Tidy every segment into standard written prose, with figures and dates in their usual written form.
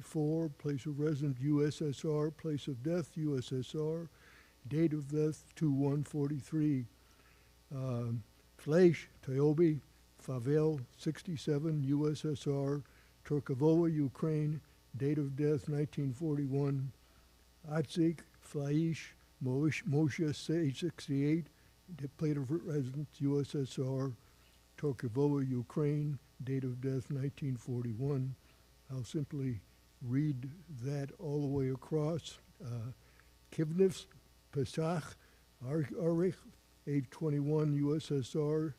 1944, place of residence USSR, place of death USSR, date of death 2/1/43. Fleisch, Toyobi, Favel, 67, USSR, Turkovo, Ukraine, date of death 1941. Atzik, Flaish, Moshe, age 68, date of residence USSR, Turkovo, Ukraine, date of death 1941. I'll simply read that all the way across. Kivnivs, Pesach, Arich, age 21, USSR,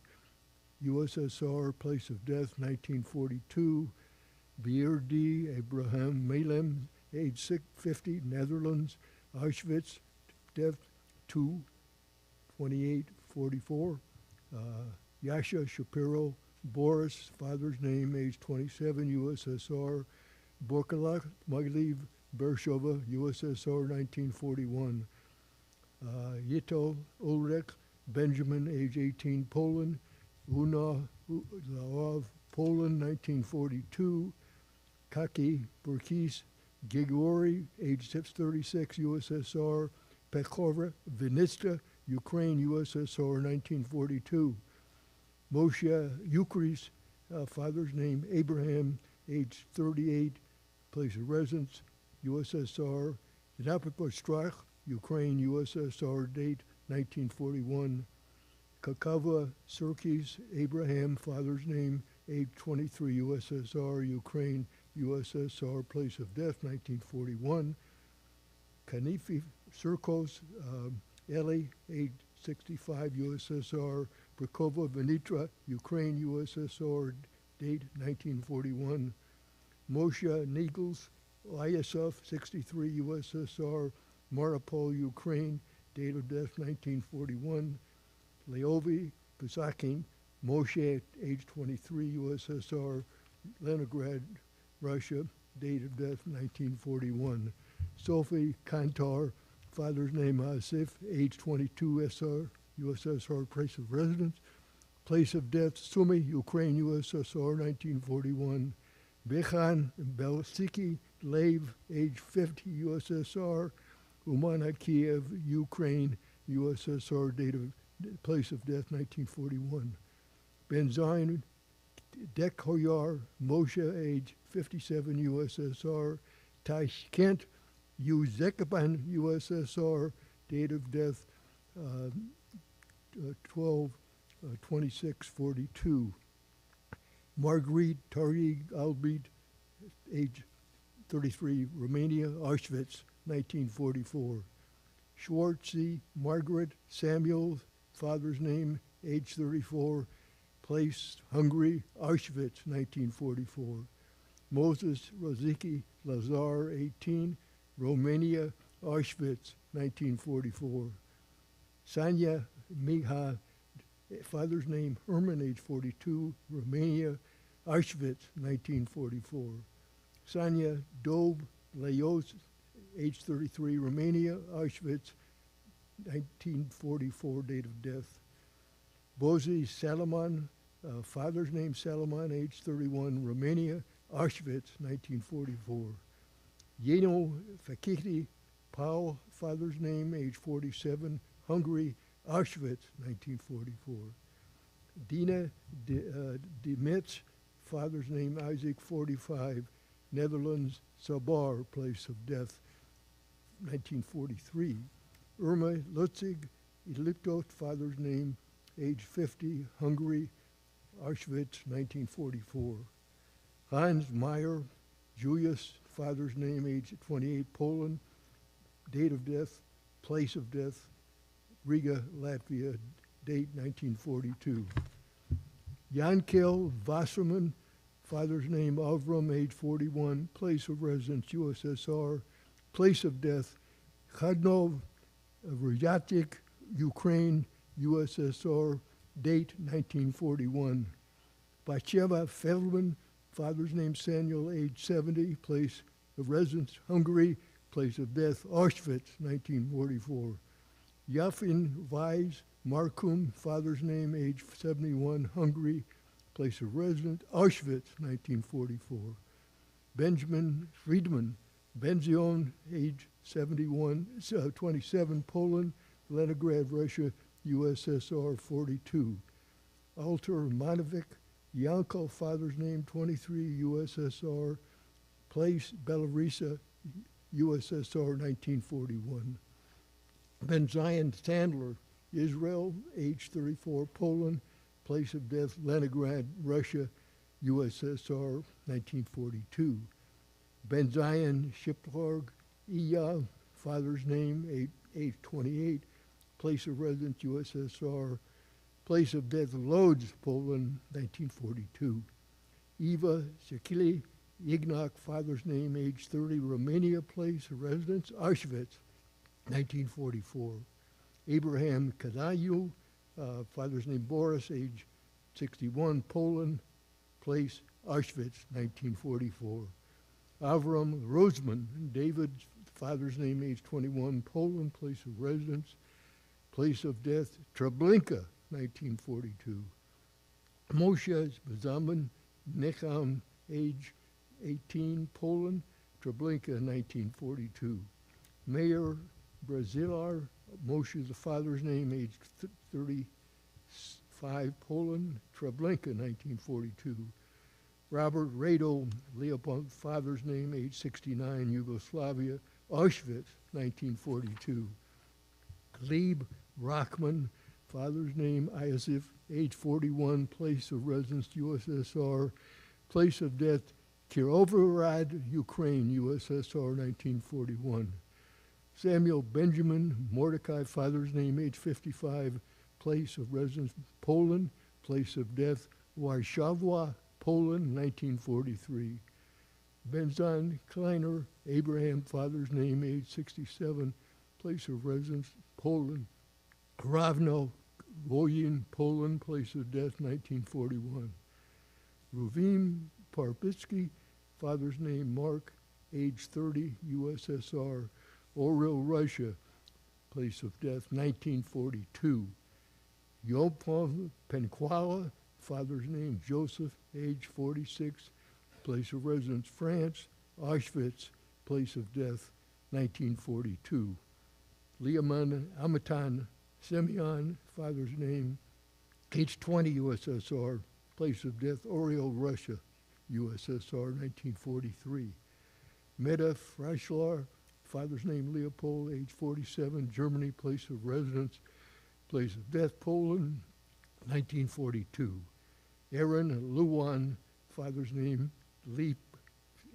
place of death 1942. Beardi, Abraham Melem, age 50, Netherlands, Auschwitz, death 2/28/44. Yasha Shapiro, Boris, father's name, age 27, USSR. Borkalak Magliv, Bershova, USSR, 1941. Yito Ulrich, Benjamin, age 18, Poland. Una Laov, Poland, 1942. Kaki Burkis Gigori, age 36, USSR. Pekhova Vinitsa, Ukraine, USSR, 1942. Moshe Ukris, father's name, Abraham, age 38, place of residence, USSR. Napako Strach, Ukraine, USSR, date 1941. Kakava Serkis, Abraham, father's name, age 23, USSR, Ukraine, USSR, place of death 1941. Kanifi Serkos, Eli, age 65, USSR, Prokova Venitra, Ukraine, USSR, date 1941. Moshe Nigels, Iasov, 63, USSR, Maripol, Ukraine, date of death 1941. Leovi Pisakin, Moshe, age 23, USSR, Leningrad, Russia, date of death 1941. Sophie Kantar, father's name Asif, age 22, USSR, place of residence. Place of death, Sumy, Ukraine, USSR, 1941. Bechan Belsiki, Lev, age 50, USSR. Umana Kiev, Ukraine, USSR, date of place of death 1941. Benzain Dekhoyar, Moshe, age 57, USSR. Tashkent, Uzbekistan, USSR, date of death 12/26/42. Marguerite Tariq Albrecht, age 33, Romania, Auschwitz, 1944. Schwartzy Margaret Samuel, father's name, age 34, place Hungary, Auschwitz, 1944. Moses Roziki Lazar, 18, Romania, Auschwitz, 1944. Sanya Miha, father's name, Herman, age 42, Romania, Auschwitz, 1944. Sanya Dob Leos, age 33, Romania, Auschwitz, 1944, date of death. Bozi Salomon, father's name Salomon, age 31, Romania, Auschwitz, 1944. Yeno Fakiti Paul, father's name, age 47, Hungary, Auschwitz, 1944. Dina Demitz, father's name, Isaac, 45, Netherlands, Sabar, place of death, 1943. Irma Lutzig Iliktot, father's name, age 50, Hungary, Auschwitz, 1944. Hans Meyer Julius, father's name, age 28, Poland, date of death, place of death, Riga, Latvia, date 1942. Yankel Wasserman, father's name, Avram, age 41, place of residence, USSR, place of death, Khadnov Ryatik, Ukraine, USSR, date 1941. Bacheva Feldman, father's name Samuel, age 70, place of residence Hungary, place of death Auschwitz, 1944. Yafin Weiss Markum, father's name, age 71, Hungary, place of residence Auschwitz, 1944. Benjamin Friedman, Benzion, age 27, Poland, Leningrad, Russia, USSR, 42. Alter Manovic, Yanko, father's name, 23, USSR, place, Belarusia, USSR, 1941. Benzion Sandler, Israel, age 34, Poland, place of death, Leningrad, Russia, USSR, 1942. Benzion Shiplarg, Iya, father's name, age 28, place of residence, USSR, place of death, Lodz, Poland, 1942. Eva Shekili Ignok, father's name, age 30, Romania, place of residence, Auschwitz, 1944. Abraham Kadayu, father's name, Boris, age 61, Poland, place, Auschwitz, 1944. Avram Rosman, David, father's name, age 21, Poland, place of residence, place of death, Treblinka, 1942. Moshe Zaman Necham, age 18, Poland, Treblinka, 1942. Mayor Brazilar, Moshe, the father's name, age 35, Poland, Treblinka, 1942. Robert Rado Leopold, father's name, age 69, Yugoslavia, Auschwitz, 1942. Gleb Rockman, father's name, Iosif, age 41, place of residence, USSR, place of death, Kirovohrad, Ukraine, USSR, 1941. Samuel Benjamin Mordecai, father's name, age 55, place of residence, Poland, place of death, Warszawa, Poland, 1943. Benzon Kleiner Abraham, father's name, age 67, place of residence, Poland. Ravno Woyin, Poland, place of death, 1941. Ruvim Parpitsky, father's name, Mark, age 30, USSR, Orel, Russia, place of death, 1942. Yopov Penquala, father's name, Joseph, age 46, place of residence, France, Auschwitz, place of death, 1942. Liaman Amatan Semyon, father's name, age 20, USSR, place of death, Oriel, Russia, USSR, 1943. Meta Freischlar, father's name, Leopold, age 47, Germany, place of residence, place of death, Poland, 1942. Aaron Luwan, father's name, Leap,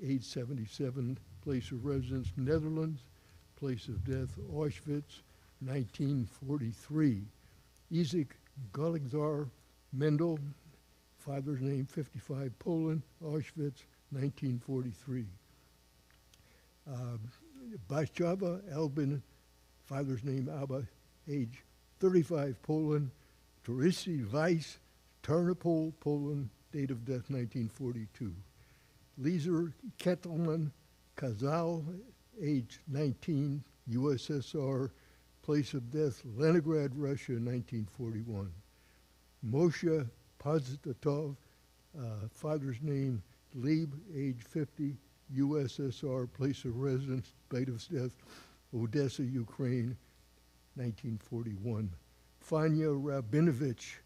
age 77, place of residence, Netherlands, place of death, Auschwitz, 1943. Isaac Golizar Mendel, father's name, 55, Poland, Auschwitz, 1943. Bashava Albin, father's name, Abba, age 35, Poland, Teresi Weiss, Tarnopol, Poland, date of death 1942. Leeser Kettleman Kazal, age 19, USSR, place of death Leningrad, Russia, 1941. Moshe Pozitatov, father's name Leib, age 50, USSR, place of residence, date of death Odessa, Ukraine, 1941. Fanya Rabinovich,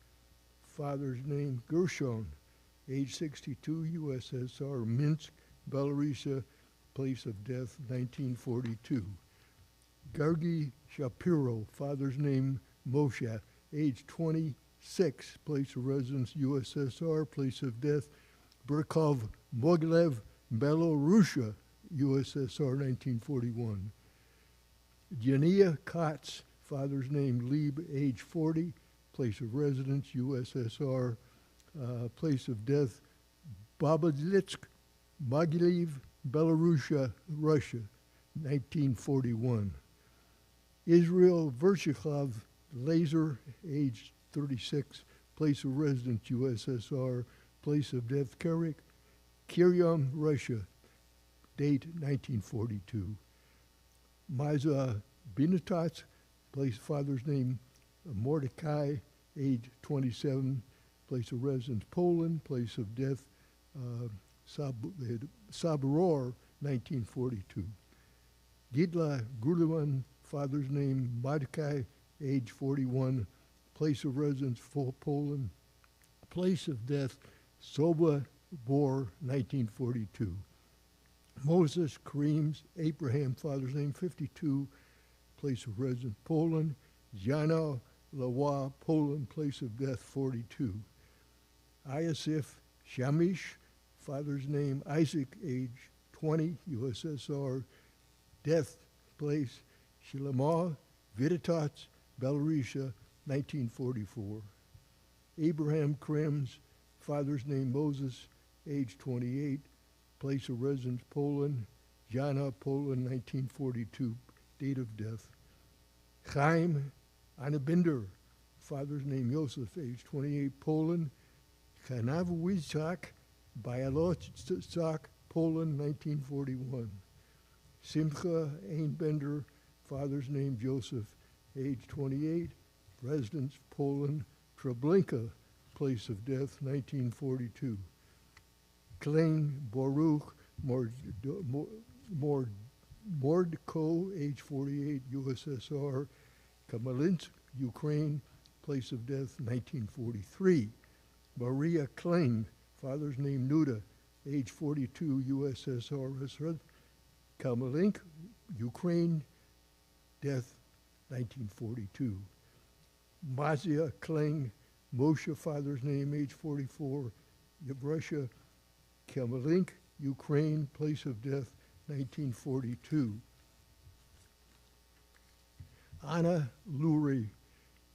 father's name Gershon, age 62, USSR, Minsk, Belarusia, place of death 1942. Gargi Shapiro, father's name Moshe, age 26, place of residence USSR, place of death Burkov Mogilev, Belarusia, USSR, 1941. Jania Katz, father's name Lieb, age 40, place of residence USSR, place of death Babadlitsk, Mogilev, Belarusia, Russia, 1941. Israel Vershikov Laser, age 36, place of residence USSR, place of death Kerik, Kiryam, Russia, date 1942. Maza Binatats, place father's name Mordecai, age 27, place of residence Poland, place of death Saboror, 1942. Gidla Gruliman, father's name Mordecai, age 41, place of residence Poland, place of death Soba Bor, 1942. Moses Kareems Abraham, father's name 52, place of residence Poland. Jana Lawa, Poland, place of death 42. Iasif Shamish, father's name Isaac, age 20, USSR, death place Shilama Viditats, Belarusia, 1944. Abraham Krems, father's name Moses, age 28, place of residence Poland, Jana, Poland, 1942, date of death. Chaim Anabinder, father's name Yosef, age 28, Poland, Kanawizak, Bialotsak, Poland, 1941. Simcha Einbender, father's name Joseph, age 28, residence Poland, Treblinka, place of death 1942. Klein Baruch Mordko, age 48, USSR, Kamalinsk, Ukraine, place of death 1943. Maria Klein, father's name Nuda, age 42, USSR, Kamalink, Ukraine, death 1942. Mazia Kling, Moshe, father's name, age 44, Russia, Kamalink, Ukraine, place of death 1942. Anna Lurie,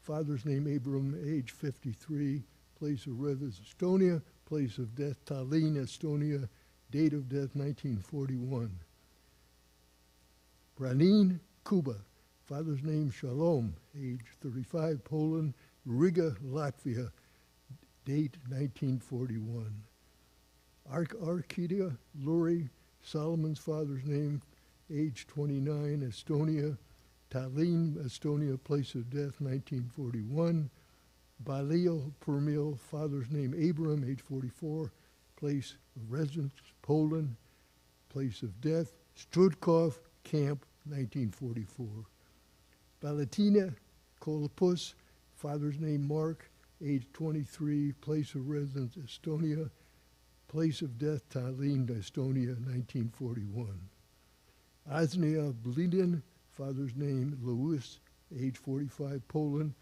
father's name Abram, age 53, place of residence Estonia, place of death Tallinn, Estonia, date of death 1941. Branin Kuba, father's name Shalom, age 35, Poland, Riga, Latvia, date 1941. Arkita Lurie, Solomon's father's name, age 29, Estonia, Tallinn, Estonia, place of death 1941. Balil Permil, father's name Abram, age 44, place of residence Poland, place of death Strudkov Camp, 1944. Valentina Kolopus, father's name Mark, age 23, place of residence Estonia, place of death Tallinn, Estonia, 1941. Asnia Blidin, father's name Louis, age 45, Poland,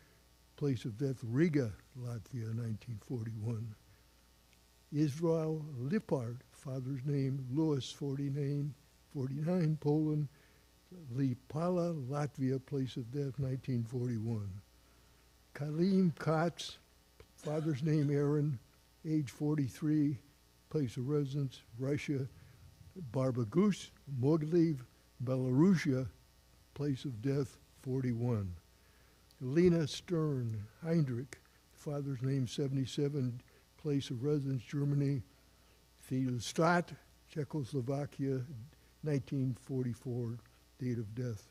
place of death Riga, Latvia, 1941. Israel Lippard, father's name Louis, 49, Poland, Lipala, Latvia, place of death 1941. Kalim Katz, father's name Aaron, age 43, place of residence Russia. Barbagus, Mogliv, Belarusia, place of death 41. Lena Stern, Heinrich, father's name 77, place of residence Germany. Thielstadt, Czechoslovakia, 1944, date of death.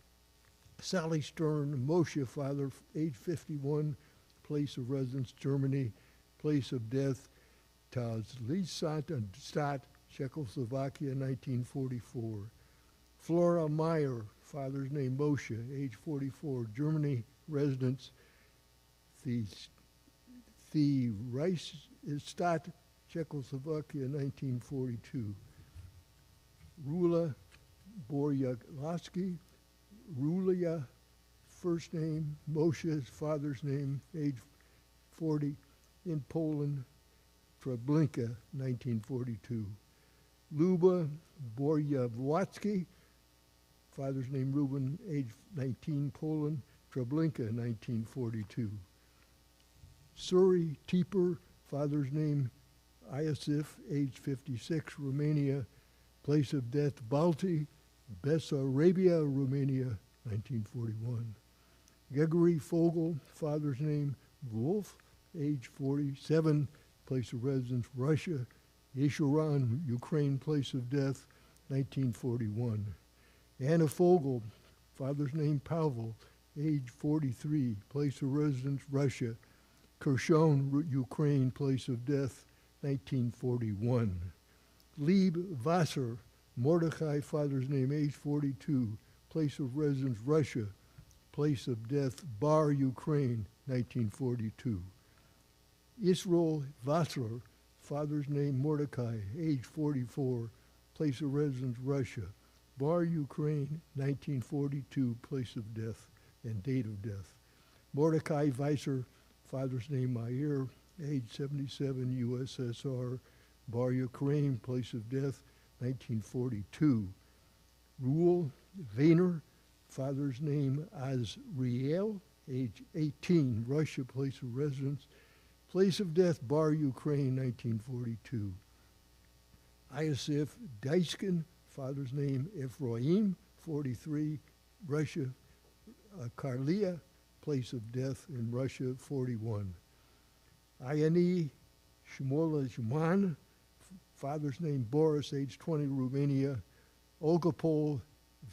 Sally Stern, Moshe, father, age 51, place of residence Germany, place of death Tazlisstadt, Czechoslovakia, 1944. Flora Meyer, father's name Moshe, age 44, Germany, residence the Reichsstadt, Czechoslovakia, 1942. Rula Boryaglaski, Rulia, first name, Moshe's father's name, age 40, in Poland, Treblinka, 1942. Luba Boryavwatsky, father's name Reuben, age 19, Poland, Treblinka, 1942. Suri Teeper, father's name Iasif, age 56, Romania, place of death Balti, Bessarabia, Romania, 1941. Gregory Fogel, father's name Wolf, age 47, place of residence Russia, Yeshuran, Ukraine, place of death 1941. Anna Fogel, father's name Pavel, age 43, place of residence Russia, Kherson, Ukraine, place of death 1941. Lieb Wasser, Mordechai, father's name, age 42, place of residence, Russia, place of death, Bar, Ukraine, 1942. Israel Vassler, father's name, Mordecai, age 44, place of residence, Russia, Bar, Ukraine, 1942, place of death and date of death. Mordecai Weiser, father's name, Meir, age 77, USSR, Bar, Ukraine, place of death, 1942. Reuel Weiner, father's name, Azriel, age 18, Russia, place of residence, place of death, Bar, Ukraine, 1942. Iosif Deiskin, father's name, Ephraim, 43, Russia, Karlia, place of death in Russia, 41. Iani Shmolajman, father's name, Boris, age 20, Romania, Ogapol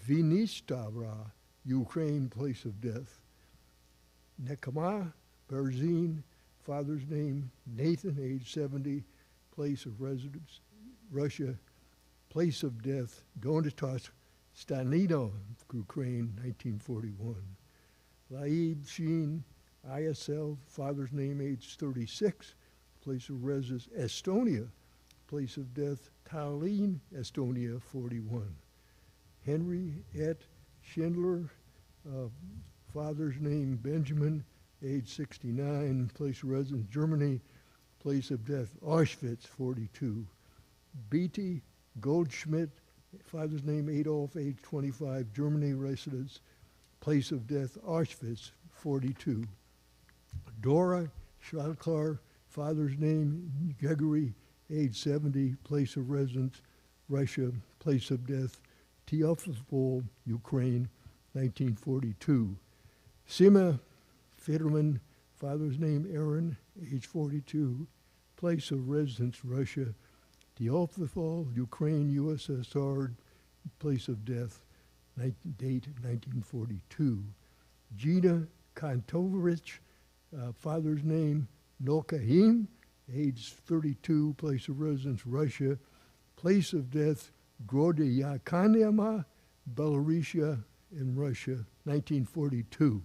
Vinistara, Ukraine, place of death. Nekama Berzin, father's name, Nathan, age 70, place of residence, Russia, place of death, Donatas Stanino, Ukraine, 1941. Laib Sheen, ISL, father's name, age 36, place of residence, Estonia, place of death, Tallinn, Estonia, 41. Henry Et Schindler, father's name, Benjamin, age 69, place of residence, Germany, place of death, Auschwitz, 42. Beatty Goldschmidt, father's name, Adolf, age 25, Germany, residence, place of death, Auschwitz, 42. Dora Schalkar, father's name, Gregory, age 70, place of residence, Russia, place of death, Tifereth, Ukraine, 1942. Sima Federman, father's name, Aaron, age 42, place of residence, Russia, Tifereth, Ukraine, USSR, place of death, date 1942. Gina Kantorovich, father's name, Nokahim, age 32, place of residence, Russia, place of death, Grodyakanyama, Belarusia, in Russia, 1942.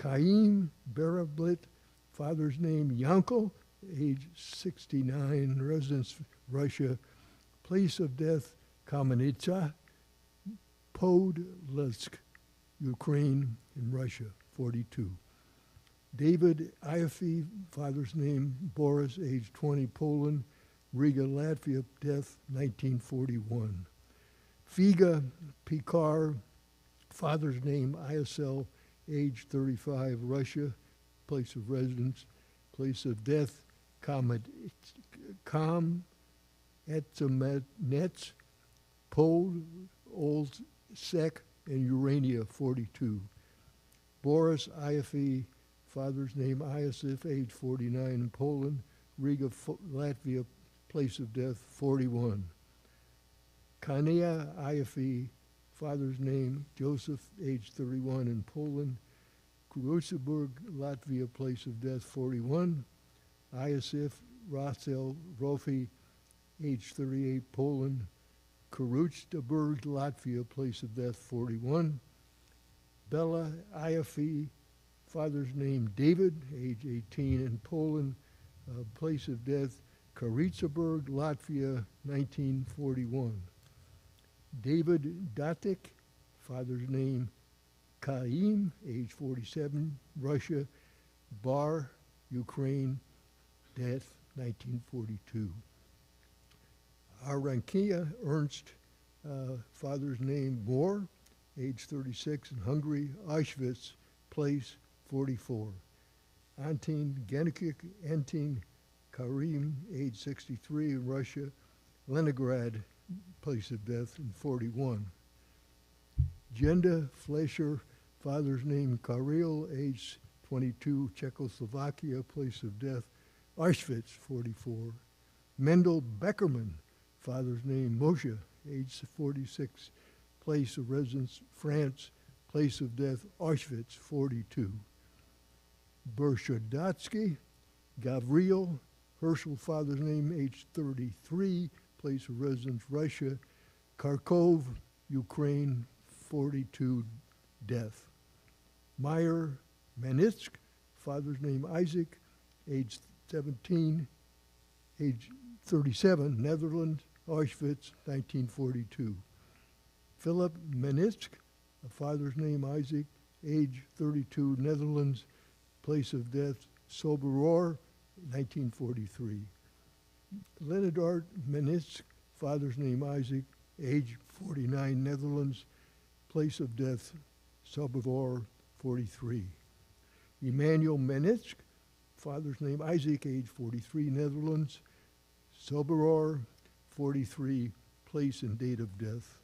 Chaim Berablit, father's name, Yanko, age 69, residence, Russia, place of death, Kamenitsa, Podolsk, Ukraine, in Russia, 42. David Ioffe, father's name, Boris, age 20, Poland, Riga, Latvia, death, 1941. Figa Pikar, father's name, ISL, age 35, Russia, place of residence, place of death, Kam Etzemetz, Pol, Old Sek, and Urania, 42. Boris Ioffe, father's name, Iosif, age 49, Poland, Riga, Latvia, place of death, 41. Kania Ioffe, father's name, Joseph, age 31, in Poland, Kruseburg, Latvia, place of death, 41. Iosif Rasel Rofi, age 38, Poland, Kruseburg, Latvia, place of death, 41. Bella Ioffe, father's name, David, age 18, in Poland, place of death, Karitzburg, Latvia, 1941. David Datik, father's name, Kaim, age 47, Russia, Bar, Ukraine, death, 1942. Arankia Ernst, father's name, Moore, age 36, in Hungary, Auschwitz, place, 44. Antin Genikik Antin Karim, age 63, in Russia, Leningrad, place of death, in 41. Jenda Flesher, father's name, Karil, age 22, Czechoslovakia, place of death, Auschwitz, 44. Mendel Beckerman, father's name, Moshe, age 46, place of residence, France, place of death, Auschwitz, 42. Bershadotsky, Gavriel, Herschel, father's name, age 33, place of residence, Russia. Kharkov, Ukraine, 42, death. Meyer Manitsk, father's name, Isaac, age 17, age 37, Netherlands, Auschwitz, 1942. Philip Manitsk, father's name, Isaac, age 32, Netherlands, place of death, Soberor, 1943. Leonard Manitsk, father's name, Isaac, age 49, Netherlands, place of death, Soberor, 43. Emmanuel Manitsk, father's name, Isaac, age 43, Netherlands, Soberor, 43, place and date of death.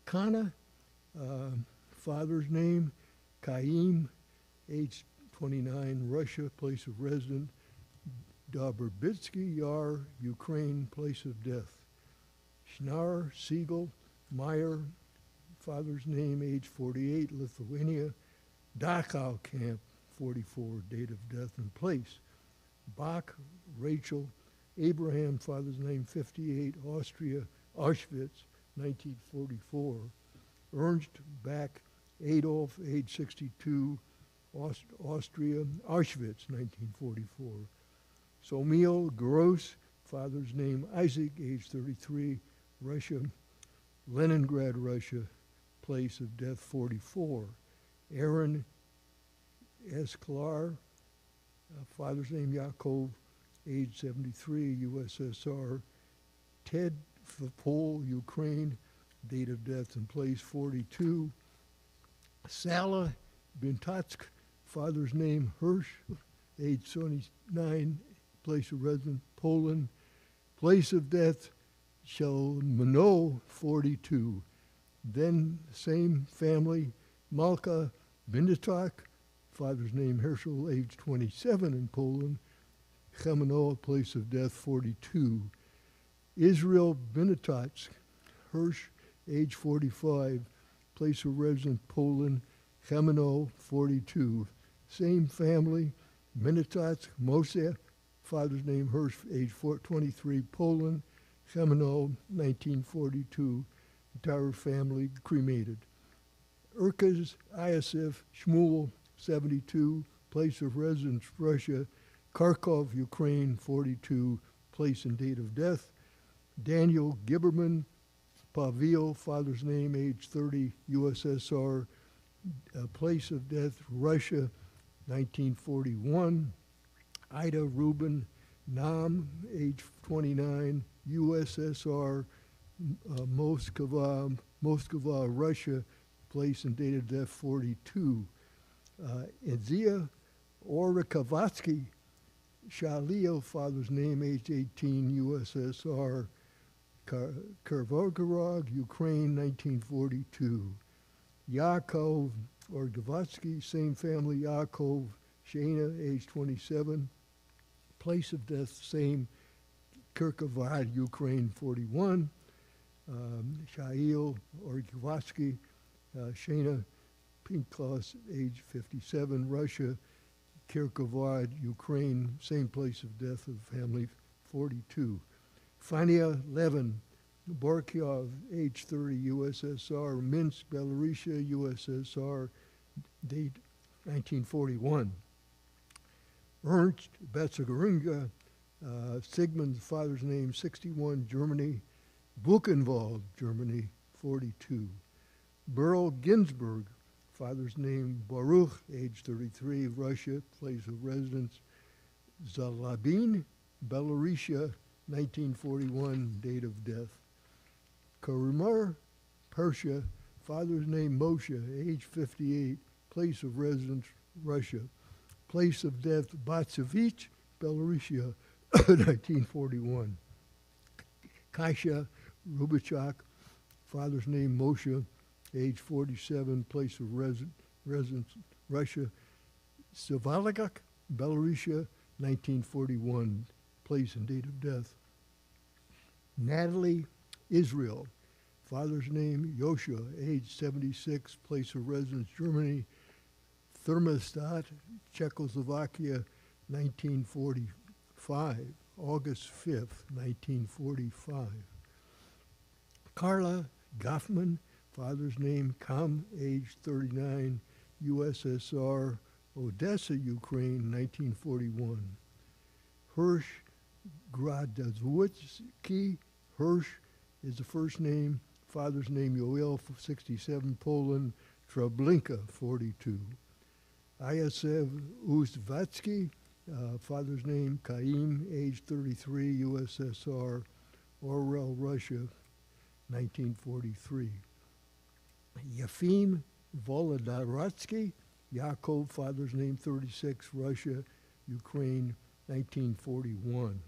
Kana, father's name, Kaim, age 29, Russia, place of residence, Dobrobitsky Yar, Ukraine, place of death. Schnar Siegel Meyer, father's name, age 48, Lithuania, Dachau camp, 44, date of death and place. Bach Rachel Abraham, father's name, 58, Austria, Auschwitz, 1944. Ernst Bach Adolf, age 62, Austria, Auschwitz, 1944. Somil Gross, father's name, Isaac, age 33, Russia, Leningrad, Russia, place of death, 44. Aaron Esklar, father's name, Yaakov, age 73, USSR. Ted Fapol, Ukraine, date of death and place, 42. Sala Bintatsk, father's name, Hirsch, age 29, place of residence, Poland, place of death, Shelmano, 42. Then same family, Malka Bindatok, father's name, Herschel, age 27 in Poland, Chemeno, place of death, 42. Israel Binatotsk, Hirsch, age 45, place of residence, Poland, Chemeno, 42. Same family, Binatotsk, Moshe, father's name, Hirsch, age 23, Poland, Chemeno, 1942. Entire family cremated. Urkaz Iosif Shmuel, 72, place of residence, Russia. Kharkov, Ukraine, 42, place and date of death. Daniel Giberman, Pavel, father's name, age 30, USSR, place of death, Russia, 1941. Ida Rubin Nam, age 29, USSR, Moskva, Russia, place and date of death, 42. Edzia Orikavatsky, Shalil, father's name, age 18, USSR, Kyrvogorod, Ukraine, 1942. Yakov Orgavatsky, same family, Yakov Shana, age 27, place of death, same, Kyrkovad, Ukraine, 41. Shail Orgavatsky, Shana Pinklos, age 57, Russia, Kyrkovad, Ukraine, same place of death of family, 42. Fania Levin, Borkyov, age 30, USSR, Minsk, Belarusia, USSR, date 1941. Ernst Betzegaringa, Sigmund, father's name, 61, Germany, Buchenwald, Germany, 42. Burl Ginsburg, father's name, Baruch, age 33, Russia, place of residence, Zalabin, Belarusia, 1941, date of death. Karimar, Persia, father's name, Moshe, age 58, place of residence, Russia, place of death, Batsevich, Belarusia, 1941. Kaisha Rubachak, father's name, Moshe, age 47, place of residence, Russia. Sivaligak, Belarusia, 1941, place and date of death. Natalie Israel, father's name, Yoshua, age 76, place of residence, Germany. Thermostat, Czechoslovakia, 1945, August 5th, 1945. Karla Goffman, father's name Kam, age 39, USSR, Odessa, Ukraine, 1941. Hirsch Gradazwicki, Hirsch is the first name, father's name Yoel, 67, Poland, Treblinka, 42. Iasev Uzvatsky, father's name Kaim, age 33, USSR, Orel, Russia, 1943. Yefim Volodaratsky, Yaakov, father's name 36, Russia, Ukraine, 1941.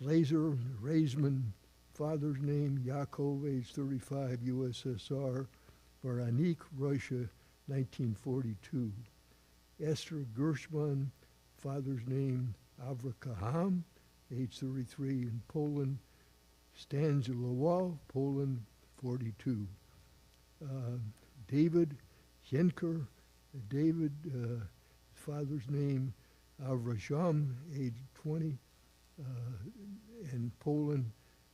Lazer Reisman, father's name Yaakov, age 35, USSR, Varanik, Russia, 1942. Esther Gershman, father's name Avraham, age 33, in Poland, Stanislaw, Poland, 42. David Yenker, David, father's name Avraham, age 20, in Poland,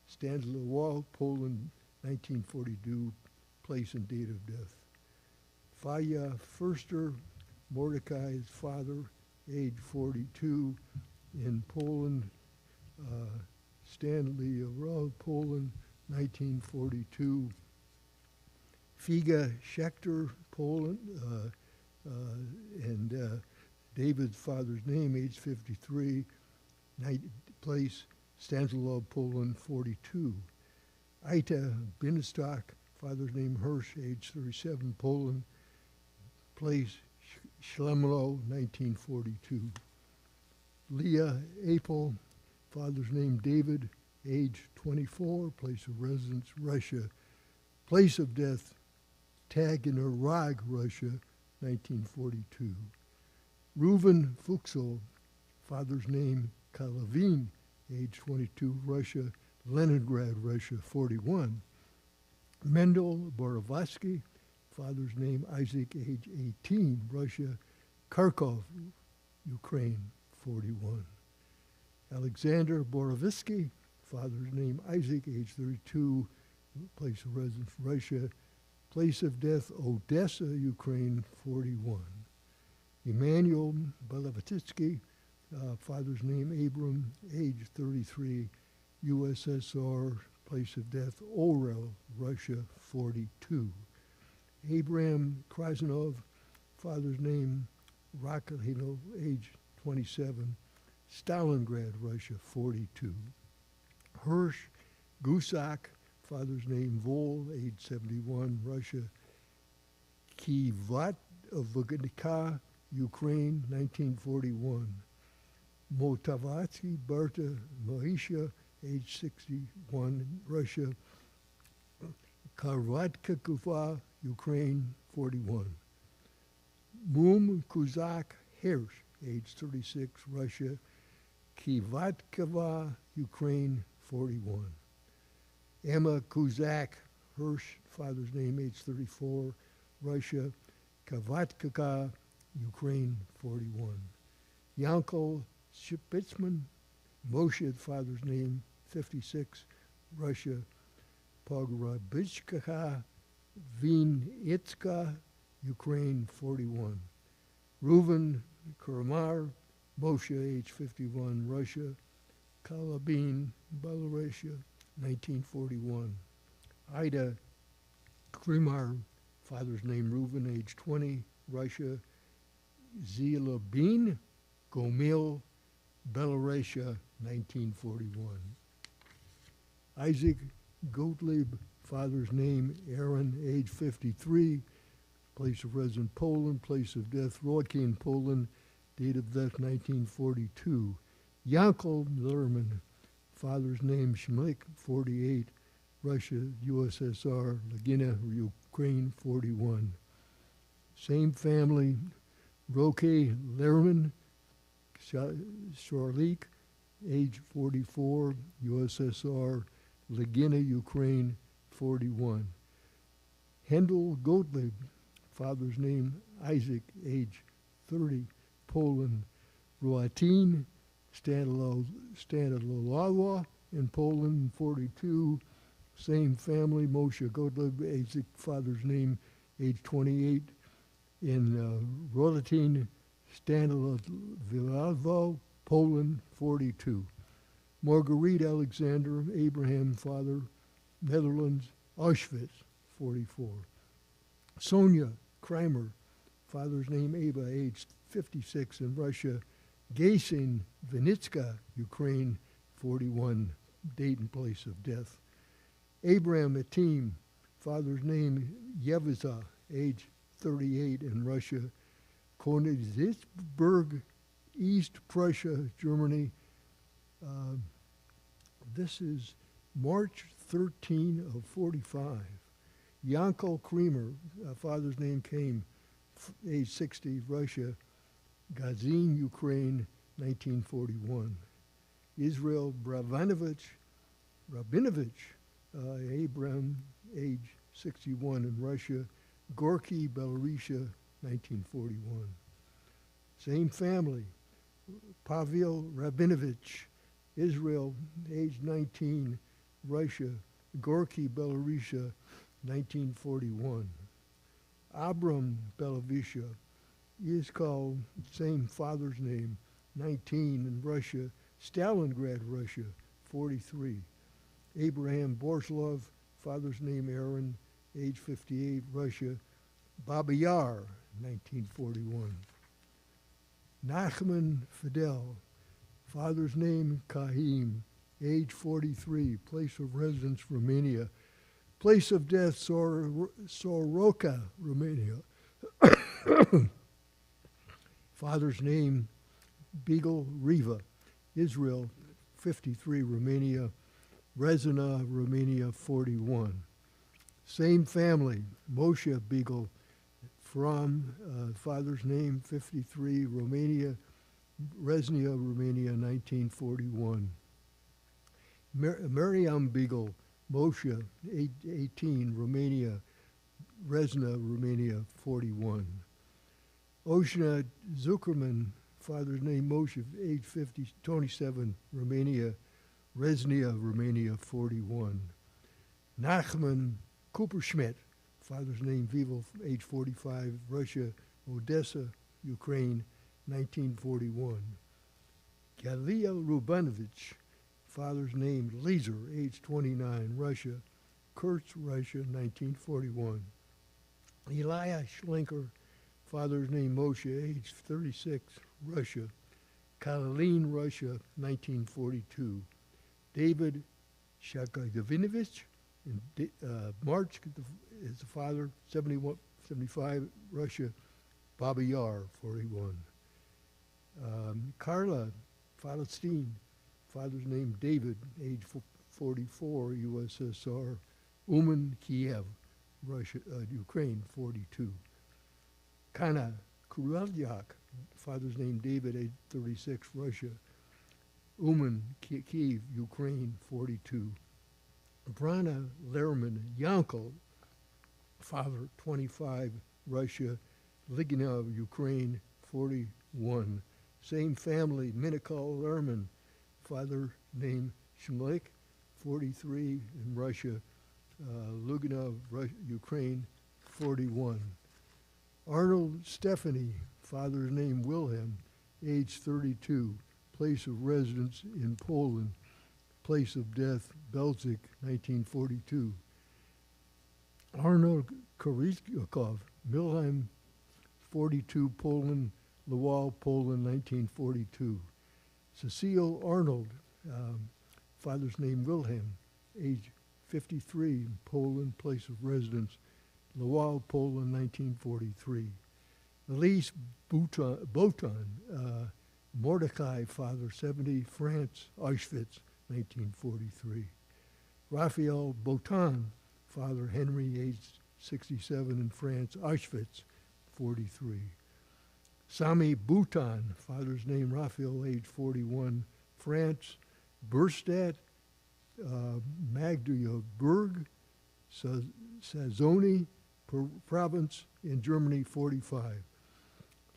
Stanislaw, Poland, 1942, place and date of death. Faya Förster, Mordecai's father, age 42, in Poland, Stanley Road, Poland, 1942. Figa Schechter, Poland, and David's father's name, age 53, place Stanislaw, Poland, 42. Aita Binistok, father's name Hirsch, age 37, Poland, place Schlemlo, 1942. Leah Apel, father's name David, age 24, place of residence Russia, place of death Taganrog, Russia, 1942. Reuven Fuchsel, father's name Kalavin, age 22, Russia, Leningrad, Russia, 41. Mendel Borovsky, father's name Isaac, age 18, Russia, Kharkov, Ukraine, 41. Alexander Borovsky, father's name Isaac, age 32, place of residence Russia, place of death Odessa, Ukraine, 41. Emmanuel Belavatitsky, father's name Abram, age 33, USSR, place of death Orel, Russia, 42. Abram Krasnov, father's name Rakhilov, age 27, Stalingrad, Russia, 42. Hirsch Gusak, father's name Vol, age 71, Russia, Kivat of Vogadika, Ukraine, 1941. Motavatsky Berta Moisha, age 61, Russia, Karvatka, Ukraine, 41. Mum Kuzak Hirsch, age 36, Russia, Kivatkava, Ukraine, 41. Emma Kuzak Hirsch, father's name, age 34, Russia, Kavatkaka, Ukraine, 41. Yanko Shipitzman, Moshe, father's name, 56, Russia, Pogorabitchka, Vinitska, Ukraine, 41. Reuven Kurmar, Moshe, age 51, Russia, Kalabin, Belarusia, 1941. Ida Krimar, father's name Reuven, age 20, Russia, Zilabin, Gomil, Belarusia, 1941. Isaac Gottlieb, father's name Aaron, age 53, place of residence Poland, place of death Rodkin, Poland, date of death 1942. Yankel Lerman, father's name Shmlik, 48, Russia, USSR, Lagina, Ukraine, 41. Same family, Roke Lerman, Shorlik, age 44, USSR, Lagina, Ukraine, 41. Hendel Gottlieb, father's name Isaac, age 30, Poland, Roatin, Stanislawa in Poland, 42. Same family, Moshe Gottlieb, age, father's name, age 28. In Roatin, Stanislawo, Poland, 42. Marguerite Alexander Abraham, father, Netherlands, Auschwitz, 44. Sonia Kramer, father's name Ava, age 56 in Russia. Gaysin Vinitska, Ukraine, 41, date and place of death. Abraham Atim, father's name Yeviza, age 38 in Russia. Königsberg, East Prussia, Germany. This is March 13 of 45. Yankel Kremer, father's name came, age 60, Russia. Gazin, Ukraine, 1941. Israel Rabinovich, Abram, age 61 in Russia. Gorky, Belarusia, 1941. Same family. Pavel Rabinovich, Israel, age 19, Russia. Gorky, Belarusia, 1941. Abram, Belarusia, is called same father's name, 19 in Russia. Stalingrad, Russia, 43. Abraham Borslov, father's name Aaron, age 58, Russia. Baba Yar, 1941. Nachman Fidel, father's name Kahim, age 43, place of residence Romania. Place of death Soroka, Romania. Father's name Beagle Riva, Israel, 53, Romania. Rezina, Romania, 41. Same family, Moshe Beagle, from father's name 53, Romania. Reznia, Romania, 1941. Miriam Beagle, Moshe, 18, Romania. Rezna, Romania, 41. Oshna Zuckerman, father's name Moshe, age 27, Romania. Reznia, Romania, 41. Nachman Kuperschmidt, father's name Vivo, age 45, Russia. Odessa, Ukraine, 1941. Galil Rubanovich, father's name Lezer, age 29, Russia. Kurtz, Russia, 1941. Elia Schlenker, father's name Moshe, age 36, Russia. Kalin, Russia, 1942. David Shakadovinovich, March is the father, 75, Russia. Baba Yar, 41. Carla Palestine, father's name David, age 44, USSR. Uman Kiev, Russia, Ukraine, 42. Kana Kurelyak, father's name David, age 36, Russia. Uman Kiev, Ukraine, 42. Brana Lerman Yankel, father, 25, Russia. Lignov, Ukraine, 41. Same family, Minikal Lerman, father name Shmlik, 43, in Russia. Luganov, Ukraine, 41. Arnold Stephanie, father's name Wilhelm, age 32, place of residence in Poland, place of death Belzig, 1942. Arnold Koryakov, Milheim, 42, Poland, Lwów, Poland, 1942. Cecile Arnold, father's name Wilhelm, age 53, Poland, place of residence Lwów, Poland, 1943. Elise Botan, Mordecai, father, 70, France, Auschwitz, 1943. Raphael Botan, father, Henry, age 67, in France, Auschwitz, 43. Sami Bhutan, father's name Raphael, age 41, France. Berstadt, Magdeburg, Saxony province in Germany, 45.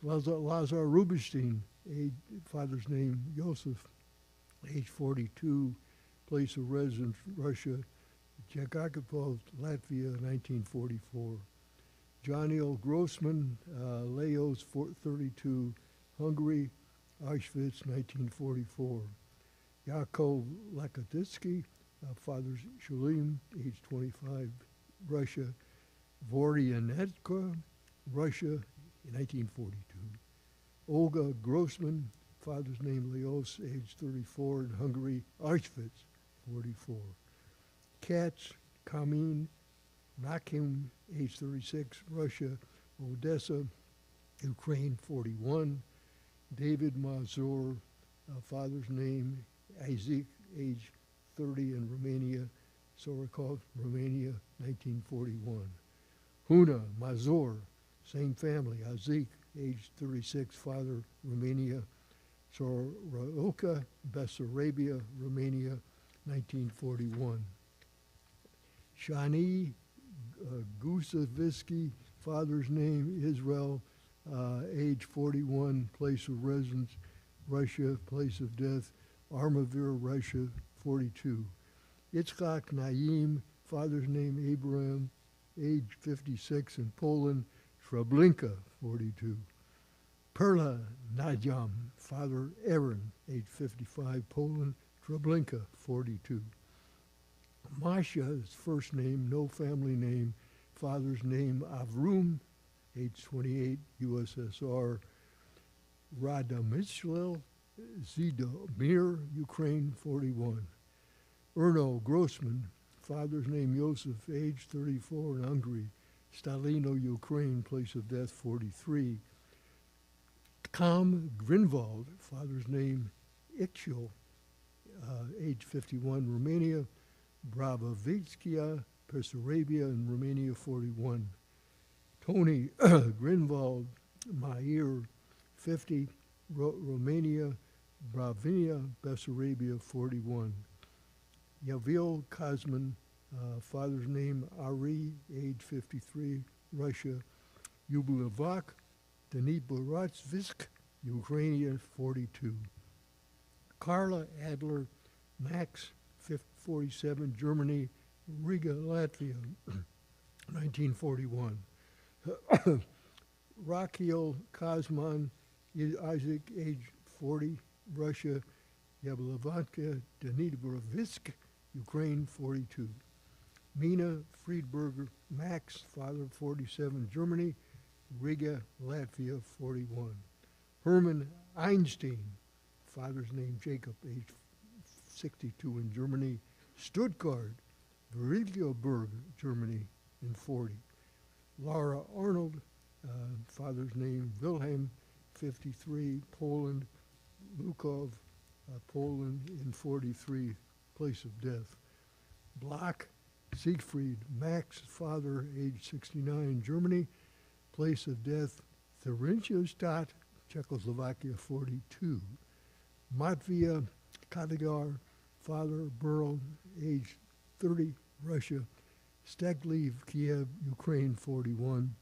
Lazar Rubinstein, father's name Yosef, age 42, place of residence Russia, Czechoslovakia, Latvia, 1944. John L. Grossman, Laos, 32, Hungary, Auschwitz, 1944. Yakov Lakatitsky, father's Shalim, age 25, Russia, Voronetka, Russia, 1942. Olga Grossman, father's name Leos, age 34, in Hungary, Auschwitz, 44. Katz Kamin Nakim, age 36, Russia, Odessa, Ukraine, 41. David Mazur, father's name Isaac, age 30, in Romania, Sorokov, Romania, 1941. Huna Mazur, same family, Isaac, age 36, father, Romania, Soroka, Bessarabia, Romania, 1941. Shani Gusevsky, father's name Israel, age 41, place of residence Russia, place of death Armavir, Russia, 42. Yitzchak Naim, father's name Abraham, age 56, in Poland, Treblinka, 42. Perla Nadjam, father Aaron, age 55, Poland, Treblinka, 42. Masha's first name, no family name, father's name Avrum, age 28, USSR, Radomyslel Zidomir, Ukraine, 41. Erno Grossman, father's name Yosef, age 34, in Hungary, Stalino, Ukraine, place of death 43. Kam Grinwald, father's name Ixchel, age 51, Romania, Bravovitskia, Bessarabia, in Romania, 41. Tony Grinwald Mair, 50, Romania, Bravinia, Bessarabia, 41. Yavil Kazman, father's name Ari, age 53, Russia, Yublevak, Dnipropetrovsk, Ukraine, 42. Carla Adler Max, 47, Germany, Riga, Latvia, 1941. Rakhil Kazman, Isaac, age 40, Russia, Yablovatka, Dnipropetrovsk, Ukraine, 42. Mina Friedberger Max, father, 47, Germany, Riga, Latvia, 41. Herman Einstein, father's name Jacob, age 62, in Germany, Stuttgart, Berlioberg, Germany, in 40. Laura Arnold, father's name Wilhelm, 53, Poland, Lukov, Poland, in 43, place of death. Block Siegfried Max, father, age 69, Germany, place of death Theresienstadt, Czechoslovakia, 42. Matvia Kadigar, father, Burl, age 30, Russia, Steglev, Kiev, Ukraine, 41.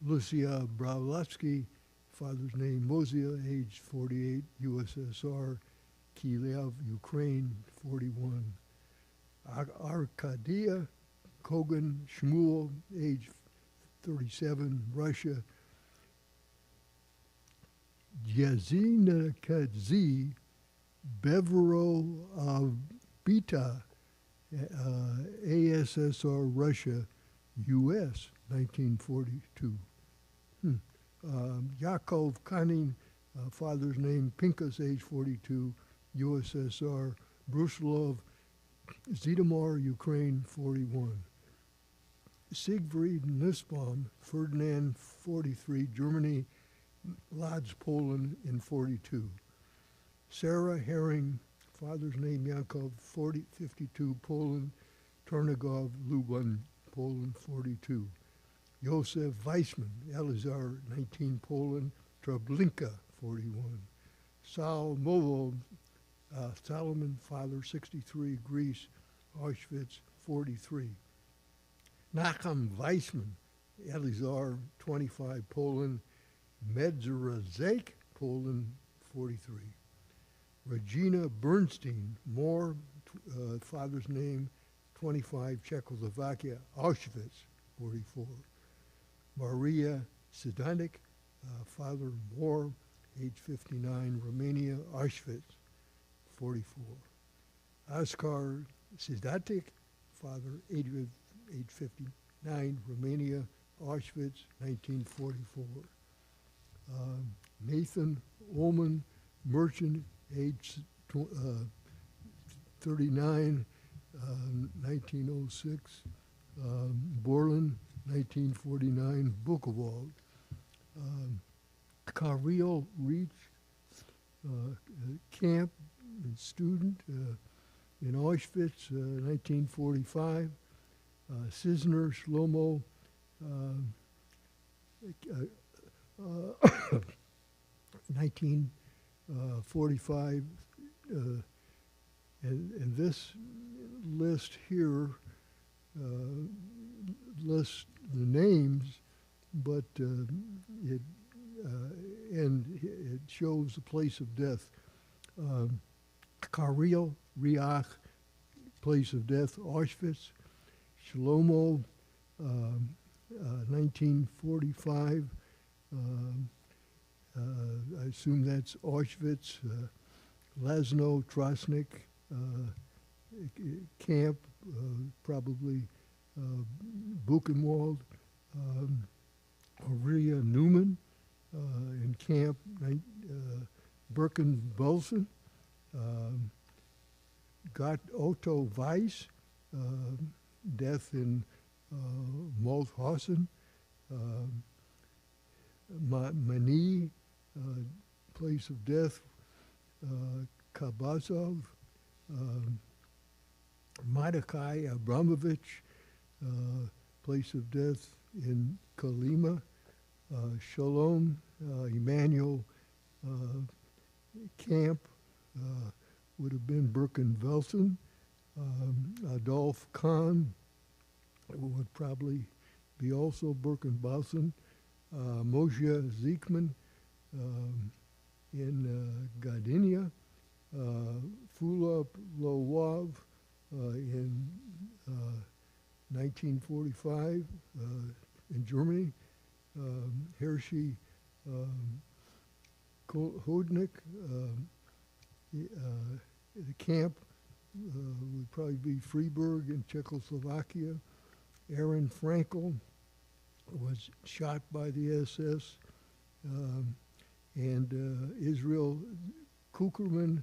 Lucia Brawlowski, father's name Mozia, age 48, USSR, Kiev, Ukraine, 41. Arkadia Kogan Shmuel, age 37, Russia. Yazina Kadzi Bevero Bita, ASSR, Russia, U.S., 1942. Yakov Kanin, father's name Pinkas, age 42, USSR, Brusilov, Zitomar, Ukraine, 41. Siegfried Nussbaum, Ferdinand, 43, Germany, Lodz, Poland, in 42. Sarah Herring, father's name Yakov, 52, Poland, Turnigov, Lublin, Poland, 42. Josef Weissman, Elazar, 19, Poland, Treblinka, 41. Saul Movo, Solomon, father, 63, Greece, Auschwitz, 43. Nachum Weissman, Elazar, 25, Poland, Medzerazek, Poland, 43. Regina Bernstein, Moore, father's name, 25, Czechoslovakia, Auschwitz, 44. Maria Sidanik, father Moore, age 59, Romania, Auschwitz, 44. Oskar Sidatik, father, age 59, Romania, Auschwitz, 1944. Nathan Ullman, merchant, age 39, 1906. Borland, 1949, Buchenwald. Carrillo Reach, camp and student in Auschwitz, 1945. Cisner Shlomo, 1945, and this list here lists the names, but it shows the place of death. Karel Riach, place of death, Auschwitz. Shlomo, 1945. I assume that's Auschwitz. Laszlo Trosnik, camp, probably Buchenwald. Aurelia Newman, in camp, Berken-Belsen. Got Otto Weiss, death in Mauthausen. Mani, place of death, Kabazov. Mordechai Abramovich, place of death in Kolyma. Shalom Emmanuel, camp, would have been Berken-Belsen. Adolf Kahn would probably be also Berken-Belsen. Moshe Ziekman in Gdynia. Fulop Lowov in 1945 in Germany. Hershey Hodnik, the camp would probably be Freiburg in Czechoslovakia. Aaron Frankel was shot by the SS, and Israel Kukerman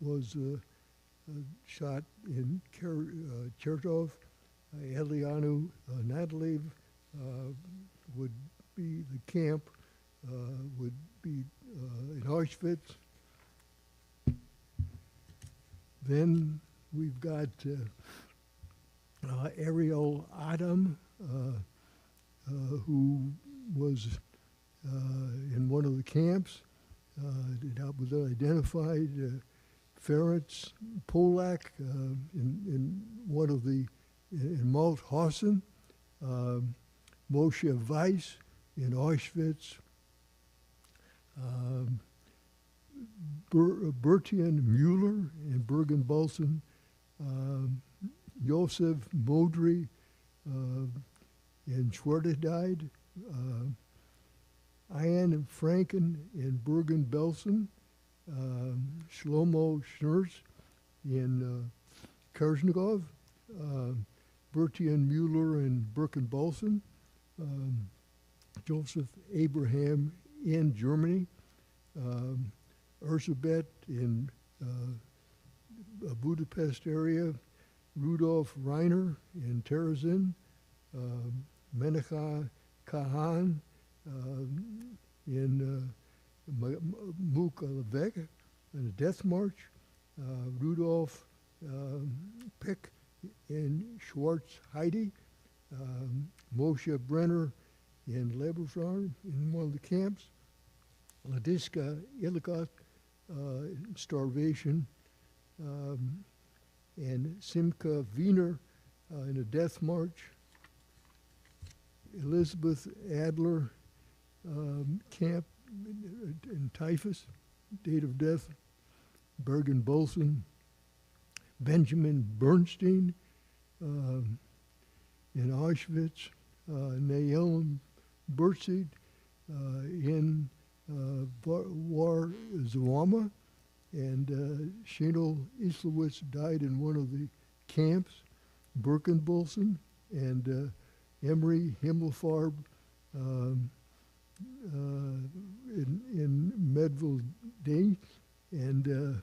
was shot in Chertov. Elianu Nadlev would be the camp, would be in Auschwitz. Then we've got Ariel Adam, who was in one of the camps. That was identified. Ferenc Polak in one of the, in Mauthausen. Moshe Weiss in Auschwitz. Bertian Mueller in Bergen-Belsen. Yosef Modry in Schwerterdijk. Ian Franken in Bergen-Belsen. Shlomo Schnurz in Kersnigov. Bertian Mueller in Bergen-Belsen. Joseph Abraham in Germany. Erzsébet in Budapest area. Rudolf Reiner in Terezin. Menacha Kahan in Mukhalevek in a death march. Rudolf Pick in Schwarz-Heide. Moshe Brenner in Lebersheim in one of the camps. Ladiska Illigot, starvation. And Simcha Wiener in a death march. Elizabeth Adler, camp in typhus, date of death, Bergen-Belsen, Benjamin Bernstein in Auschwitz, Nayel Burtseed in War-Zawama, and Shinel Islowitz died in one of the camps, Birkenbolsen, and Emery Himmelfarb in Medville Day, and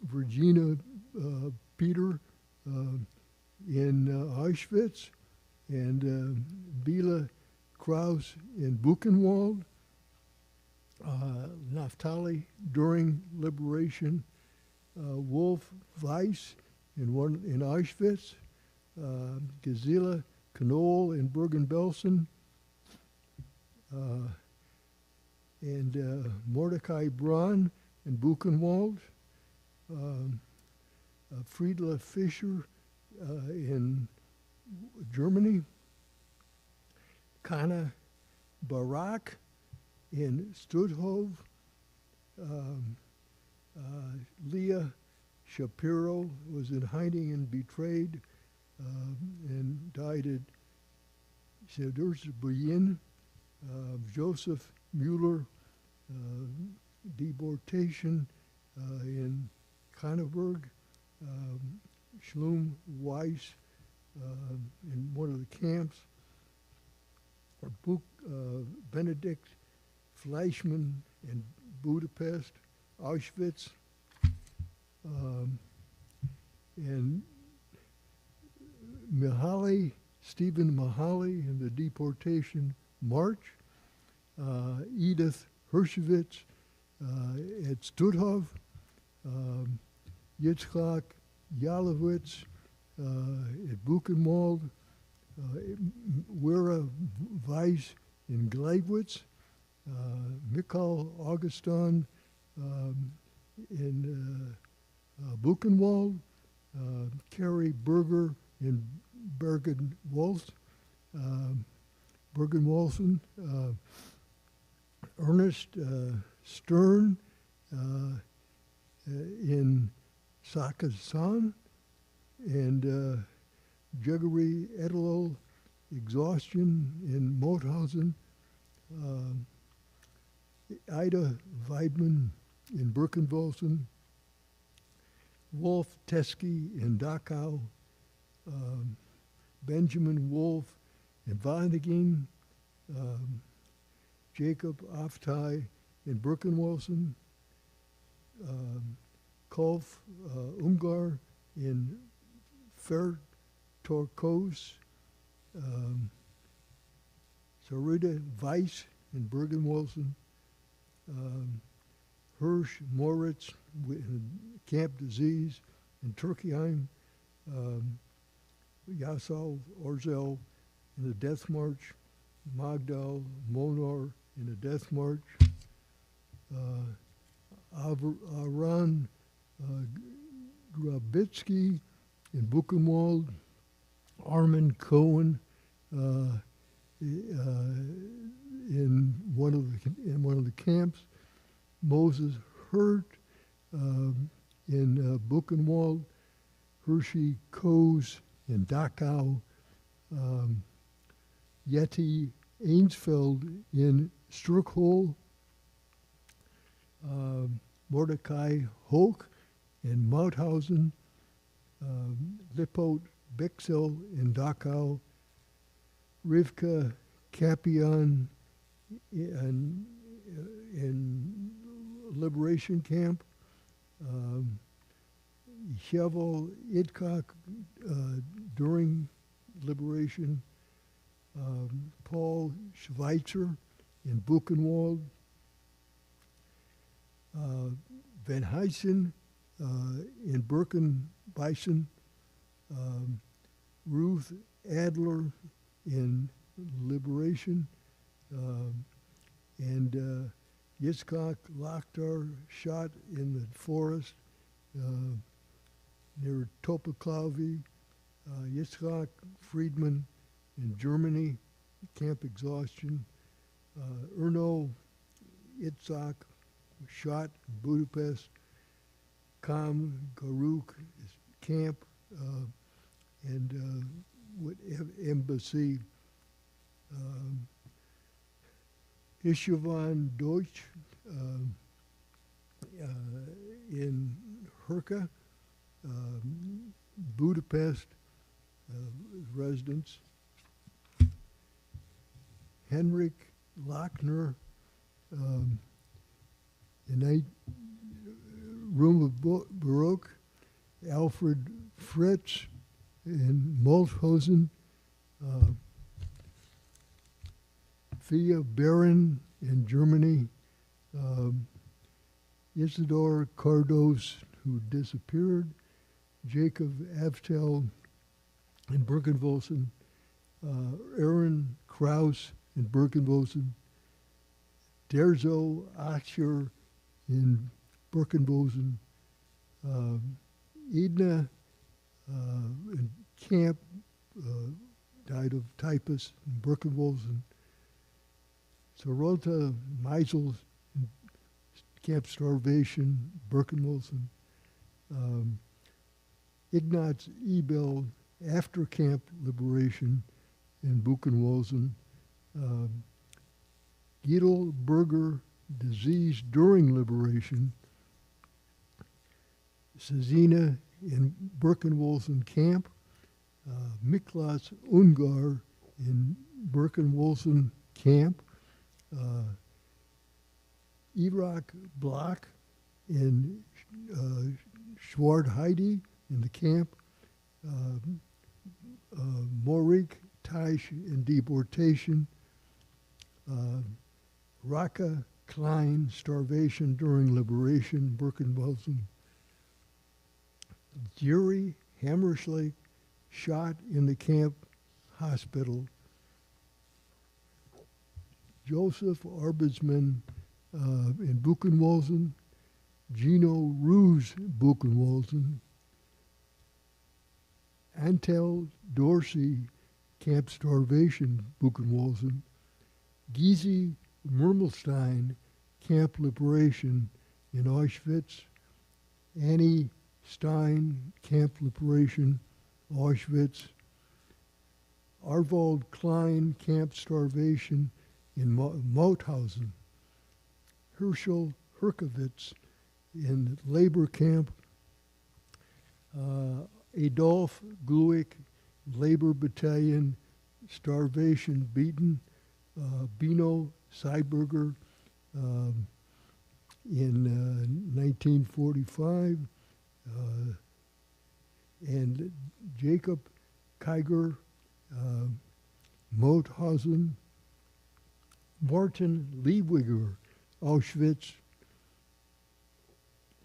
Virginia Peter in Auschwitz, and Bela Kraus in Buchenwald, Naftali during liberation, Wolf Weiss in Auschwitz, Gazela Knoll in Bergen-Belsen, and Mordecai Braun in Buchenwald, Friedla Fischer in Germany, Kana Barak in Stutthof, Leah Shapiro was in hiding and betrayed and died at Berlin. Joseph Mueller, deportation in Kanneberg. Schlum Weiss in one of the camps. Benedict Fleischmann in Budapest, Auschwitz, and Stephen Mihaly in the deportation march, Edith Hershowitz at Stutthof, Yitzhak Yalowitz at Buchenwald, Wera Weiss in Gleibwitz, Mikhail Augustin in Buchenwald, Carrie Berger in Bergen-Belsen, Ernest Stern in Sakazan, and Jeggery Edelol exhaustion in Mauthausen, Ida Weidman in Birkenwelsen, Wolf Teske in Dachau, Benjamin Wolf in Wandiging, Jacob Aftai in Birkenwelsen, Kolf Umgar in Fertorkos, Sarita Weiss in Bergen-Belsen, Hirsch Moritz in Camp Disease in Turkeyheim, Yasal Orzel in the Death March, Magdal Monor in the Death March, Aran Grabitsky in Buchenwald, Armin Cohen in one of the camps, Moses Hurt in Buchenwald, Hershey Coase in Dachau, Yeti Ainsfeld in Struckhol, Mordecai Hoch in Mauthausen, Lipot Bixel in Dachau, Rivka Kapian in Liberation Camp, Shevel Idkok during Liberation, Paul Schweitzer in Buchenwald, Van Huysen in Birken-Bison, Ruth Adler in Liberation, and Yitzhak Lakhtar shot in the forest near Topoklavi, Yitzhak Friedman in Germany, Camp Exhaustion, Erno Itzhak was shot in Budapest. Kam Garuk is camp, and with embassy. Ishavan Deutsch in Herka, Budapest residence. Henrik Lochner, in Room of Baroque. Alfred Fritz in Molthosen. Thea Baron in Germany. Isidore Cardos, who disappeared. Jacob Avtel in Birkenwolsen. Aaron Kraus in Birkenwolsen. Derzo Ascher in Birkenwolsen. Edna in camp, died of typhus in Birkenwolsen. Sorota Meisel in camp starvation, Birkenwolsen. Ignaz Ebel after camp liberation in Buchenwalden. Guido Berger, disease during liberation. Cezina in Birkenwolden camp. Miklas Ungar in Birkenwolden camp. Iraq Block in Schwarzheide in the camp. Morik Taish in deportation. Raka Klein, starvation during liberation, Birkenwolden. Yuri Hammerschlag, shot in the camp hospital. Joseph Arbesman in Buchenwalden. Gino Ruse, Buchenwalden. Antel Dorsey, camp starvation, Buchenwalden. Gizi Mermelstein, camp liberation in Auschwitz. Annie Stein, camp liberation, Auschwitz. Arvold Klein, camp starvation in Mauthausen. Herschel Herkovitz in labor camp. Adolf Gluick, labor battalion, starvation, beaten. Bino Seiberger in 1945. And Jacob Kiger, Mauthausen. Martin Liebwiger, Auschwitz.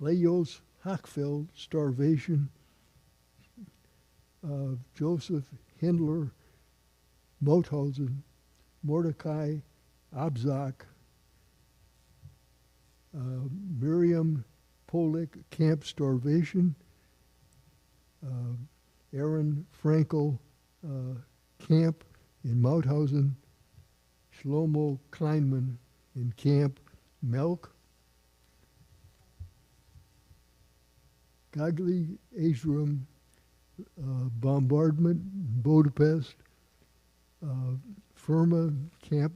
Leos Hackfeld, starvation. Joseph Hindler, Mauthausen. Mordecai Abzak. Miriam Polik, camp starvation. Aaron Frankel, camp in Mauthausen. Shlomo Kleinman in camp Melk. Gagli Ezram, bombardment in Budapest. Firma camp,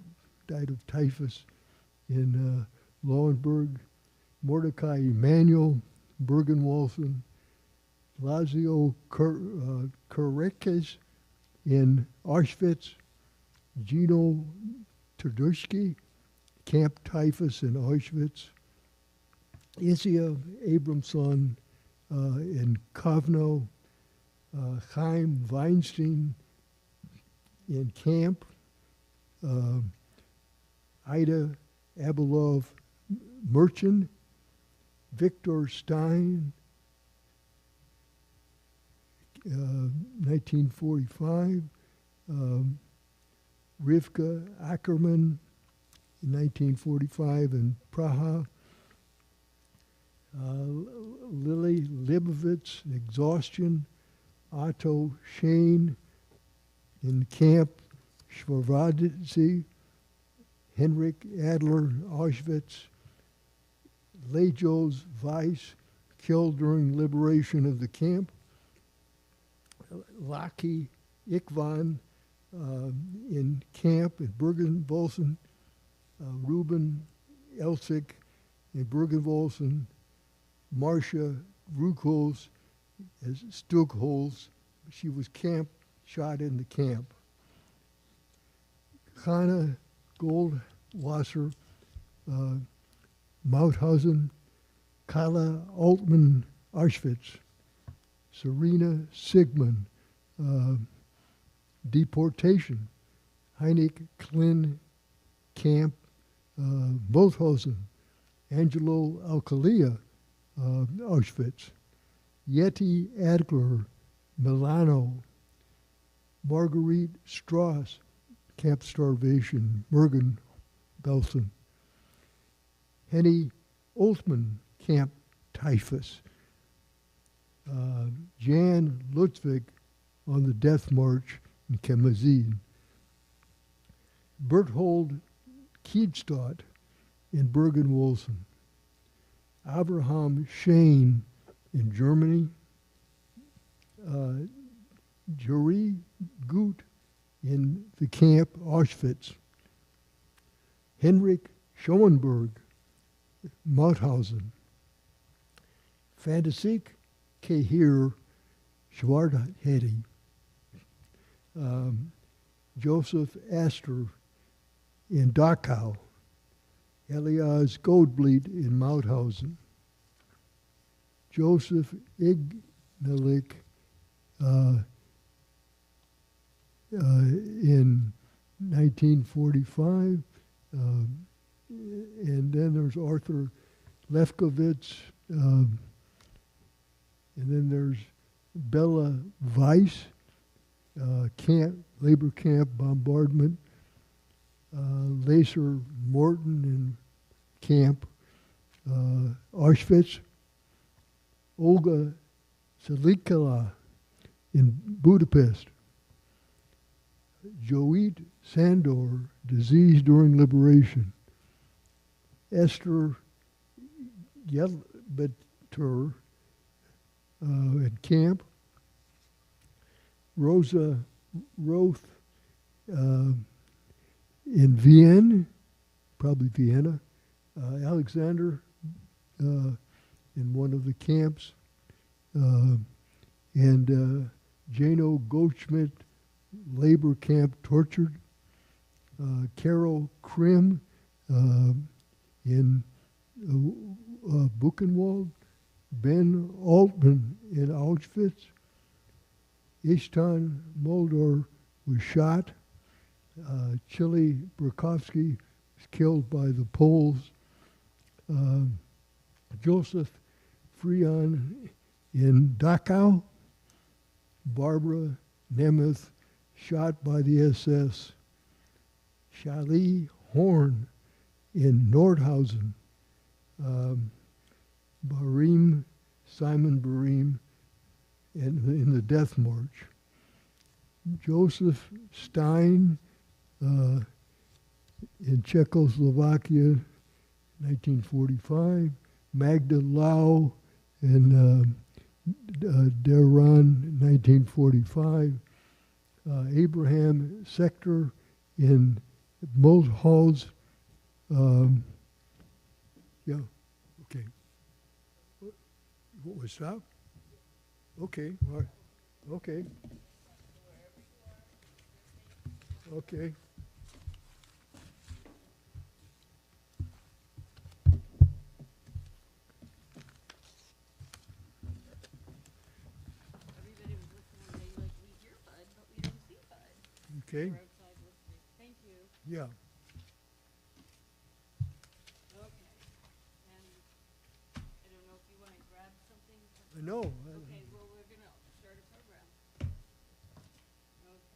died of typhus in Lauenburg. Mordecai Emanuel, Bergen-Belsen. Lazio Kurekes in Auschwitz. Gino Turdushki, camp typhus in Auschwitz. Isia Abramson in Kovno. Chaim Weinstein in camp. Ida Abelov Merchant. Victor Stein, 1945. Rivka Ackerman, in 1945 in Praha. Lily Libovitz, exhaustion. Otto Shane in camp Schwarzheide. Henrik Adler, Auschwitz. Lejos Weiss, killed during liberation of the camp. Laki Ikvan in camp at Bergen-Belsen. Ruben Elsik in Bergen-Belsen. Marcia Rukholz as Stukholz. She was shot in the camp. Hannah Goldwasser, Mauthausen. Kala Altman, Auschwitz. Serena Sigmund, deportation. Heinrich Klin, camp, Mauthausen. Angelo Alcalia, Auschwitz. Yeti Adler, Milano. Marguerite Strauss, camp starvation, Bergen-Belsen. Henny Oltmann, camp typhus. Jan Ludwig on the death march in Chemazin. Berthold Kiedstadt in Bergen-Belsen. Abraham Shane in Germany. Juri Gut in the camp Auschwitz. Henrik Schoenberg, Mauthausen. Fantasik Kehir Schwarthedi. Joseph Astor in Dachau. Elias Goldbleet in Mauthausen. Joseph Ignelik in 1945. And then there's Arthur Lefkowitz. And then there's Bella Weiss, labor camp bombardment. Laser Morton in camp Auschwitz. Olga Selikala in Budapest. Joit Sandor, disease during liberation. Esther Yelbeter at camp. Rosa Roth in Vienna, probably Vienna. Alexander in one of the camps. And Jano Goldschmidt, labor camp tortured. Carol Krim in Buchenwald. Ben Altman in Auschwitz. Ishtan Moldor was shot. Chili Burkowski was killed by the Poles. Joseph Freon in Dachau. Barbara Nemeth shot by the SS. Shali Horn in Nordhausen. Simon Barim in the death march. Joseph Stein in Czechoslovakia, 1945. Magda Lau in Deran, 1945. Abraham Sector in Multhaus. Yeah, okay. What was that? Okay, all right. Okay. Okay. Everybody was listening. They like, we hear Bud, but we don't see Bud. Okay. We're outside listening. Thank you. Yeah. Okay. And I don't know if you want to grab something. No. Okay, well, we're going to start a program. Okay.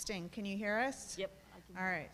Testing, can you hear us? Yep. I can. All right.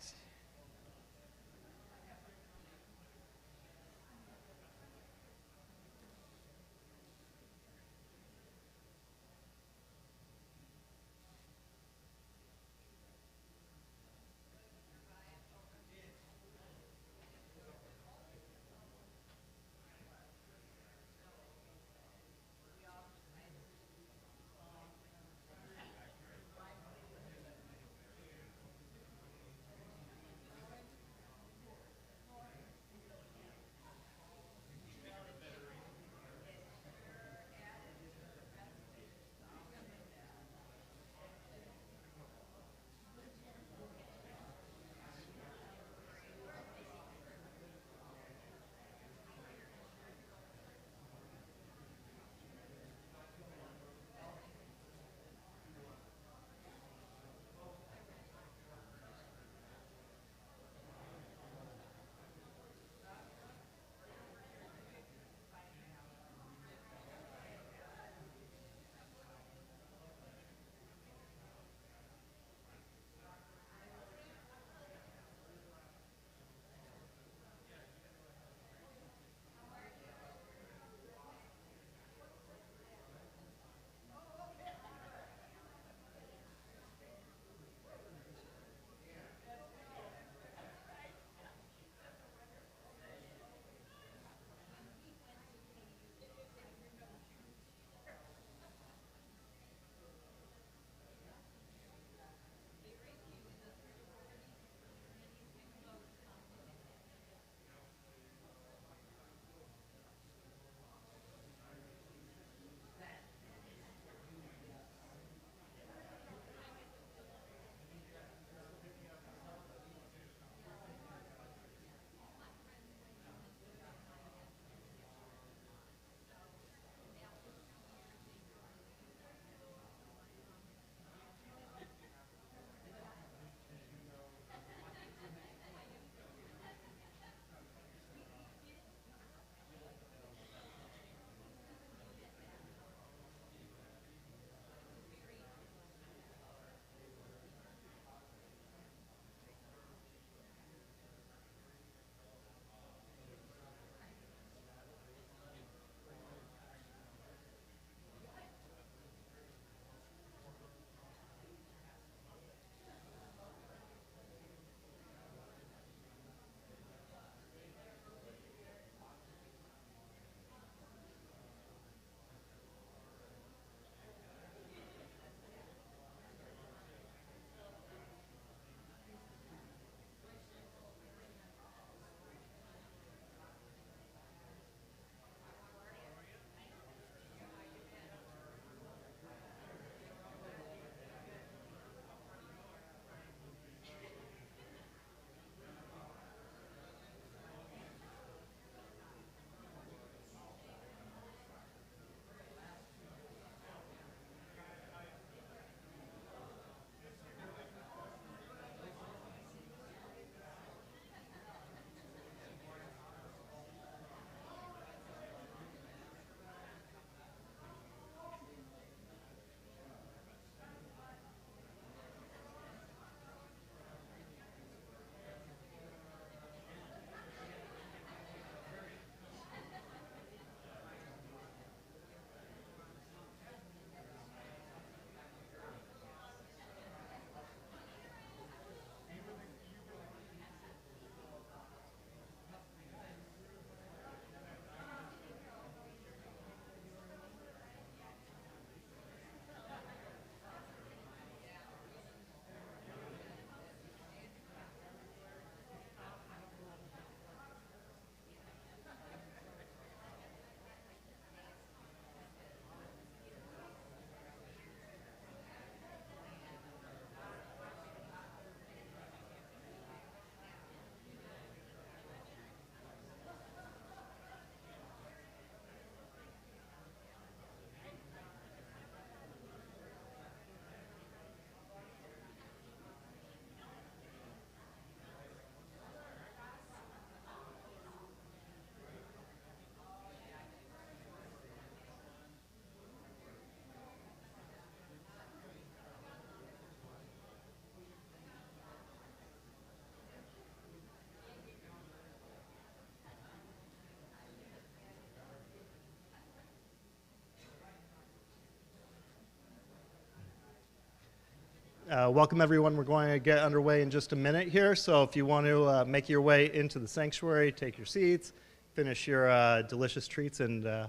Welcome everyone. We're going to get underway in just a minute here, so if you want to make your way into the sanctuary, take your seats, finish your delicious treats, and I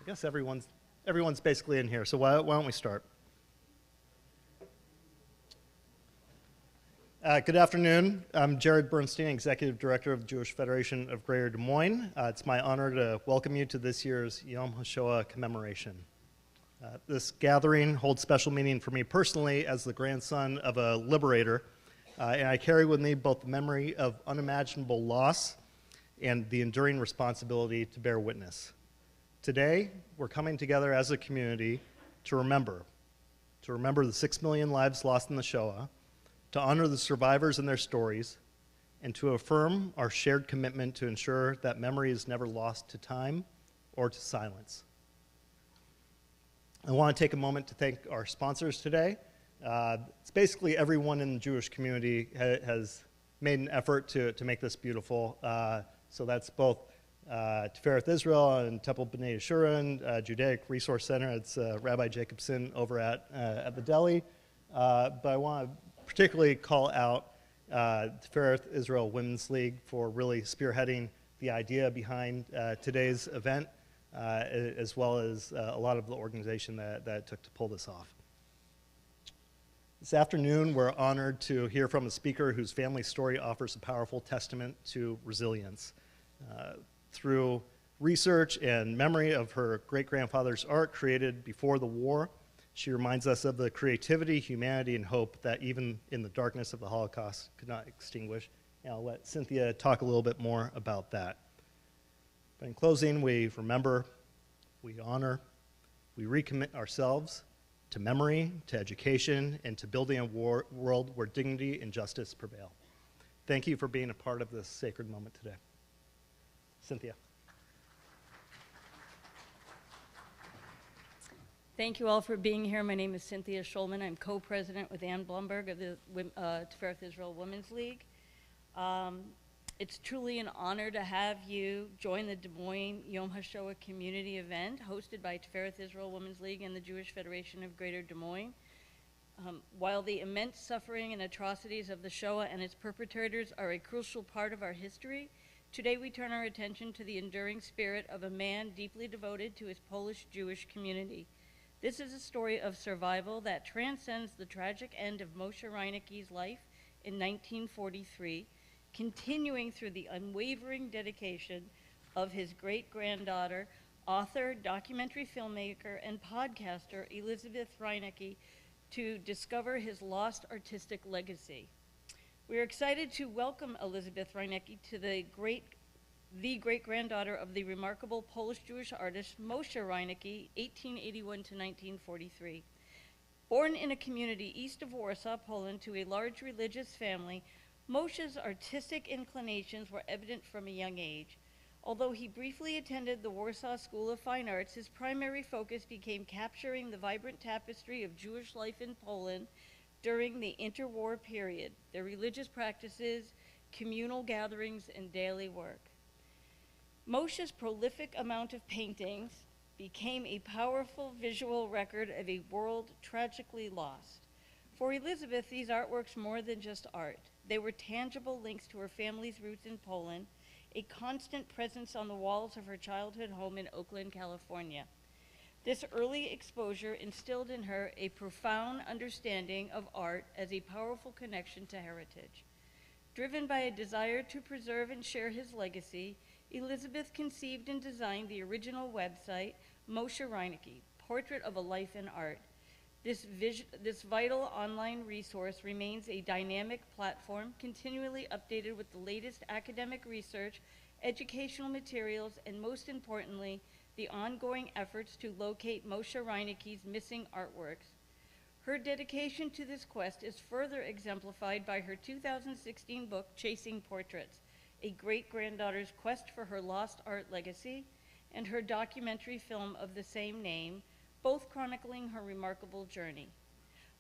guess everyone's basically in here, so why don't we start? Good afternoon. I'm Jared Bernstein, Executive Director of the Jewish Federation of Greater Des Moines. It's my honor to welcome you to this year's Yom Ha'Shoah commemoration. This gathering holds special meaning for me personally as the grandson of a liberator, and I carry with me both the memory of unimaginable loss and the enduring responsibility to bear witness. Today, we're coming together as a community to remember the 6 million lives lost in the Shoah, to honor the survivors and their stories, and to affirm our shared commitment to ensure that memory is never lost to time or to silence. I want to take a moment to thank our sponsors today. It's basically everyone in the Jewish community has made an effort to make this beautiful. So that's both Tifereth Israel and Temple B'nai Yeshurun, Judaic Resource Center. It's Rabbi Jacobson over at the deli. But I want to particularly call out Tifereth Israel Women's League for really spearheading the idea behind today's event, as well as a lot of the organization that it took to pull this off. This afternoon, we're honored to hear from a speaker whose family story offers a powerful testament to resilience. Through research and memory of her great-grandfather's art created before the war, she reminds us of the creativity, humanity, and hope that even in the darkness of the Holocaust could not extinguish. And I'll let Cynthia talk a little bit more about that. But in closing, we remember, we honor, we recommit ourselves to memory, to education, and to building a world where dignity and justice prevail. Thank you for being a part of this sacred moment today. Cynthia. Thank you all for being here. My name is Cynthia Schulman. I'm co-president with Ann Blumberg of the Tifereth Israel Women's League. It's truly an honor to have you join the Des Moines Yom Ha'Shoah community event hosted by Tifereth Israel Women's League and the Jewish Federation of Greater Des Moines. While the immense suffering and atrocities of the Shoah and its perpetrators are a crucial part of our history, today we turn our attention to the enduring spirit of a man deeply devoted to his Polish Jewish community. This is a story of survival that transcends the tragic end of Moshe Reineke's life in 1943, continuing through the unwavering dedication of his great-granddaughter, author, documentary filmmaker, and podcaster Elizabeth Reineke to discover his lost artistic legacy. We are excited to welcome Elizabeth Reineke to the great-granddaughter of the remarkable Polish-Jewish artist Moshe Reineke, 1881 to 1943. Born in a community east of Warsaw, Poland, to a large religious family, Moshe's artistic inclinations were evident from a young age. Although he briefly attended the Warsaw School of Fine Arts, his primary focus became capturing the vibrant tapestry of Jewish life in Poland during the interwar period, their religious practices, communal gatherings, and daily work. Moshe's prolific amount of paintings became a powerful visual record of a world tragically lost. For Elizabeth, these artworks more than just art. They were tangible links to her family's roots in Poland, a constant presence on the walls of her childhood home in Oakland, California. This early exposure instilled in her a profound understanding of art as a powerful connection to heritage. Driven by a desire to preserve and share his legacy, Elizabeth conceived and designed the original website, Moshe Reineke, Portrait of a Life in Art. This vital online resource remains a dynamic platform, continually updated with the latest academic research, educational materials, and most importantly, the ongoing efforts to locate Moshe Reineke's missing artworks. Her dedication to this quest is further exemplified by her 2016 book, Chasing Portraits, a great-granddaughter's quest for her lost art legacy, and her documentary film of the same name, both chronicling her remarkable journey.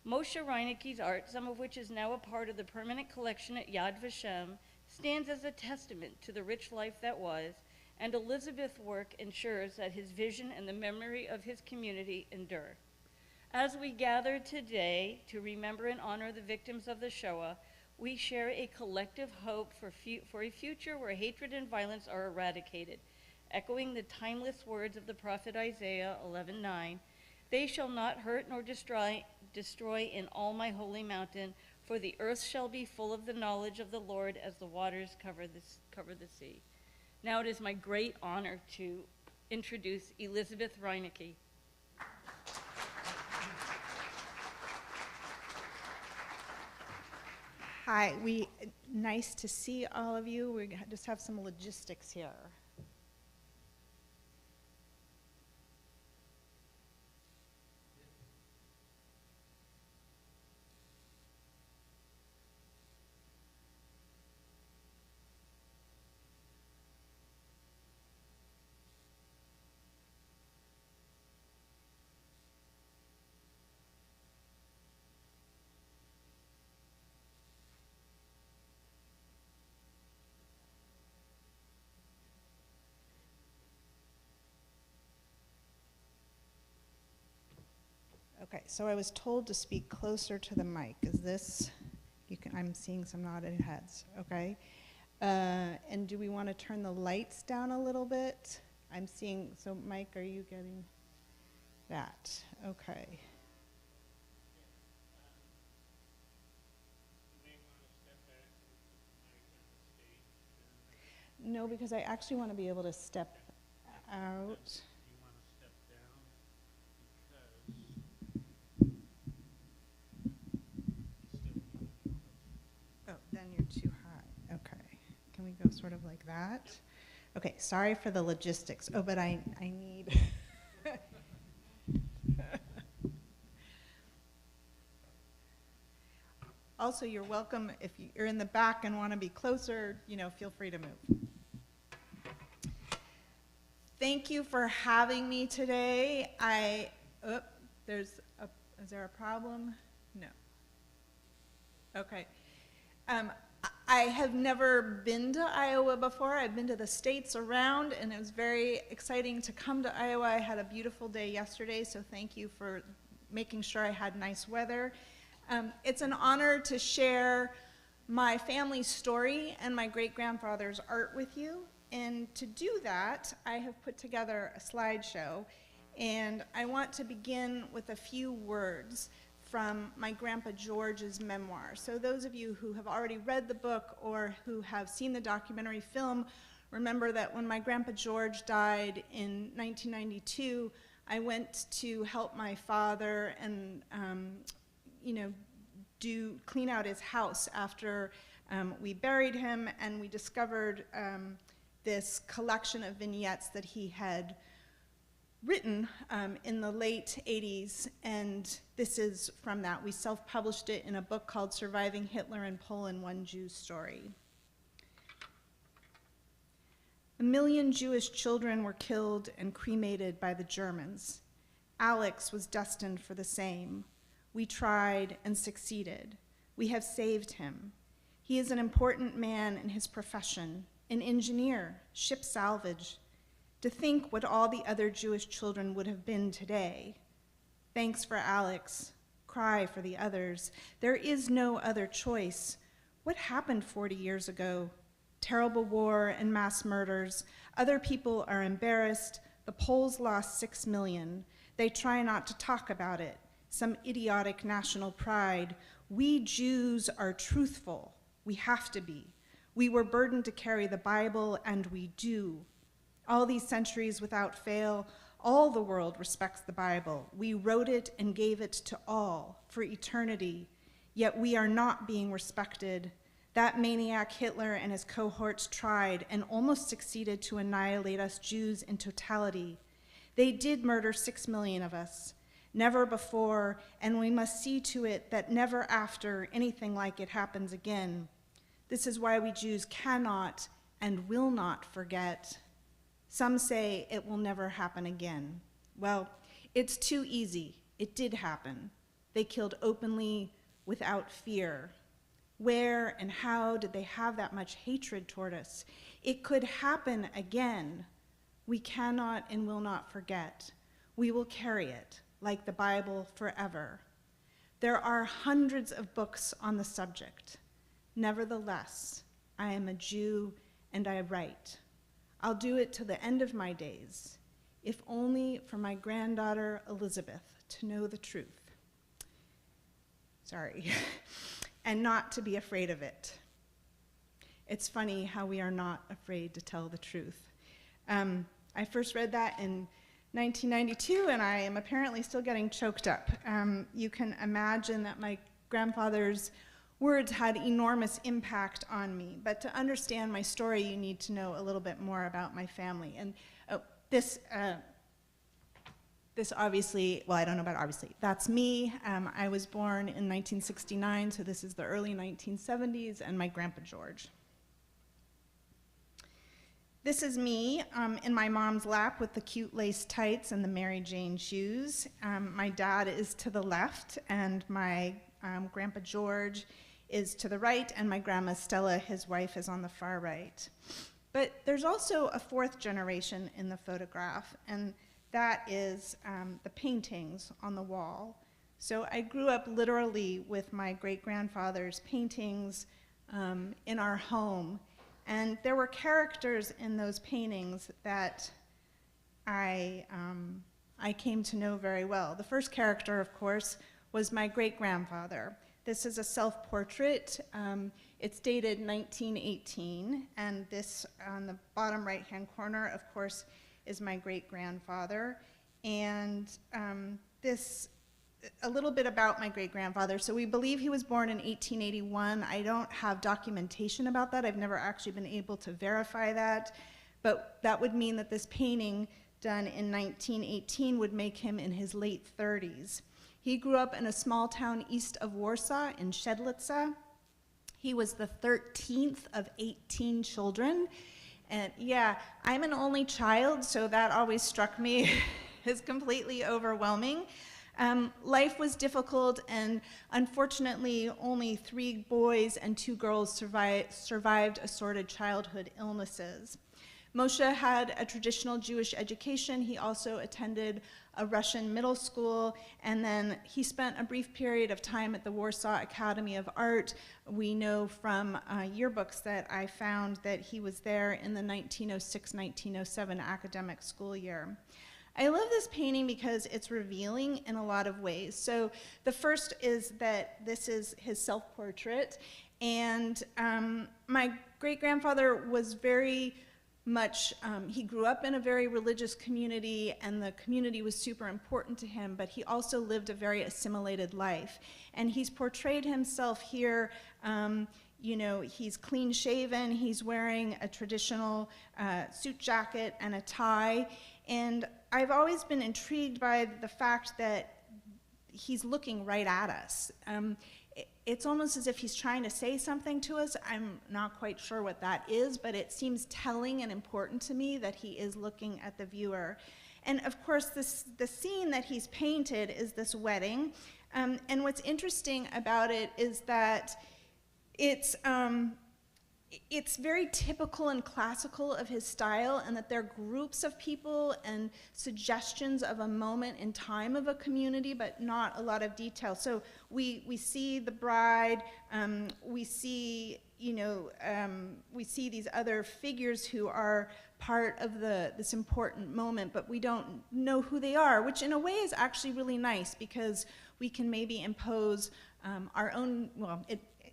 Moshe Reineke's art, some of which is now a part of the permanent collection at Yad Vashem, stands as a testament to the rich life that was, and Elizabeth's work ensures that his vision and the memory of his community endure. As we gather today to remember and honor the victims of the Shoah, we share a collective hope for a future where hatred and violence are eradicated. Echoing the timeless words of the prophet Isaiah 11:9, "They shall not hurt nor destroy in all my holy mountain, for the earth shall be full of the knowledge of the Lord as the waters cover the sea." Now it is my great honor to introduce Elizabeth Reinecke. Hi, nice to see all of you. We just have some logistics here. Okay, so I was told to speak closer to the mic. Is this, I'm seeing some nodded heads, okay? And do we want to turn the lights down a little bit? I'm seeing, so Mike, are you getting that? Okay. No, because I actually want to be able to step out. Then you're too high. Okay. Can we go sort of like that? Okay, sorry for the logistics. Oh, but I need... Also, you're welcome, if you're in the back and want to be closer, feel free to move. Thank you for having me today. Is there a problem? No. Okay. I have never been to Iowa before. I've been to the states around, and it was very exciting to come to Iowa. I had a beautiful day yesterday, so thank you for making sure I had nice weather. It's an honor to share my family's story and my great-grandfather's art with you. And to do that, I have put together a slideshow, and I want to begin with a few words from my Grandpa George's memoir. So those of you who have already read the book or who have seen the documentary film, remember that when my Grandpa George died in 1992, I went to help my father and clean out his house after we buried him, and we discovered this collection of vignettes that he had written in the late 80s, and this is from that. We self-published it in a book called Surviving Hitler in Poland, One Jew's Story. 1 million Jewish children were killed and cremated by the Germans. Alex was destined for the same. We tried and succeeded. We have saved him. He is an important man in his profession, an engineer, ship salvage. To think what all the other Jewish children would have been today. Thanks for Alex. Cry for the others. There is no other choice. What happened 40 years ago? Terrible war and mass murders. Other people are embarrassed. The Poles lost 6 million. They try not to talk about it. Some idiotic national pride. We Jews are truthful. We have to be. We were burdened to carry the Bible, and we do. All these centuries without fail, all the world respects the Bible. We wrote it and gave it to all for eternity, yet we are not being respected. That maniac Hitler and his cohorts tried and almost succeeded to annihilate us Jews in totality. They did murder 6 million of us, never before, and we must see to it that never after anything like it happens again. This is why we Jews cannot and will not forget. Some say it will never happen again. Well, it's too easy. It did happen. They killed openly, without fear. Where and how did they have that much hatred toward us? It could happen again. We cannot and will not forget. We will carry it. like the Bible, forever. There are hundreds of books on the subject. Nevertheless, I am a Jew and I write. I'll do it to the end of my days, if only for my granddaughter Elizabeth to know the truth. Sorry. And not to be afraid of it. It's funny how we are not afraid to tell the truth. I first read that in 1992, and I am apparently still getting choked up. You can imagine that my grandfather's words had enormous impact on me, but to understand my story, you need to know a little bit more about my family. And this obviously, well, I don't know about obviously, that's me. I was born in 1969, so this is the early 1970s, and my grandpa George. This is me in my mom's lap with the cute lace tights and the Mary Jane shoes. My dad is to the left, and my grandpa George is to the right, and my grandma Stella, his wife, is on the far right. But there's also a fourth generation in the photograph, and that is the paintings on the wall. So I grew up literally with my great-grandfather's paintings in our home. And there were characters in those paintings that I came to know very well. The first character, of course, was my great-grandfather. This is a self-portrait. It's dated 1918, and this on the bottom right-hand corner, of course, is my great-grandfather. And a little bit about my great-grandfather. So we believe he was born in 1881. I don't have documentation about that. I've never actually been able to verify that. But that would mean that this painting done in 1918 would make him in his late 30s. He grew up in a small town east of Warsaw in Siedlce. He was the 13th of 18 children. And yeah, I'm an only child, so that always struck me as completely overwhelming. Life was difficult, and unfortunately, only 3 boys and 2 girls survived assorted childhood illnesses. Moshe had a traditional Jewish education. He also attended a Russian middle school, and then he spent a brief period of time at the Warsaw Academy of Art. We know from yearbooks that I found that he was there in the 1906-1907 academic school year. I love this painting because it's revealing in a lot of ways. So the first is that this is his self-portrait, and my great-grandfather was very much, he grew up in a very religious community, and the community was super important to him, but he also lived a very assimilated life. And he's portrayed himself here, you know, he's clean shaven, he's wearing a traditional suit jacket and a tie, and I've always been intrigued by the fact that he's looking right at us. It's almost as if he's trying to say something to us. I'm not quite sure what that is, but it seems telling and important to me that he is looking at the viewer. And of course, the scene that he's painted is this wedding. And what's interesting about it is that it's very typical and classical of his style, and that there are groups of people and suggestions of a moment in time of a community, but not a lot of detail. So we see the bride, we see, you know, we see these other figures who are part of this important moment, but we don't know who they are, which in a way is actually really nice, because we can maybe impose our own, well,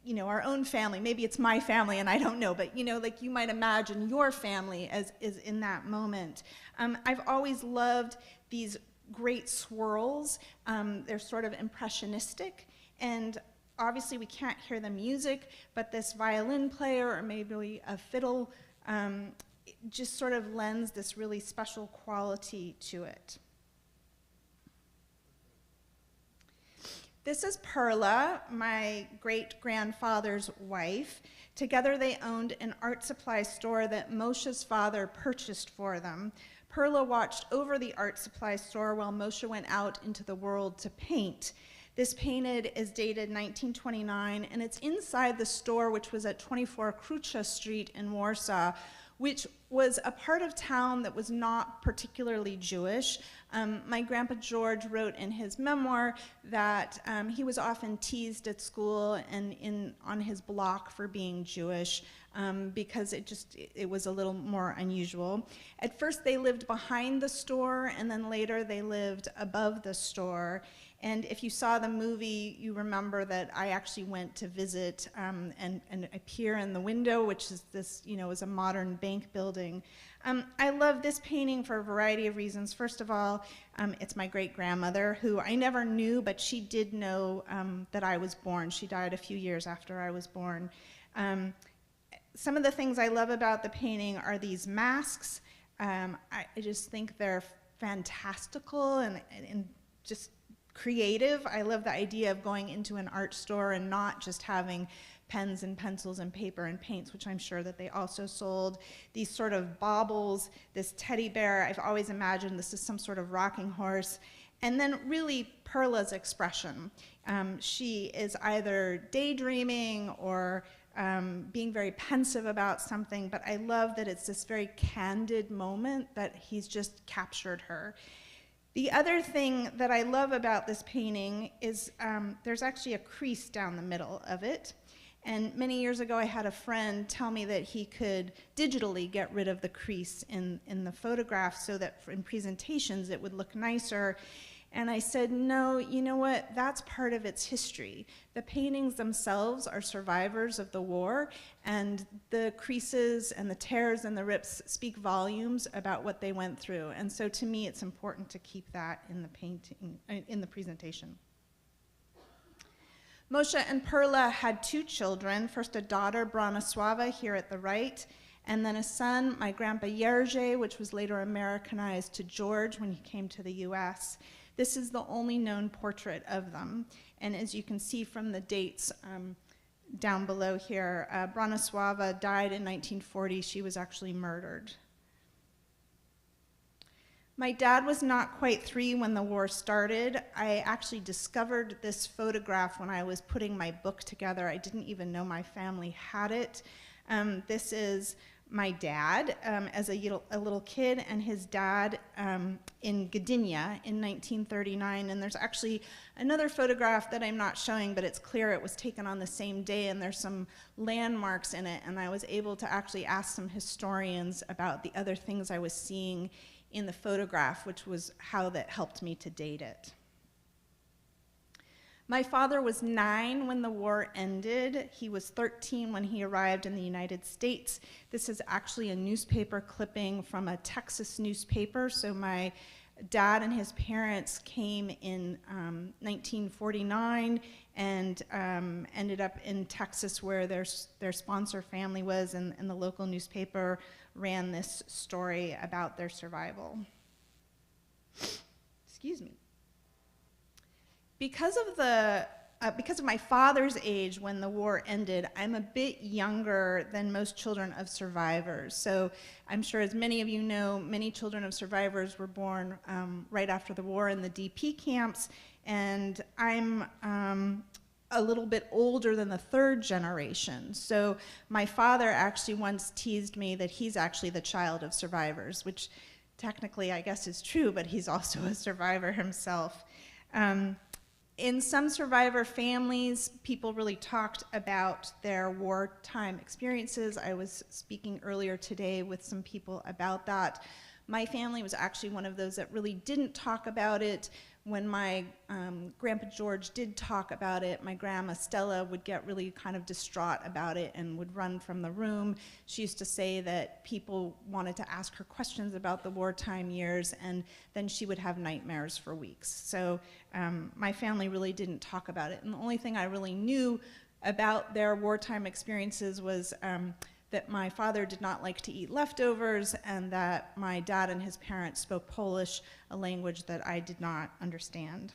you know, our own family. Maybe it's my family and I don't know, but you know, like you might imagine your family as is in that moment. I've always loved these great swirls. They're sort of impressionistic, and obviously we can't hear the music, but this violin player or maybe a fiddle just sort of lends this really special quality to it. This is Perla, my great-grandfather's wife. Together they owned an art supply store that Moshe's father purchased for them. Perla watched over the art supply store while Moshe went out into the world to paint. This painted is dated 1929, and it's inside the store, which was at 24 Krucha Street in Warsaw, which was a part of town that was not particularly Jewish. My grandpa George wrote in his memoir that he was often teased at school and on his block for being Jewish because it was a little more unusual. At first they lived behind the store, and then later they lived above the store. And if you saw the movie, you remember that I actually went to visit and I peer in the window, which is this, is a modern bank building. I love this painting for a variety of reasons. First of all, it's my great-grandmother, who I never knew, but she did know that I was born. She died a few years after I was born. Some of the things I love about the painting are these masks. I just think they're fantastical and just creative. I love the idea of going into an art store and not just having pens and pencils and paper and paints, which I'm sure that they also sold. These sort of baubles, this teddy bear, I've always imagined this is some sort of rocking horse. And then really Perla's expression. She is either daydreaming or being very pensive about something, but I love that it's this very candid moment that he's just captured her. The other thing that I love about this painting is there's actually a crease down the middle of it. And many years ago, I had a friend tell me that he could digitally get rid of the crease in the photograph so that in presentations it would look nicer. And I said, no, you know what? That's part of its history. The paintings themselves are survivors of the war, and the creases and the tears and the rips speak volumes about what they went through. And so to me, it's important to keep that in the painting, in the presentation. Moshe and Perla had 2 children, first a daughter, Bronislawa, here at the right, and then a son, my grandpa Jerzy, which was later Americanized to George when he came to the US. This is the only known portrait of them. And as you can see from the dates down below here, Bronislawa died in 1940. She was actually murdered. My dad was not quite 3 when the war started. I actually discovered this photograph when I was putting my book together. I didn't even know my family had it. This is my dad as a little kid and his dad in Gdynia in 1939. And there's actually another photograph that I'm not showing, but it's clear it was taken on the same day, and there's some landmarks in it. And I was able to actually ask some historians about the other things I was seeing in the photograph, which was how that helped me to date it. My father was 9 when the war ended. He was 13 when he arrived in the United States. This is actually a newspaper clipping from a Texas newspaper. So my dad and his parents came in 1949 and ended up in Texas where their sponsor family was, and the local newspaper ran this story about their survival. Excuse me. Because of my father's age when the war ended, I'm a bit younger than most children of survivors. So I'm sure, as many of you know, many children of survivors were born right after the war in the DP camps, and I'm a little bit older than the 3rd generation. So my father actually once teased me that he's actually the child of survivors, which technically I guess is true, but he's also a survivor himself. In some survivor families, people really talked about their wartime experiences. I was speaking earlier today with some people about that. My family was actually one of those that really didn't talk about it. When my Grandpa George did talk about it, my Grandma Stella would get really kind of distraught about it and would run from the room. She used to say that people wanted to ask her questions about the wartime years, and then she would have nightmares for weeks. So my family really didn't talk about it. And the only thing I really knew about their wartime experiences was that my father did not like to eat leftovers, and that my dad and his parents spoke Polish, a language that I did not understand.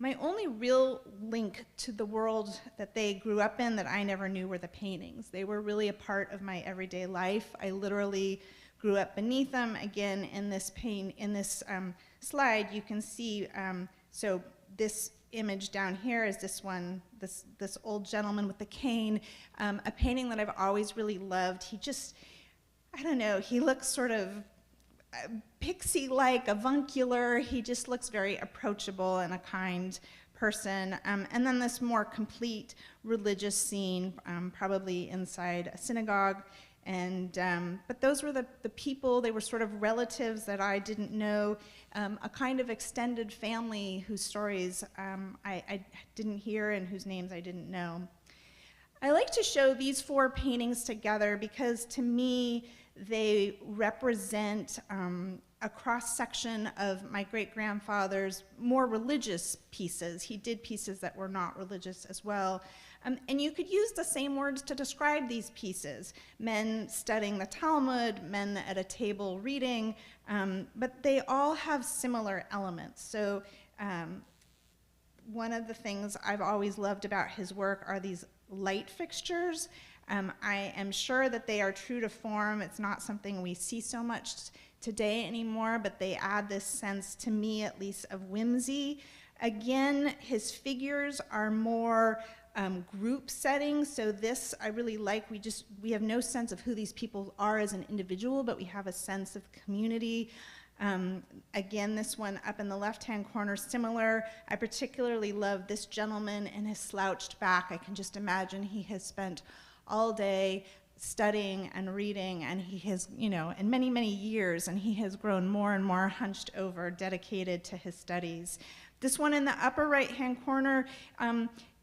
My only real link to the world that they grew up in that I never knew were the paintings. They were really a part of my everyday life. I literally grew up beneath them. Again, in this slide, you can see, so this image down here is this one, this old gentleman with the cane, a painting that I've always really loved. He just, I don't know, he looks sort of pixie-like, avuncular. He just looks very approachable and a kind person. And then this more complete religious scene, probably inside a synagogue. And, but those were the people. They were sort of relatives that I didn't know, a kind of extended family whose stories I didn't hear and whose names I didn't know. I like to show these four paintings together because to me they represent a cross-section of my great-grandfather's more religious pieces. He did pieces that were not religious as well. And you could use the same words to describe these pieces. Men studying the Talmud, men at a table reading, but they all have similar elements. So one of the things I've always loved about his work are these light fixtures. I am sure that they are true to form. It's not something we see so much today anymore, but they add this sense, to me at least, of whimsy. Again, his figures are more group settings, so this I really like. We have no sense of who these people are as an individual, but we have a sense of community. Again, this one up in the left-hand corner, similar. I particularly love this gentleman and his slouched back. I can just imagine he has spent all day studying and reading, and he has, in many, many years, and he has grown more and more hunched over, dedicated to his studies. This one in the upper right-hand corner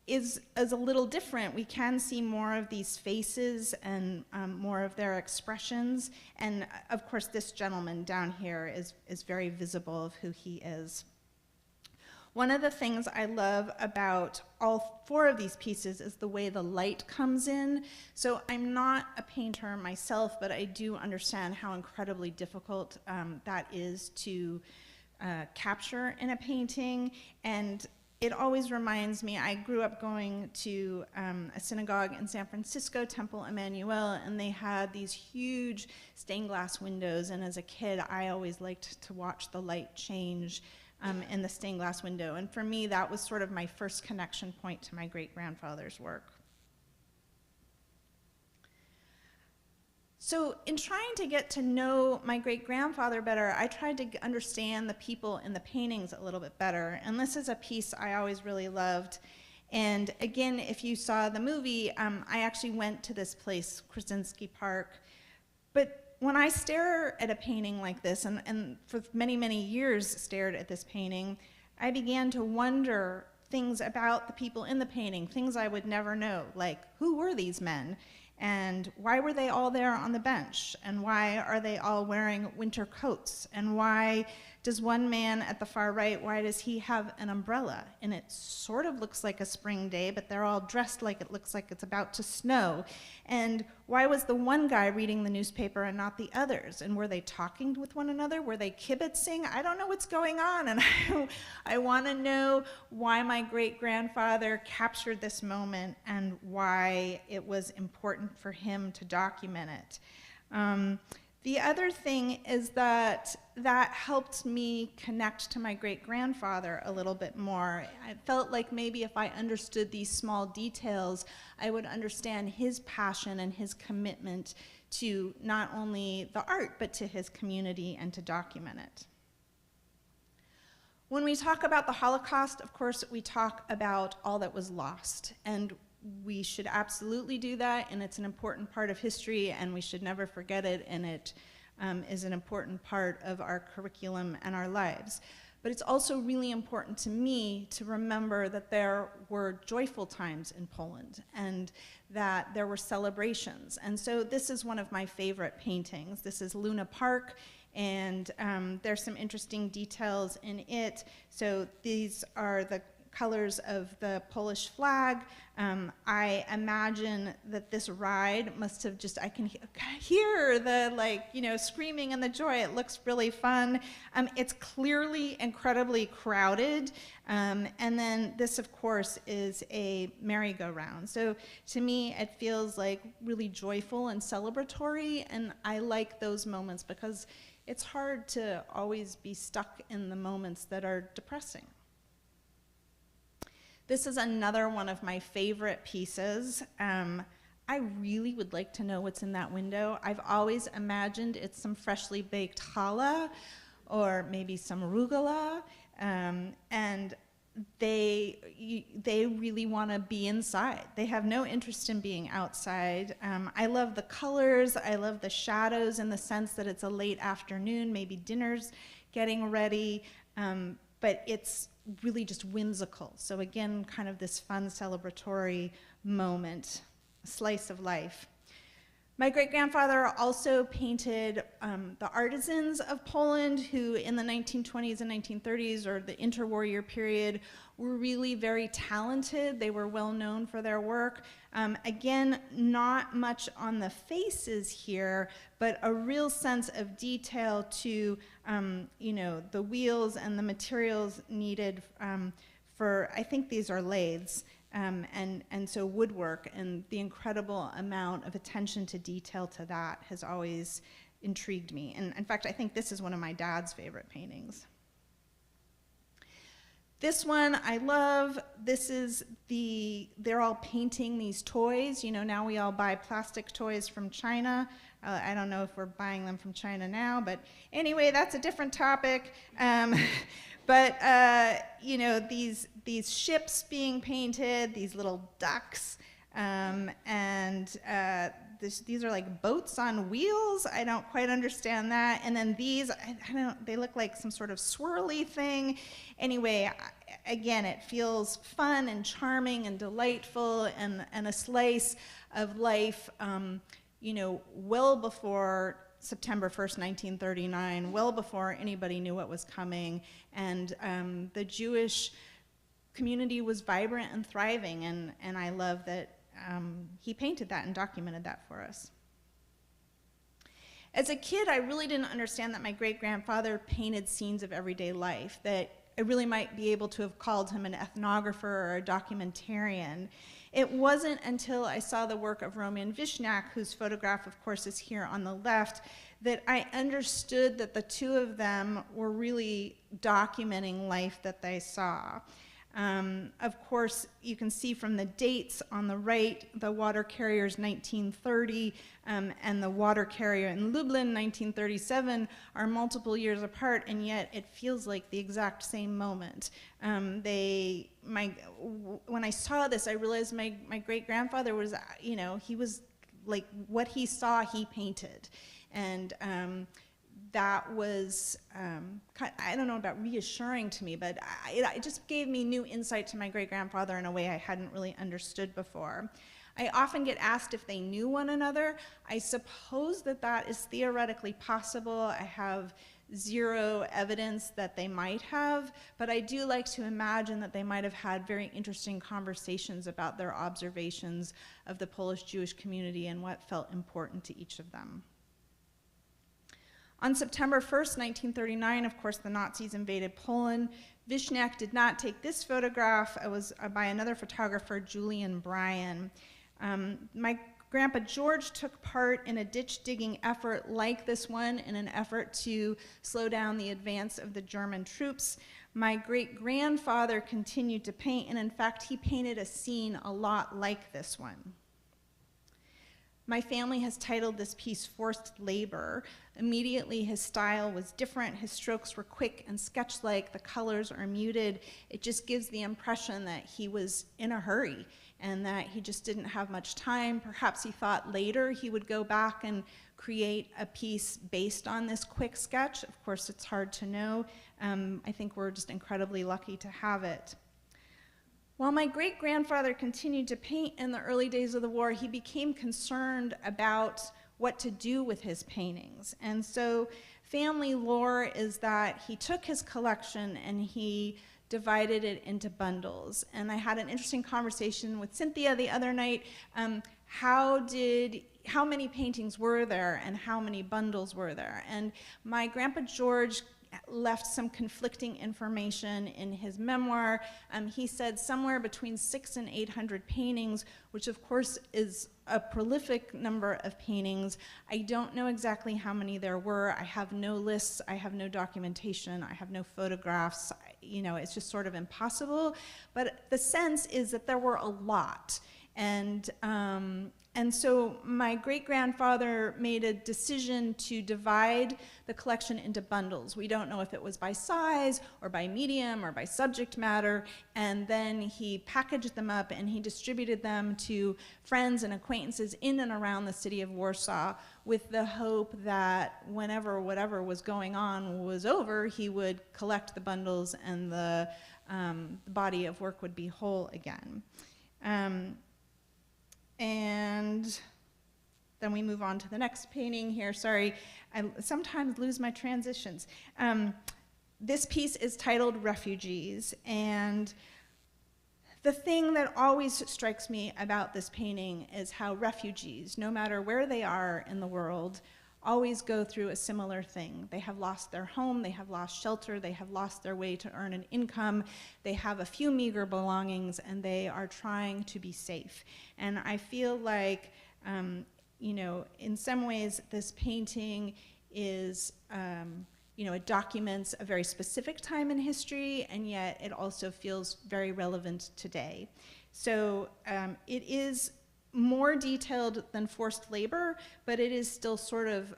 is a little different. We can see more of these faces and more of their expressions. And of course, this gentleman down here is very visible of who he is. One of the things I love about all four of these pieces is the way the light comes in. So I'm not a painter myself, but I do understand how incredibly difficult that is to capture in a painting. And it always reminds me, I grew up going to a synagogue in San Francisco, Temple Emmanuel, and they had these huge stained glass windows, and as a kid, I always liked to watch the light change in the stained glass window. And for me, that was sort of my first connection point to my great-grandfather's work. So in trying to get to know my great-grandfather better, I tried to understand the people in the paintings a little bit better. And this is a piece I always really loved. And again, if you saw the movie, I actually went to this place, Krasinski Park. But when I stare at a painting like this, and for many, many years stared at this painting, I began to wonder things about the people in the painting, things I would never know, like who were these men? And why were they all there on the bench? And why are they all wearing winter coats? And why does one man at the far right, why does he have an umbrella? And it sort of looks like a spring day, but they're all dressed like it looks like it's about to snow. And why was the one guy reading the newspaper and not the others? And were they talking with one another? Were they kibitzing? I don't know what's going on. And I want to know why my great-grandfather captured this moment and why it was important for him to document it. The other thing is that helped me connect to my great-grandfather a little bit more. I felt like maybe if I understood these small details, I would understand his passion and his commitment to not only the art, but to his community and to document it. When we talk about the Holocaust, of course, we talk about all that was lost. And we should absolutely do that, and it's an important part of history, and we should never forget it, and it is an important part of our curriculum and our lives. But it's also really important to me to remember that there were joyful times in Poland, and that there were celebrations. And so this is one of my favorite paintings. This is Luna Park, and there's some interesting details in it. So these are the colors of the Polish flag. I imagine that this ride must have just, I can hear the screaming and the joy. It looks really fun. It's clearly incredibly crowded. And then this, of course, is a merry-go-round. So to me, it feels like really joyful and celebratory, and I like those moments because it's hard to always be stuck in the moments that are depressing. This is another one of my favorite pieces. I really would like to know what's in that window. I've always imagined it's some freshly baked challah or maybe some arugula, and they really want to be inside. They have no interest in being outside. I love the colors. I love the shadows in the sense that it's a late afternoon, maybe dinner's getting ready, but it's really just whimsical. So again, kind of this fun celebratory moment, a slice of life. My great-grandfather also painted the artisans of Poland, who in the 1920s and 1930s, or the interwar year period, were really very talented. They were well known for their work. Again, not much on the faces here, but a real sense of detail to the wheels and the materials needed for, I think these are lathes. And so woodwork and the incredible amount of attention to detail to that has always intrigued me. And in fact, I think this is one of my dad's favorite paintings. This one I love. This is they're all painting these toys. Now we all buy plastic toys from China. I don't know if we're buying them from China now, but anyway, that's a different topic. But these ships being painted, these little ducks, these are like boats on wheels. I don't quite understand that. And then these, they look like some sort of swirly thing. Anyway, again, it feels fun and charming and delightful and a slice of life, well before September 1st, 1939, well before anybody knew what was coming, and the Jewish community was vibrant and thriving, and I love that he painted that and documented that for us. As a kid, I really didn't understand that my great-grandfather painted scenes of everyday life, that I really might be able to have called him an ethnographer or a documentarian. It wasn't until I saw the work of Roman Vishniak, whose photograph, of course, is here on the left, that I understood that the two of them were really documenting life that they saw. Of course, you can see from the dates on the right, the water carrier's 1930 and the water carrier in Lublin, 1937, are multiple years apart, and yet it feels like the exact same moment. When I saw this, I realized my great-grandfather was, he was like what he saw, he painted. And that was, I don't know about reassuring to me, but it just gave me new insight to my great-grandfather in a way I hadn't really understood before. I often get asked if they knew one another. I suppose that is theoretically possible. I have zero evidence that they might have, but I do like to imagine that they might have had very interesting conversations about their observations of the Polish Jewish community and what felt important to each of them. On September 1st, 1939, of course, the Nazis invaded Poland. Vishniak did not take this photograph. It was by another photographer, Julian Bryan. My grandpa George took part in a ditch-digging effort like this one in an effort to slow down the advance of the German troops. My great-grandfather continued to paint, and in fact, he painted a scene a lot like this one. My family has titled this piece Forced Labor. Immediately, his style was different. His strokes were quick and sketch-like. The colors are muted. It just gives the impression that he was in a hurry and that he just didn't have much time. Perhaps he thought later he would go back and create a piece based on this quick sketch. Of course, it's hard to know. I think we're just incredibly lucky to have it. While my great-grandfather continued to paint in the early days of the war, he became concerned about what to do with his paintings. And so family lore is that he took his collection and he divided it into bundles. And I had an interesting conversation with Cynthia the other night. How many paintings were there and how many bundles were there? And my grandpa George left some conflicting information in his memoir. He said somewhere between 600 and 800 paintings, which of course is a prolific number of paintings. I don't know exactly how many there were. I have no lists, I have no documentation, I have no photographs. You know, it's just sort of impossible. But the sense is that there were a lot. And so my great-grandfather made a decision to divide the collection into bundles. We don't know if it was by size or by medium or by subject matter, and then he packaged them up and he distributed them to friends and acquaintances in and around the city of Warsaw with the hope that whenever whatever was going on was over, he would collect the bundles and the body of work would be whole again. And then we move on to the next painting here. Sorry, I sometimes lose my transitions. This piece is titled Refugees, and the thing that always strikes me about this painting is how refugees, no matter where they are in the world, always go through a similar thing. They have lost their home, they have lost shelter, they have lost their way to earn an income, they have a few meager belongings, and they are trying to be safe. And I feel like, you know, in some ways this painting is, you know, it documents a very specific time in history, and yet it also feels very relevant today. So it is more detailed than forced labor, but it is still sort of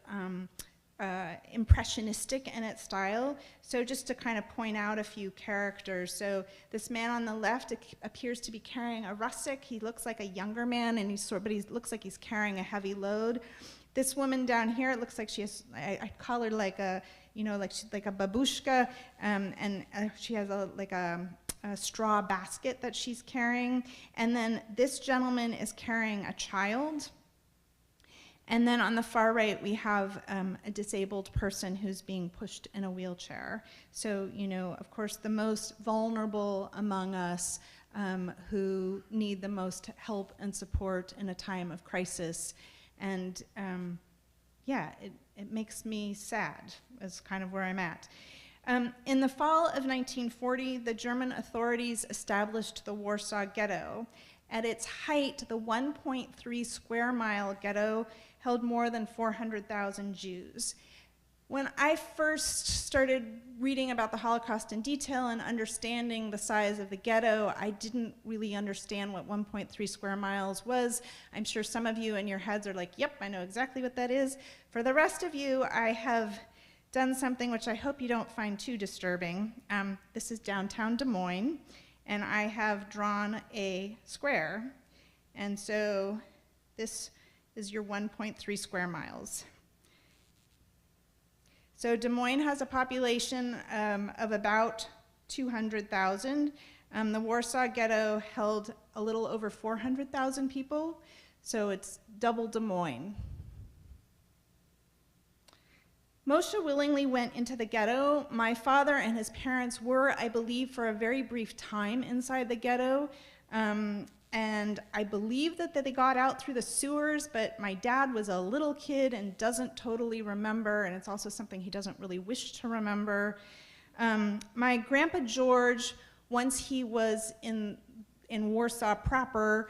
impressionistic in its style. So just to kind of point out a few characters. So this man on the left appears to be carrying a rustic. He looks like a younger man, and but he looks like he's carrying a heavy load. This woman down here, it looks like she has, I call her like a, you know, like a babushka, and she has a straw basket that she's carrying. And then this gentleman is carrying a child. And then on the far right, we have a disabled person who's being pushed in a wheelchair. So, you know, of course, the most vulnerable among us who need the most help and support in a time of crisis. And yeah, it makes me sad, is kind of where I'm at. In the fall of 1940, the German authorities established the Warsaw Ghetto. At its height, the 1.3 square mile ghetto held more than 400,000 Jews. When I first started reading about the Holocaust in detail and understanding the size of the ghetto, I didn't really understand what 1.3 square miles was. I'm sure some of you in your heads are like, yep, I know exactly what that is. For the rest of you, I have done something which I hope you don't find too disturbing. This is downtown Des Moines, and I have drawn a square. And so this is your 1.3 square miles. So Des Moines has a population of about 200,000. The Warsaw Ghetto held a little over 400,000 people, so it's double Des Moines. Moshe willingly went into the ghetto. My father and his parents were, I believe, for a very brief time inside the ghetto. And I believe that they got out through the sewers, but my dad was a little kid and doesn't totally remember, and it's also something he doesn't really wish to remember. My grandpa George, once he was in Warsaw proper,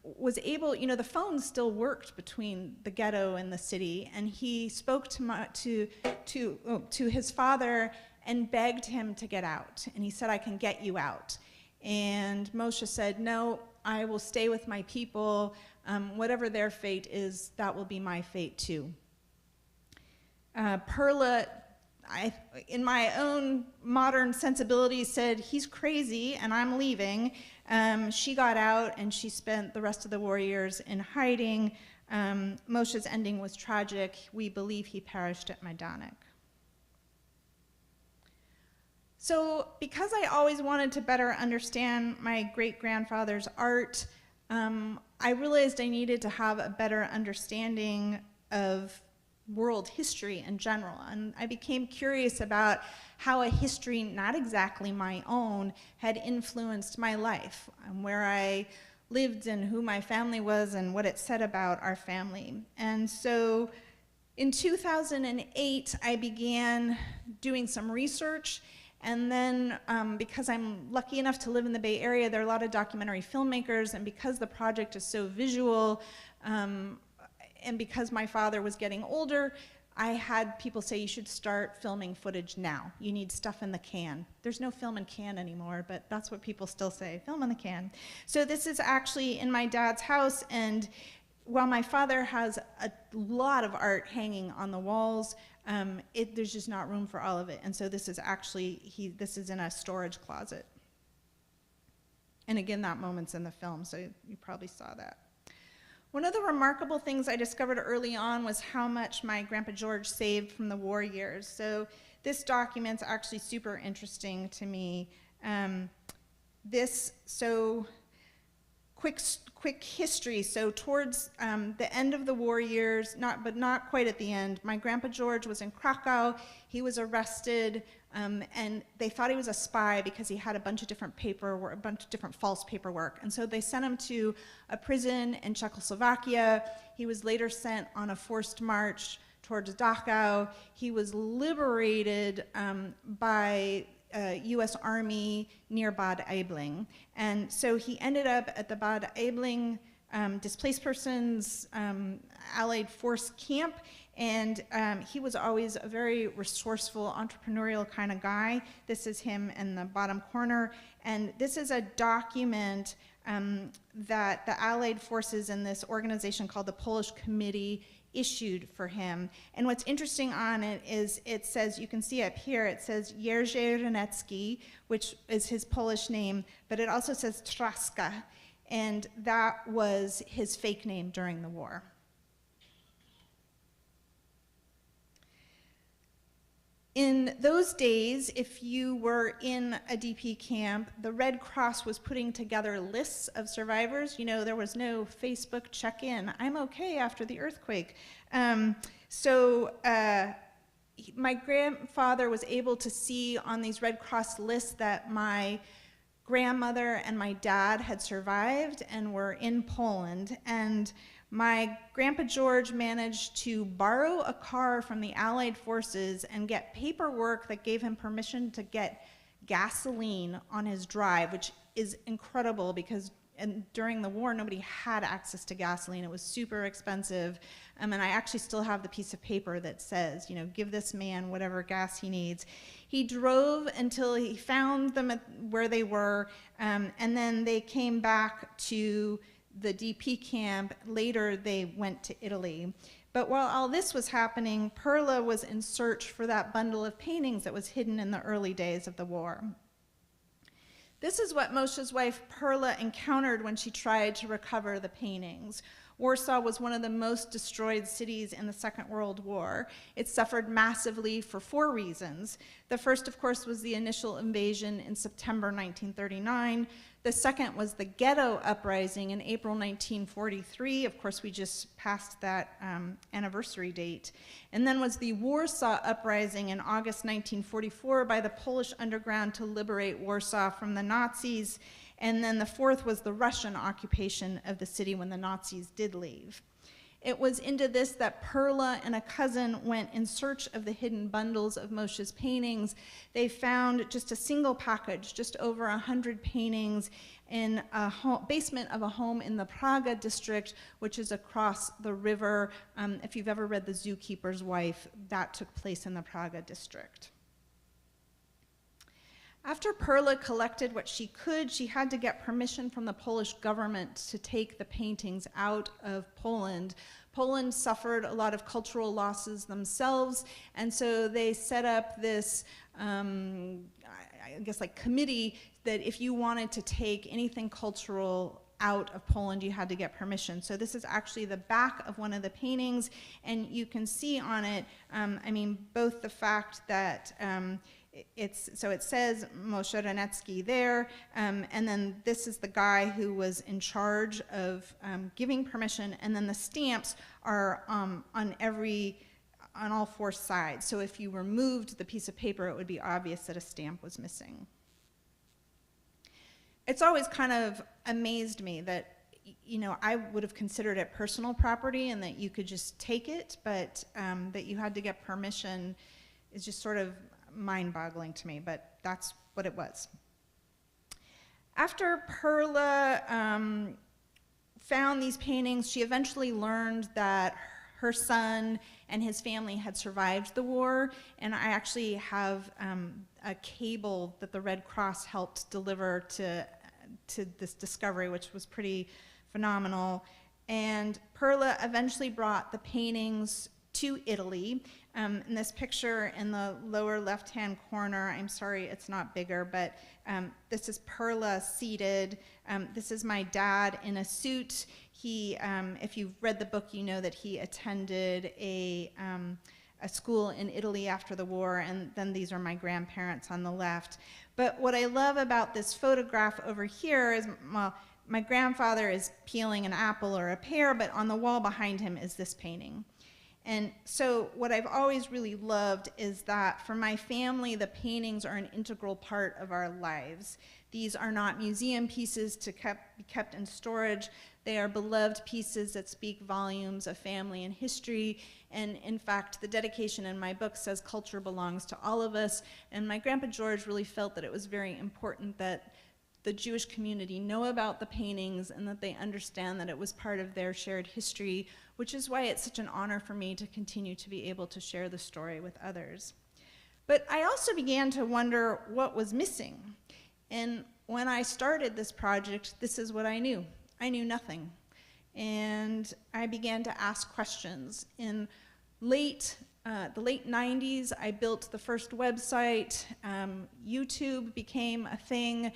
was able, you know, the phone still worked between the ghetto and the city, and he spoke to his father and begged him to get out. And he said, I can get you out. And Moshe said, no, I will stay with my people. Whatever their fate is, that will be my fate too. Perla, in my own modern sensibility, said, he's crazy and I'm leaving. She got out and she spent the rest of the war years in hiding. Moshe's ending was tragic. We believe he perished at Majdanek. So because I always wanted to better understand my great-grandfather's art, I realized I needed to have a better understanding of world history in general. And I became curious about how a history not exactly my own had influenced my life, and where I lived and who my family was and what it said about our family. And so In 2008, I began doing some research, and then because I'm lucky enough to live in the Bay Area, there are a lot of documentary filmmakers, and because the project is so visual, and because my father was getting older, I had people say you should start filming footage now. You need stuff in the can. There's no film in can anymore, but that's what people still say, film in the can. So this is actually in my dad's house, and while my father has a lot of art hanging on the walls, there's just not room for all of it. And so this is actually, this is in a storage closet. And again, that moment's in the film, so you probably saw that. One of the remarkable things I discovered early on was how much my Grandpa George saved from the war years. So this document's actually super interesting to me. Quick history. So towards the end of the war years, but not quite at the end, my Grandpa George was in Krakow. He was arrested, and they thought he was a spy because he had a bunch of different false paperwork. And so they sent him to a prison in Czechoslovakia. He was later sent on a forced march towards Dachau. He was liberated by U.S. Army near Bad Aibling. And so he ended up at the Bad Aibling displaced persons Allied force camp, and he was always a very resourceful, entrepreneurial kind of guy. This is him in the bottom corner, and this is a document that the Allied forces in this organization called the Polish Committee issued for him. And what's interesting on it is it says, you can see up here, it says Jerzy Renecki, which is his Polish name, but it also says Traska, and that was his fake name during the war. In those days, if you were in a DP camp, the Red Cross was putting together lists of survivors. You know, there was no Facebook check-in. I'm okay after the earthquake. My grandfather was able to see on these Red Cross lists that my grandmother and my dad had survived and were in Poland. And my Grandpa George managed to borrow a car from the Allied forces and get paperwork that gave him permission to get gasoline on his drive, which is incredible because during the war, nobody had access to gasoline. It was super expensive. And I actually still have the piece of paper that says, you know, give this man whatever gas he needs. He drove until he found them where they were, and then they came back to the DP camp. Later, they went to Italy. But while all this was happening, Perla was in search for that bundle of paintings that was hidden in the early days of the war. This is what Moshe's wife Perla encountered when she tried to recover the paintings. Warsaw was one of the most destroyed cities in the Second World War. It suffered massively for 4 reasons. The first, of course, was the initial invasion in September 1939. The second was the ghetto uprising in April 1943. Of course, we just passed that anniversary date. And then was the Warsaw uprising in August 1944 by the Polish underground to liberate Warsaw from the Nazis. And then the fourth was the Russian occupation of the city when the Nazis did leave. It was into this that Perla and a cousin went in search of the hidden bundles of Moshe's paintings. They found just a single package, just over 100 paintings in a basement of a home in the Praga district, which is across the river. If you've ever read The Zookeeper's Wife, that took place in the Praga district. After Perla collected what she could, she had to get permission from the Polish government to take the paintings out of Poland. Poland suffered a lot of cultural losses themselves, and so they set up this, I guess, like committee that if you wanted to take anything cultural out of Poland, you had to get permission. So this is actually the back of one of the paintings, and you can see on it, both the fact that it says Moshe Renecki there, and then this is the guy who was in charge of giving permission, and then the stamps are on all 4 sides. So if you removed the piece of paper, it would be obvious that a stamp was missing. It's always kind of amazed me that you know, I would have considered it personal property and that you could just take it, but that you had to get permission is just sort of mind-boggling to me, but that's what it was. After Perla found these paintings, she eventually learned that her son and his family had survived the war, and I actually have a cable that the Red Cross helped deliver to this discovery, which was pretty phenomenal. And Perla eventually brought the paintings to Italy. In this picture in the lower left-hand corner, I'm sorry it's not bigger, but this is Perla seated. This is my dad in a suit. He, if you've read the book, you know that he attended a school in Italy after the war, and then these are my grandparents on the left. But what I love about this photograph over here is, well, my grandfather is peeling an apple or a pear, but on the wall behind him is this painting. And so what I've always really loved is that for my family, the paintings are an integral part of our lives. These are not museum pieces to be kept in storage. They are beloved pieces that speak volumes of family and history. And in fact, the dedication in my book says culture belongs to all of us. And my Grandpa George really felt that it was very important that the Jewish community know about the paintings and that they understand that it was part of their shared history, which is why it's such an honor for me to continue to be able to share the story with others. But I also began to wonder what was missing. And when I started this project, this is what I knew. I knew nothing. And I began to ask questions. In the late 90s, I built the first website. YouTube became a thing.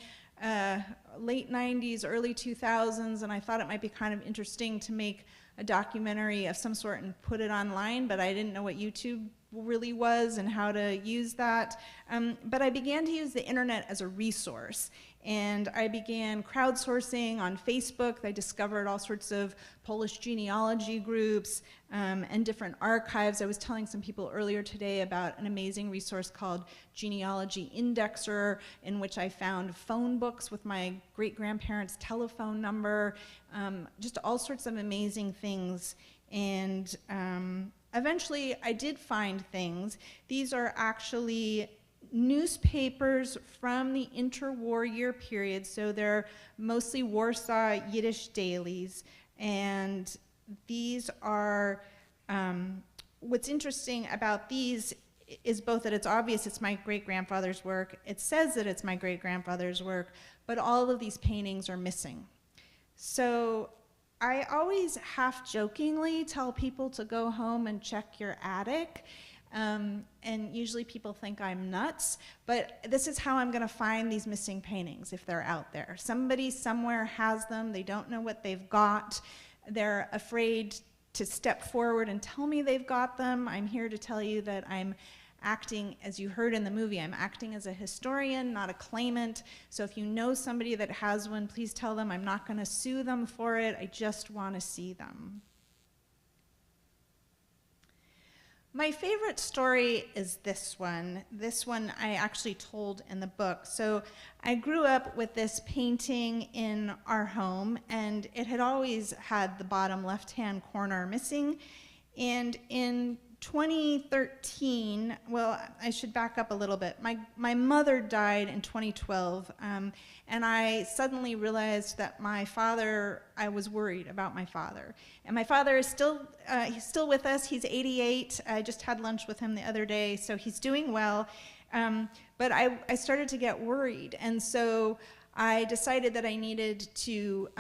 Late 90s, early 2000s, and I thought it might be kind of interesting to make a documentary of some sort and put it online, but I didn't know what YouTube really was and how to use that. But I began to use the internet as a resource. And I began crowdsourcing on Facebook. I discovered all sorts of Polish genealogy groups and different archives. I was telling some people earlier today about an amazing resource called Genealogy Indexer, in which I found phone books with my great-grandparents' telephone number, just all sorts of amazing things. And eventually I did find things. These are actually newspapers from the interwar year period, so they're mostly Warsaw Yiddish dailies, and these are, what's interesting about these is both that it's obvious it's my great-grandfather's work, it says that it's my great-grandfather's work, but all of these paintings are missing. So I always half-jokingly tell people to go home and check your attic. And usually people think I'm nuts, but this is how I'm going to find these missing paintings if they're out there. Somebody somewhere has them, they don't know what they've got, they're afraid to step forward and tell me they've got them. I'm here to tell you that I'm acting, as you heard in the movie, I'm acting as a historian, not a claimant. So if you know somebody that has one, please tell them I'm not going to sue them for it, I just want to see them. My favorite story is this one. This one I actually told in the book. So I grew up with this painting in our home, and it had always had the bottom left-hand corner missing. And in 2013, well, I should back up a little bit. My mother died in 2012, and I suddenly realized that my father, I was worried about my father. And my father is he's still with us. He's 88. I just had lunch with him the other day, so he's doing well. But I started to get worried, and so I decided that I needed to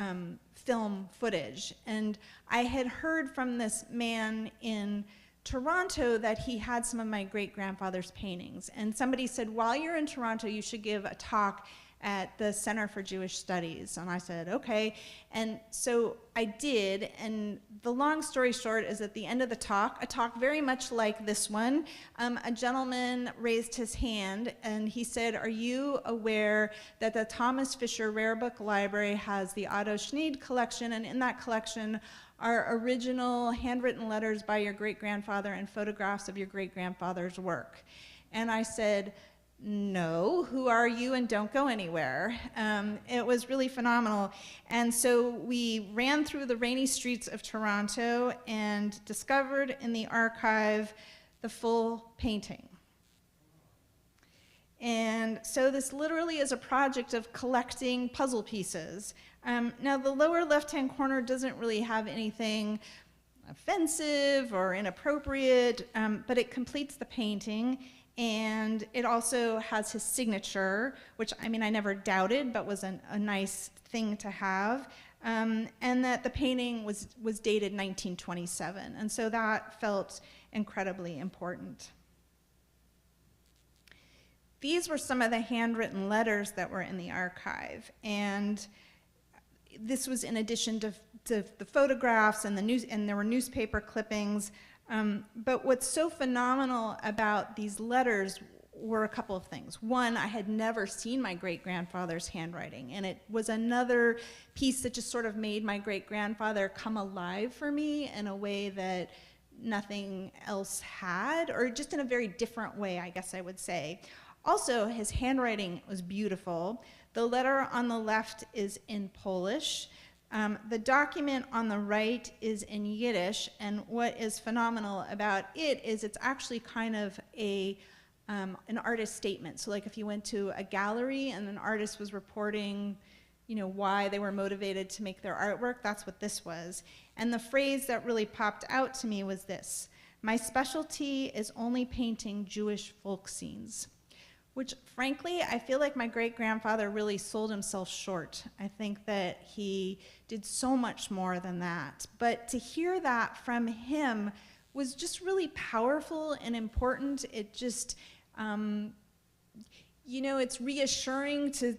film footage. And I had heard from this man in Toronto that he had some of my great-grandfather's paintings. And somebody said, while you're in Toronto, you should give a talk at the Center for Jewish Studies. And I said, okay. And so I did, and the long story short is at the end of the talk, a talk very much like this one, a gentleman raised his hand and he said, are you aware that the Thomas Fisher Rare Book Library has the Otto Schneid collection, and in that collection are original handwritten letters by your great-grandfather and photographs of your great-grandfather's work? And I said, no, who are you, and don't go anywhere. It was really phenomenal. And so we ran through the rainy streets of Toronto and discovered in the archive the full painting. And so this literally is a project of collecting puzzle pieces. Now the lower left-hand corner doesn't really have anything offensive or inappropriate, but it completes the painting. And it also has his signature, which, I mean, I never doubted, but was a nice thing to have. And that the painting was dated 1927. And so that felt incredibly important. These were some of the handwritten letters that were in the archive. And this was in addition to the photographs and and there were newspaper clippings. But what's so phenomenal about these letters were a couple of things. One, I had never seen my great-grandfather's handwriting, and it was another piece that just sort of made my great-grandfather come alive for me in a way that nothing else had, or just in a very different way, I guess I would say. Also, his handwriting was beautiful. The letter on the left is in Polish. The document on the right is in Yiddish, and what is phenomenal about it is it's actually kind of an artist statement. So like if you went to a gallery and an artist was reporting, why they were motivated to make their artwork, that's what this was. And the phrase that really popped out to me was this: "My specialty is only painting Jewish folk scenes." Which, frankly, I feel like my great-grandfather really sold himself short. I think that he did so much more than that. But to hear that from him was just really powerful and important. It just, it's reassuring to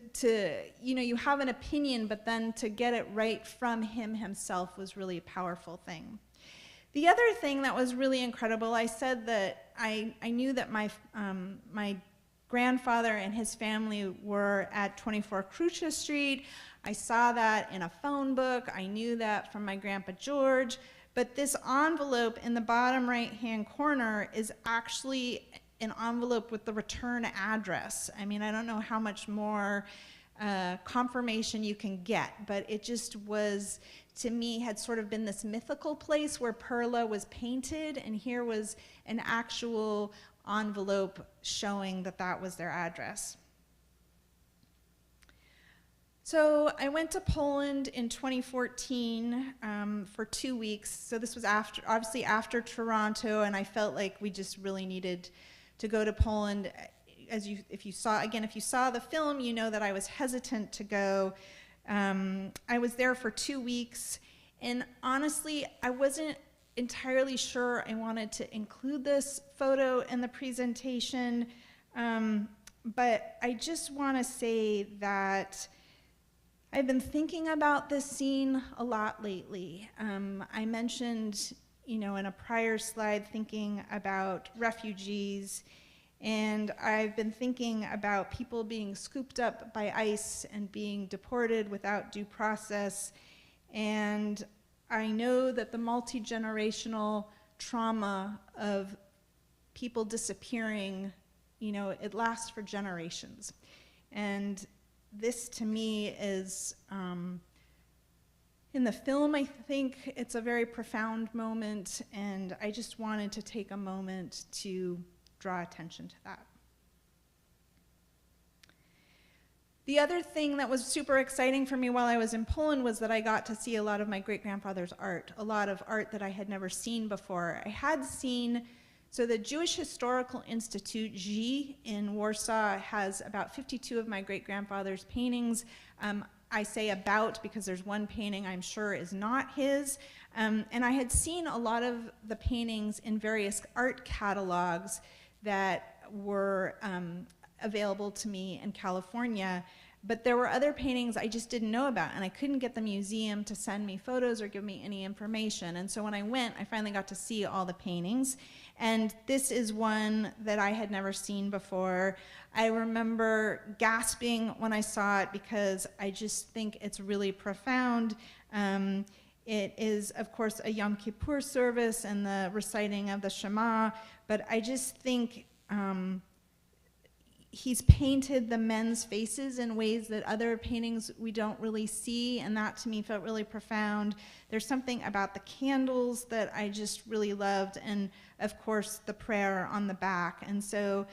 you have an opinion, but then to get it right from him himself was really a powerful thing. The other thing that was really incredible, I said that I knew that my grandfather and his family were at 24 Crucia Street. I saw that in a phone book. I knew that from my grandpa George. But this envelope in the bottom right-hand corner is actually an envelope with the return address. I mean, I don't know how much more confirmation you can get, but it just was, to me, had sort of been this mythical place where Perla was painted, and here was an actual envelope showing that that was their address. So I went to Poland in 2014 for 2 weeks. So this was obviously after Toronto, and I felt like we just really needed to go to Poland. If you saw the film, you know that I was hesitant to go. I was there for 2 weeks, and honestly, I wasn't entirely sure I wanted to include this photo in the presentation, but I just want to say that I've been thinking about this scene a lot lately. I mentioned, in a prior slide, thinking about refugees, and I've been thinking about people being scooped up by ICE and being deported without due process, and I know that the multi-generational trauma of people disappearing, it lasts for generations. And this, to me, is, in the film, I think it's a very profound moment, and I just wanted to take a moment to draw attention to that. The other thing that was super exciting for me while I was in Poland was that I got to see a lot of my great-grandfather's art, a lot of art that I had never seen before. I had seen, so the Jewish Historical Institute, JI, in Warsaw has about 52 of my great-grandfather's paintings. I say about because there's one painting I'm sure is not his. And I had seen a lot of the paintings in various art catalogs that were available to me in California, but there were other paintings I just didn't know about, and I couldn't get the museum to send me photos or give me any information. And so when I went, I finally got to see all the paintings, and this is one that I had never seen before. I remember gasping when I saw it because I just think it's really profound. It is, of course, a Yom Kippur service and the reciting of the Shema, but I just think he's painted the men's faces in ways that other paintings we don't really see, and that to me felt really profound. There's something about the candles that I just really loved, and of course the prayer on the back. And so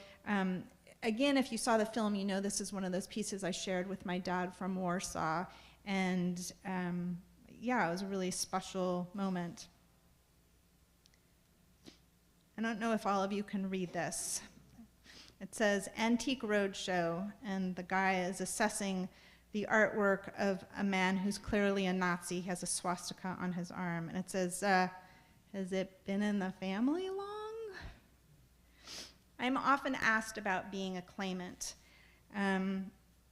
again, if you saw the film, you know this is one of those pieces I shared with my dad from Warsaw, and yeah, it was a really special moment. I don't know if all of you can read this. It says Antique Roadshow, and the guy is assessing the artwork of a man who's clearly a Nazi. He has a swastika on his arm, and it says, has it been in the family long? I'm often asked about being a claimant,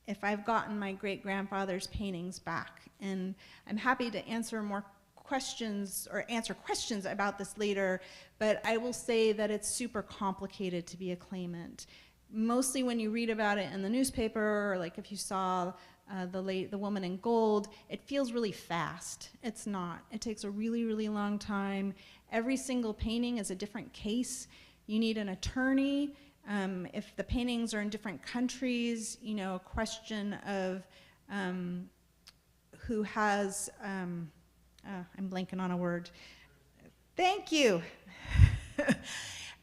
if I've gotten my great-grandfather's paintings back, and I'm happy to answer more questions or answer questions about this later, but I will say that it's super complicated to be a claimant. Mostly when you read about it in the newspaper, or like if you saw the woman in gold, it feels really fast. It's not. It takes a really, really long time. Every single painting is a different case. You need an attorney. If the paintings are in different countries, you know, a question of who has, I'm blanking on a word. Thank you.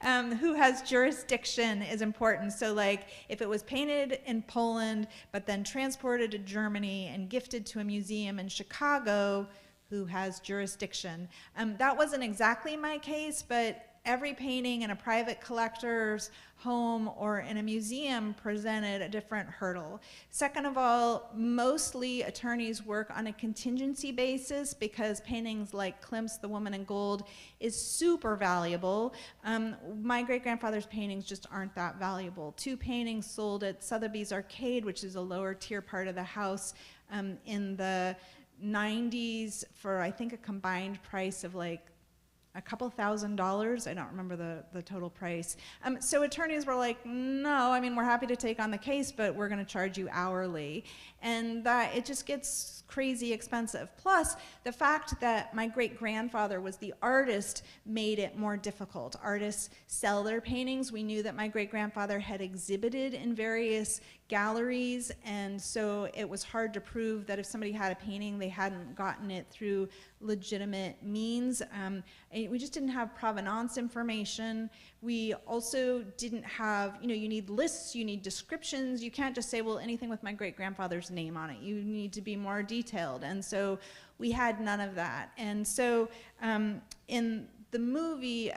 Who has jurisdiction is important. So like if it was painted in Poland, but then transported to Germany and gifted to a museum in Chicago, who has jurisdiction? That wasn't exactly my case, but every painting in a private collector's home or in a museum presented a different hurdle. Second of all, mostly attorneys work on a contingency basis because paintings like Klimt's The Woman in Gold is super valuable. My great-grandfather's paintings just aren't that valuable. 2 paintings sold at Sotheby's Arcade, which is a lower tier part of the house, in the 90s for I think a combined price of like a couple $1,000s. I don't remember the total price. So attorneys were like, no, I mean, we're happy to take on the case, but we're going to charge you hourly. And it just gets crazy expensive. Plus, the fact that my great-grandfather was the artist made it more difficult. Artists sell their paintings. We knew that my great-grandfather had exhibited in various galleries, and so it was hard to prove that if somebody had a painting, they hadn't gotten it through legitimate means. We just didn't have provenance information. We also didn't have, you know, you need lists, you need descriptions. You can't just say, well, anything with my great-grandfather's name on it. You need to be more detailed. And so we had none of that. And so in the movie,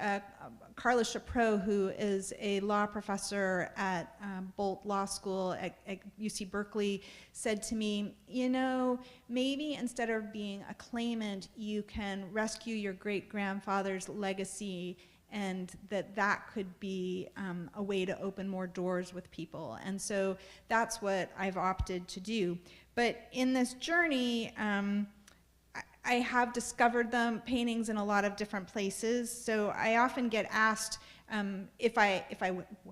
Carla Chapro, who is a law professor at Bolt Law School at UC Berkeley, said to me, you know, maybe instead of being a claimant, you can rescue your great-grandfather's legacy, and that could be a way to open more doors with people. And so that's what I've opted to do. But in this journey, I have discovered them paintings in a lot of different places. So I often get asked if I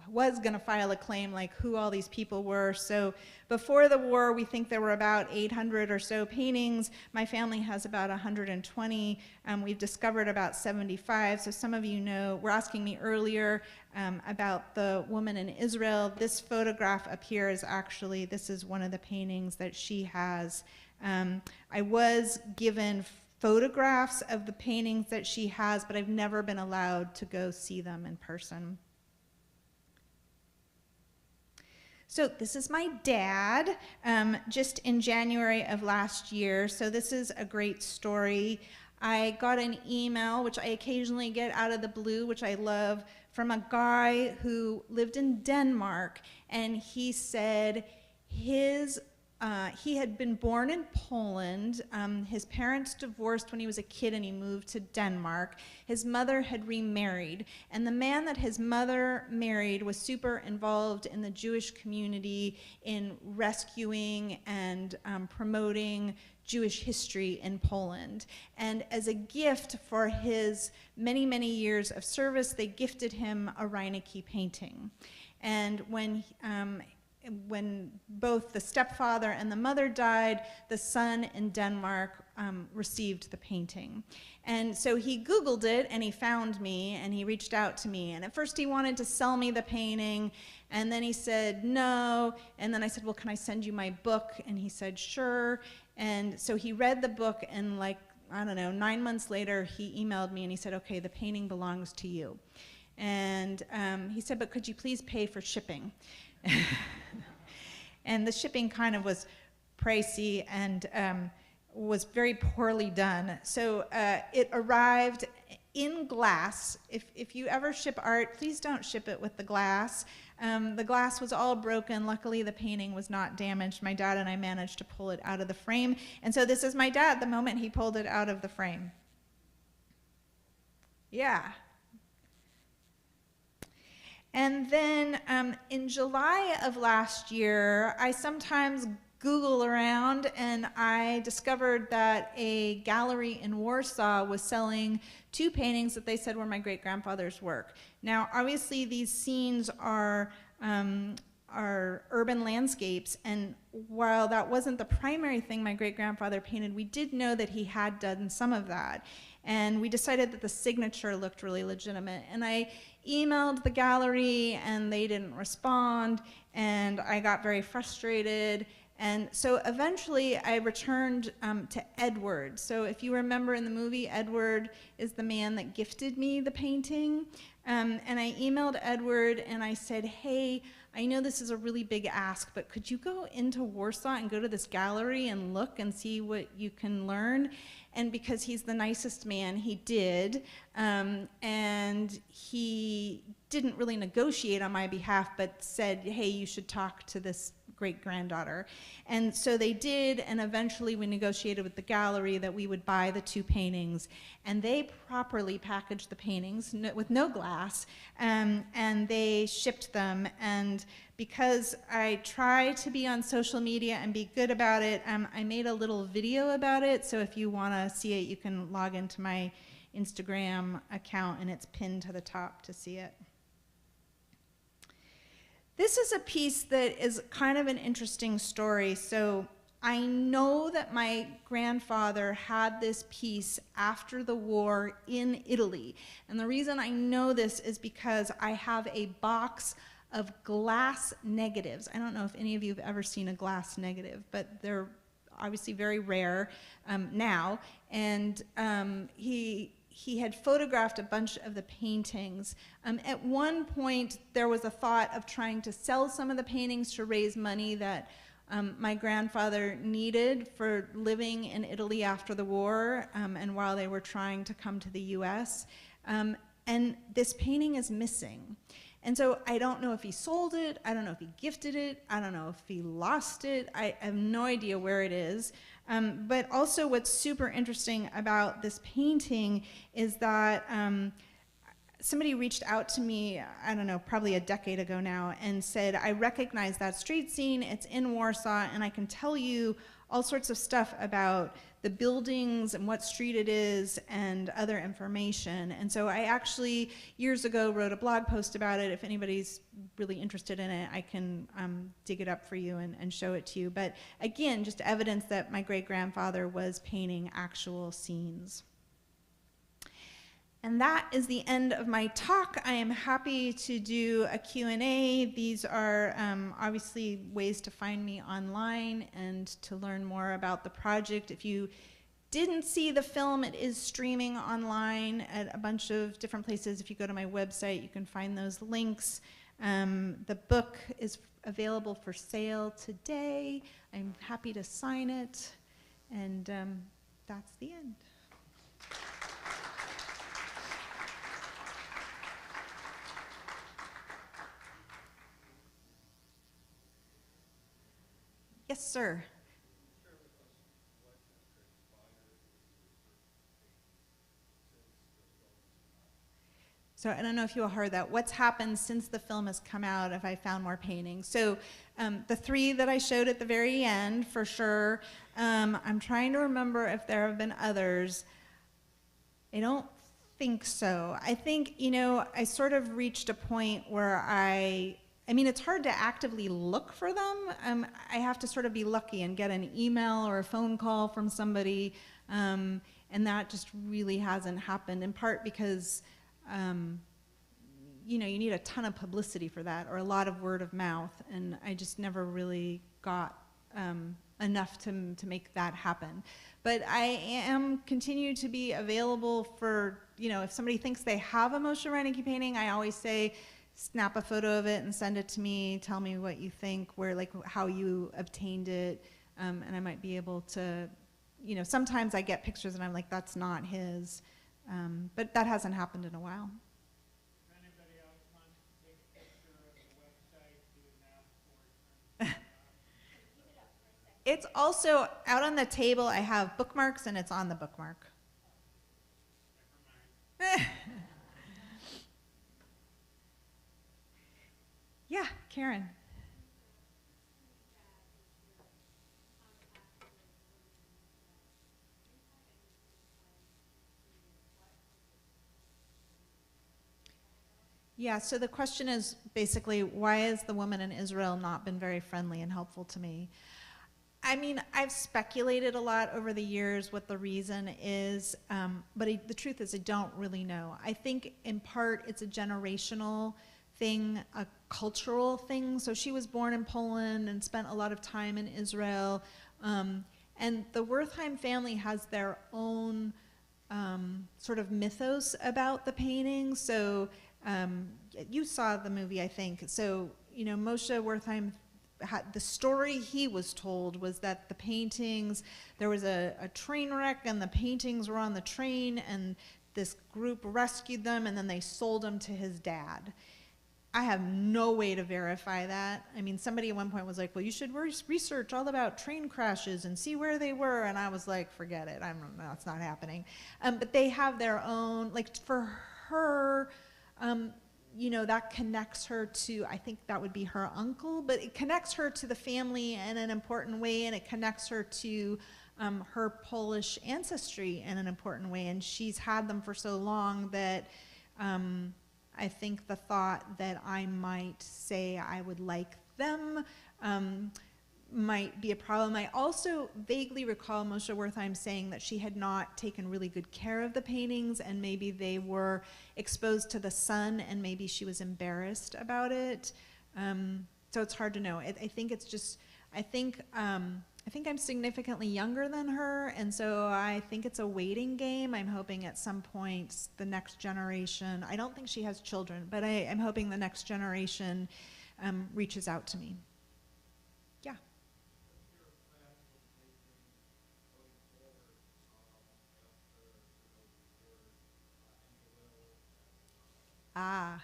was going to file a claim, like who all these people were. So before the war, we think there were about 800 or so paintings. My family has about 120. We've discovered about 75. So some of you know, were asking me earlier about the woman in Israel. This photograph up here is actually, this is one of the paintings that she has. I was given photographs of the paintings that she has, but I've never been allowed to go see them in person. So this is my dad, just in January of last year. So this is a great story. I got an email, which I occasionally get out of the blue, which I love, from a guy who lived in Denmark, and he said he had been born in Poland. His parents divorced when he was a kid and he moved to Denmark. His mother had remarried, and the man that his mother married was super involved in the Jewish community in rescuing and promoting Jewish history in Poland. And as a gift for his many, many years of service, they gifted him a Reinecke painting. And when both the stepfather and the mother died, the son in Denmark received the painting. And so he Googled it, and he found me, and he reached out to me. And at first he wanted to sell me the painting, and then he said no. And then I said, well, can I send you my book? And he said, sure. And so he read the book, and like, I don't know, 9 months later, he emailed me, and he said, okay, the painting belongs to you. And he said, but could you please pay for shipping? And the shipping kind of was pricey and was very poorly done. So it arrived in glass. If you ever ship art, please don't ship it with the glass. The glass was all broken. Luckily, the painting was not damaged. My dad and I managed to pull it out of the frame. And so this is my dad the moment he pulled it out of the frame. Yeah. And then in July of last year, I sometimes Google around, and I discovered that a gallery in Warsaw was selling 2 paintings that they said were my great-grandfather's work. Now, obviously, these scenes are urban landscapes, and while that wasn't the primary thing my great-grandfather painted, we did know that he had done some of that. And we decided that the signature looked really legitimate. And I emailed the gallery, and they didn't respond, and I got very frustrated. And so eventually I returned to Edward. So if you remember in the movie, Edward is the man that gifted me the painting. And I emailed Edward and I said, hey, I know this is a really big ask, but could you go into Warsaw and go to this gallery and look and see what you can learn? And because he's the nicest man, he did. And he didn't really negotiate on my behalf, but said, hey, you should talk to this great-granddaughter. And so they did, and eventually we negotiated with the gallery that we would buy the 2 paintings, and they properly packaged the paintings with no glass, and they shipped them. And because I try to be on social media and be good about it, I made a little video about it, so if you want to see it, you can log into my Instagram account, and it's pinned to the top to see it. This is a piece that is kind of an interesting story. So I know that my grandfather had this piece after the war in Italy. And the reason I know this is because I have a box of glass negatives. I don't know if any of you have ever seen a glass negative, but they're obviously very rare now. And he had photographed a bunch of the paintings. At one point, there was a thought of trying to sell some of the paintings to raise money that my grandfather needed for living in Italy after the war, and while they were trying to come to the US. And this painting is missing. And so I don't know if he sold it, I don't know if he gifted it, I don't know if he lost it, I have no idea where it is. But also what's super interesting about this painting is that somebody reached out to me, I don't know, probably a decade ago now, and said, I recognize that street scene, it's in Warsaw, and I can tell you all sorts of stuff about the buildings and what street it is and other information. And so I actually, years ago, wrote a blog post about it. If anybody's really interested in it, I can dig it up for you and show it to you. But again, just evidence that my great-grandfather was painting actual scenes. And that is the end of my talk. I am happy to do a Q&A. These are obviously ways to find me online and to learn more about the project. If you didn't see the film, it is streaming online at a bunch of different places. If you go to my website, you can find those links. The book is available for sale today. I'm happy to sign it. And that's the end. Yes, sir. So I don't know if you all heard that. What's happened since the film has come out, if I found more paintings? So the 3 that I showed at the very end, for sure. I'm trying to remember if there have been others. I don't think so. I think, you know, I sort of reached a point where I mean, it's hard to actively look for them. I have to sort of be lucky and get an email or a phone call from somebody And that just really hasn't happened, in part because you need a ton of publicity for that, or a lot of word of mouth, and I just never really got enough to make that happen. But I am continue to be available for, if somebody thinks they have a Moshe Reineke painting, I always say, snap a photo of it and send it to me, tell me what you think, how you obtained it, and I might be able to, sometimes I get pictures and I'm like, that's not his, but that hasn't happened in a while. If anybody else wants to take a picture of the website, do it now before it turns off. It's also out on the table. I have bookmarks, and it's on the bookmark. Never mind. Yeah, Karen. Yeah, so the question is basically, why has the woman in Israel not been very friendly and helpful to me? I mean, I've speculated a lot over the years what the reason is, but the truth is I don't really know. I think in part it's a generational thing, a cultural thing. So she was born in Poland and spent a lot of time in Israel. And the Wertheim family has their own sort of mythos about the paintings. So you saw the movie, I think. So, Moshe Wertheim, the story he was told was that the paintings, there was a train wreck and the paintings were on the train, and this group rescued them and then they sold them to his dad. I have no way to verify that. I mean, somebody at one point was like, well, you should research all about train crashes and see where they were. And I was like, forget it. I don't know, it's not happening. But they have their own, like for her, that connects her to, I think that would be her uncle, but it connects her to the family in an important way, and it connects her to her Polish ancestry in an important way. And she's had them for so long that I think the thought that I might say I would like them might be a problem. I also vaguely recall Moshe Wertheim saying that she had not taken really good care of the paintings, and maybe they were exposed to the sun, and maybe she was embarrassed about it. So it's hard to know. I think it's just, I think I'm significantly younger than her, and so I think it's a waiting game. I'm hoping at some point the next generation, I don't think she has children, but I'm hoping the next generation reaches out to me. Yeah. Ah.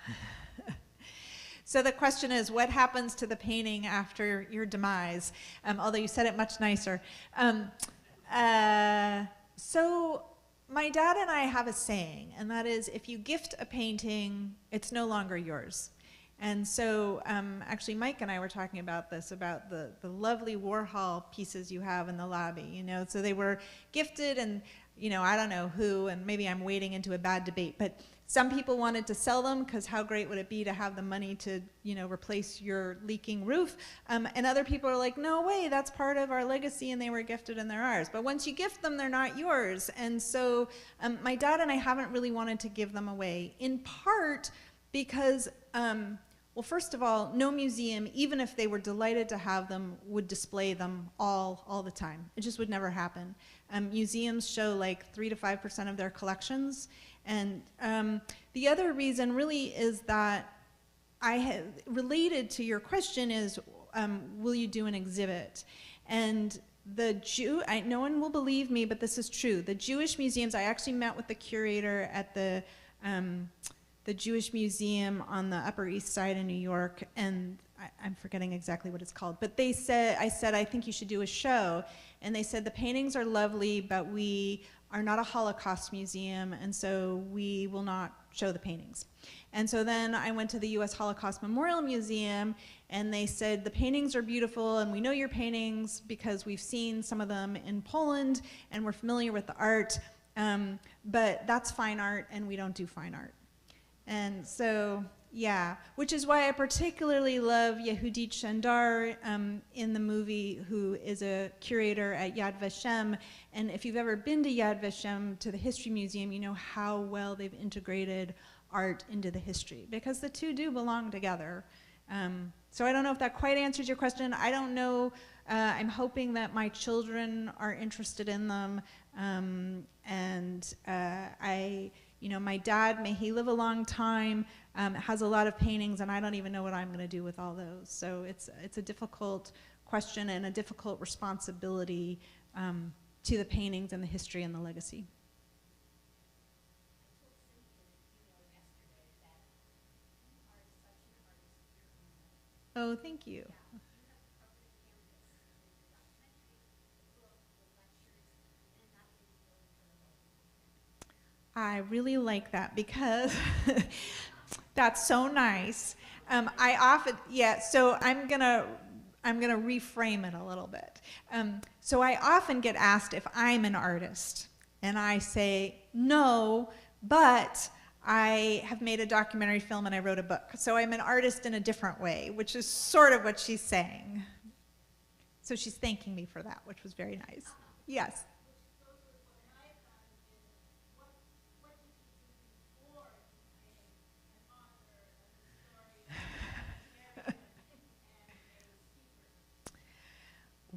So the question is, what happens to the painting after your demise? Although you said it much nicer. So my dad and I have a saying, and that is, if you gift a painting, it's no longer yours. And so actually Mike and I were talking about this, about the lovely Warhol pieces you have in the lobby, So they were gifted, and, I don't know who, and maybe I'm wading into a bad debate, but some people wanted to sell them because how great would it be to have the money to, replace your leaking roof? And other people are like, no way, that's part of our legacy, and they were gifted and they're ours. But once you gift them, they're not yours. And so my dad and I haven't really wanted to give them away, in part because, well, first of all, no museum, even if they were delighted to have them, would display them all the time. It just would never happen. Museums show like 3 to 5% of their collections. And the other reason really is that related to your question is, will you do an exhibit? And no one will believe me, but this is true. The Jewish museums, I actually met with the curator at the Jewish Museum on the Upper East Side in New York, and I'm forgetting exactly what it's called, but I said, I think you should do a show. And they said, the paintings are lovely, but we are not a Holocaust museum, and so we will not show the paintings. And so then I went to the U.S. Holocaust Memorial Museum, and they said, the paintings are beautiful, and we know your paintings because we've seen some of them in Poland, and we're familiar with the art, but that's fine art, and we don't do fine art. And so Yeah, which is why I particularly love Yehudit Shandar in the movie, who is a curator at Yad Vashem. And if you've ever been to Yad Vashem, to the History Museum, you know how well they've integrated art into the history, because the two do belong together. So I don't know if that quite answers your question. I don't know. I'm hoping that my children are interested in them. My dad, may he live a long time, has a lot of paintings, and I don't even know what I'm going to do with all those. So it's a difficult question and a difficult responsibility to the paintings and the history and the legacy. Oh, thank you. I really like that, because that's so nice. So I'm gonna reframe it a little bit. So I often get asked if I'm an artist, and I say no, but I have made a documentary film and I wrote a book. So I'm an artist in a different way, which is sort of what she's saying. So she's thanking me for that, which was very nice. Yes.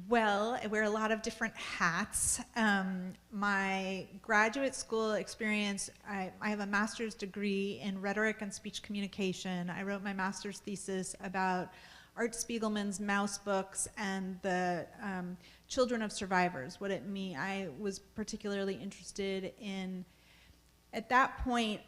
Well, I wear a lot of different hats. My graduate school experience, I have a master's degree in rhetoric and speech communication. I wrote my master's thesis about Art Spiegelman's Mouse books and the children of survivors, what it means. I was particularly interested in, at that point,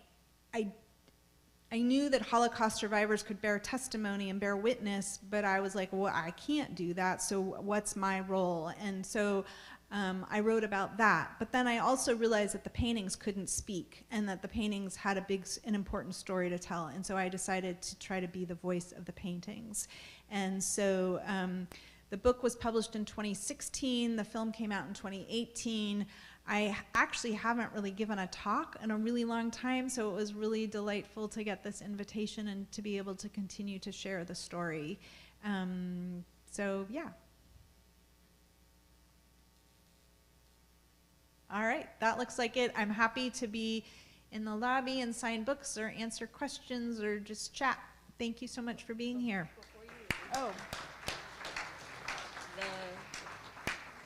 I knew that Holocaust survivors could bear testimony and bear witness, but I was like, well, I can't do that, so what's my role? And so I wrote about that. But then I also realized that the paintings couldn't speak, and that the paintings had an important story to tell. And so I decided to try to be the voice of the paintings. And so the book was published in 2016. The film came out in 2018. I actually haven't really given a talk in a really long time, so it was really delightful to get this invitation and to be able to continue to share the story. So yeah. All right, that looks like it. I'm happy to be in the lobby and sign books or answer questions or just chat. Thank you so much for being here. Oh.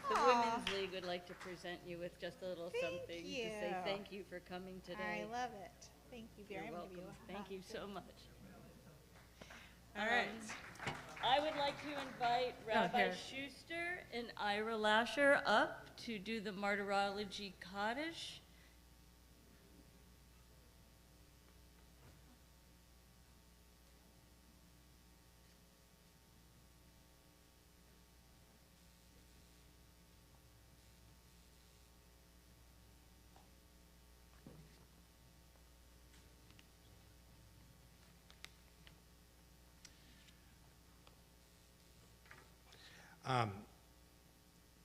The Women's League would like to present you with just a little something you. to say thank you for coming today. I love it. Thank you very much. You're welcome. Thank you so much. All right. I would like to invite Rabbi Schuster and Ira Lasher up to do the Martyrology Kaddish.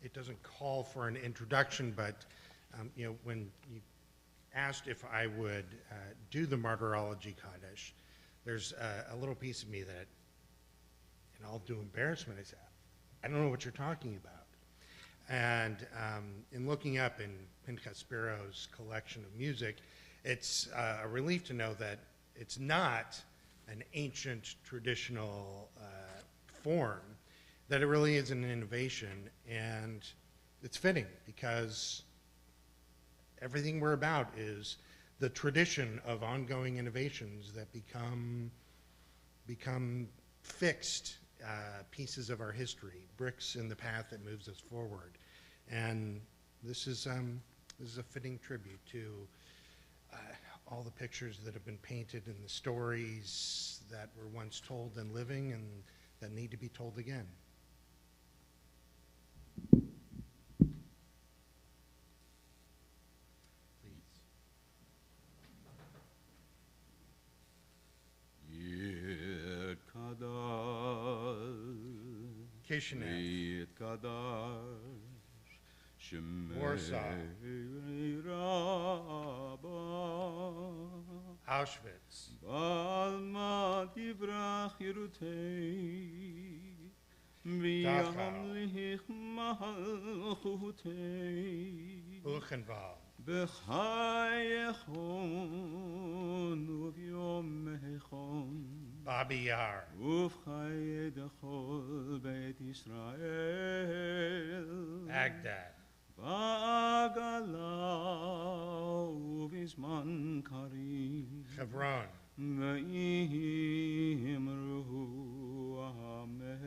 It doesn't call for an introduction, but when you asked if I would do the Martyrology Kaddish, there's a little piece of me that, in all due embarrassment, I said, I don't know what you're talking about. And in looking up in Pinchas Spiro's collection of music, it's a relief to know that it's not an ancient traditional form, that it really is an innovation, and it's fitting because everything we're about is the tradition of ongoing innovations that become fixed pieces of our history, bricks in the path that moves us forward. And this is a fitting tribute to all the pictures that have been painted and the stories that were once told and living and that need to be told again. Kishinev, Warsaw, Auschwitz. בעלמא תברח ירותי, וימליך מלכותי. Buchenwald. בחייכון וביומכון, Babi Yar. ובחיי דכל בית ישראל. Baghdad. בעגלה ובזמן קריב, Hebron. ואמרו אמן.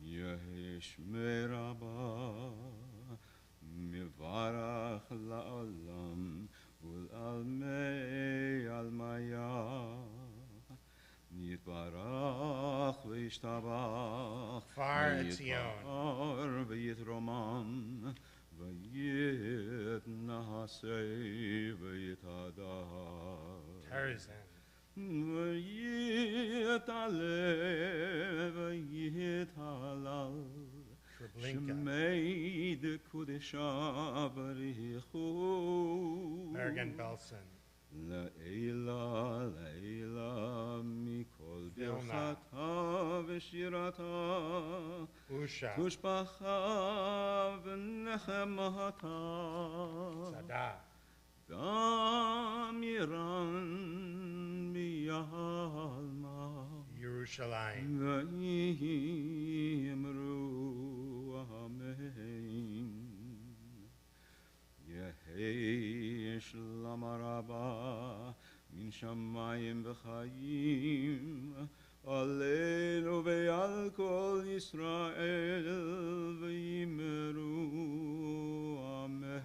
יש מרבה מברך לעולם ולעלמי עלמיה, יתברך וישתבח Far Etzion. ויתפאר ויתרומם ויתנשא ויתהדר Tarzan. ויתעלה ויתהלל Treblinka. שמי דקודשה בריחו Bergen Belsen. לעילה, לעילה מכל וילנה. ברכתה ושירתה, Usha. תושבחה ונחמתה, Sadah. דמירן ביעלמה, Yerushalayim. ויאמרו אמן. יהי שלמה רבה מן שמיים וחיים עלינו ועל כל ישראל, ויאמרו אמן.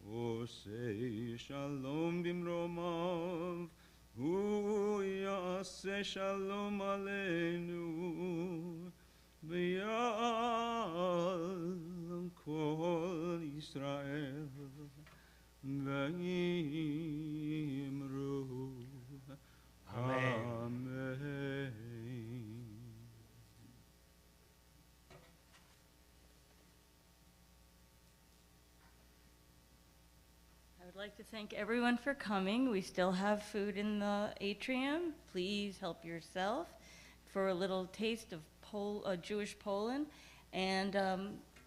עושה שלום במרומיו, הוא יעשה שלום עלינו, ויעל כל ישראל, ויאמרו אמן. I would like to thank everyone for coming. We still have food in the atrium. Please help yourself for a little taste of Jewish Poland. And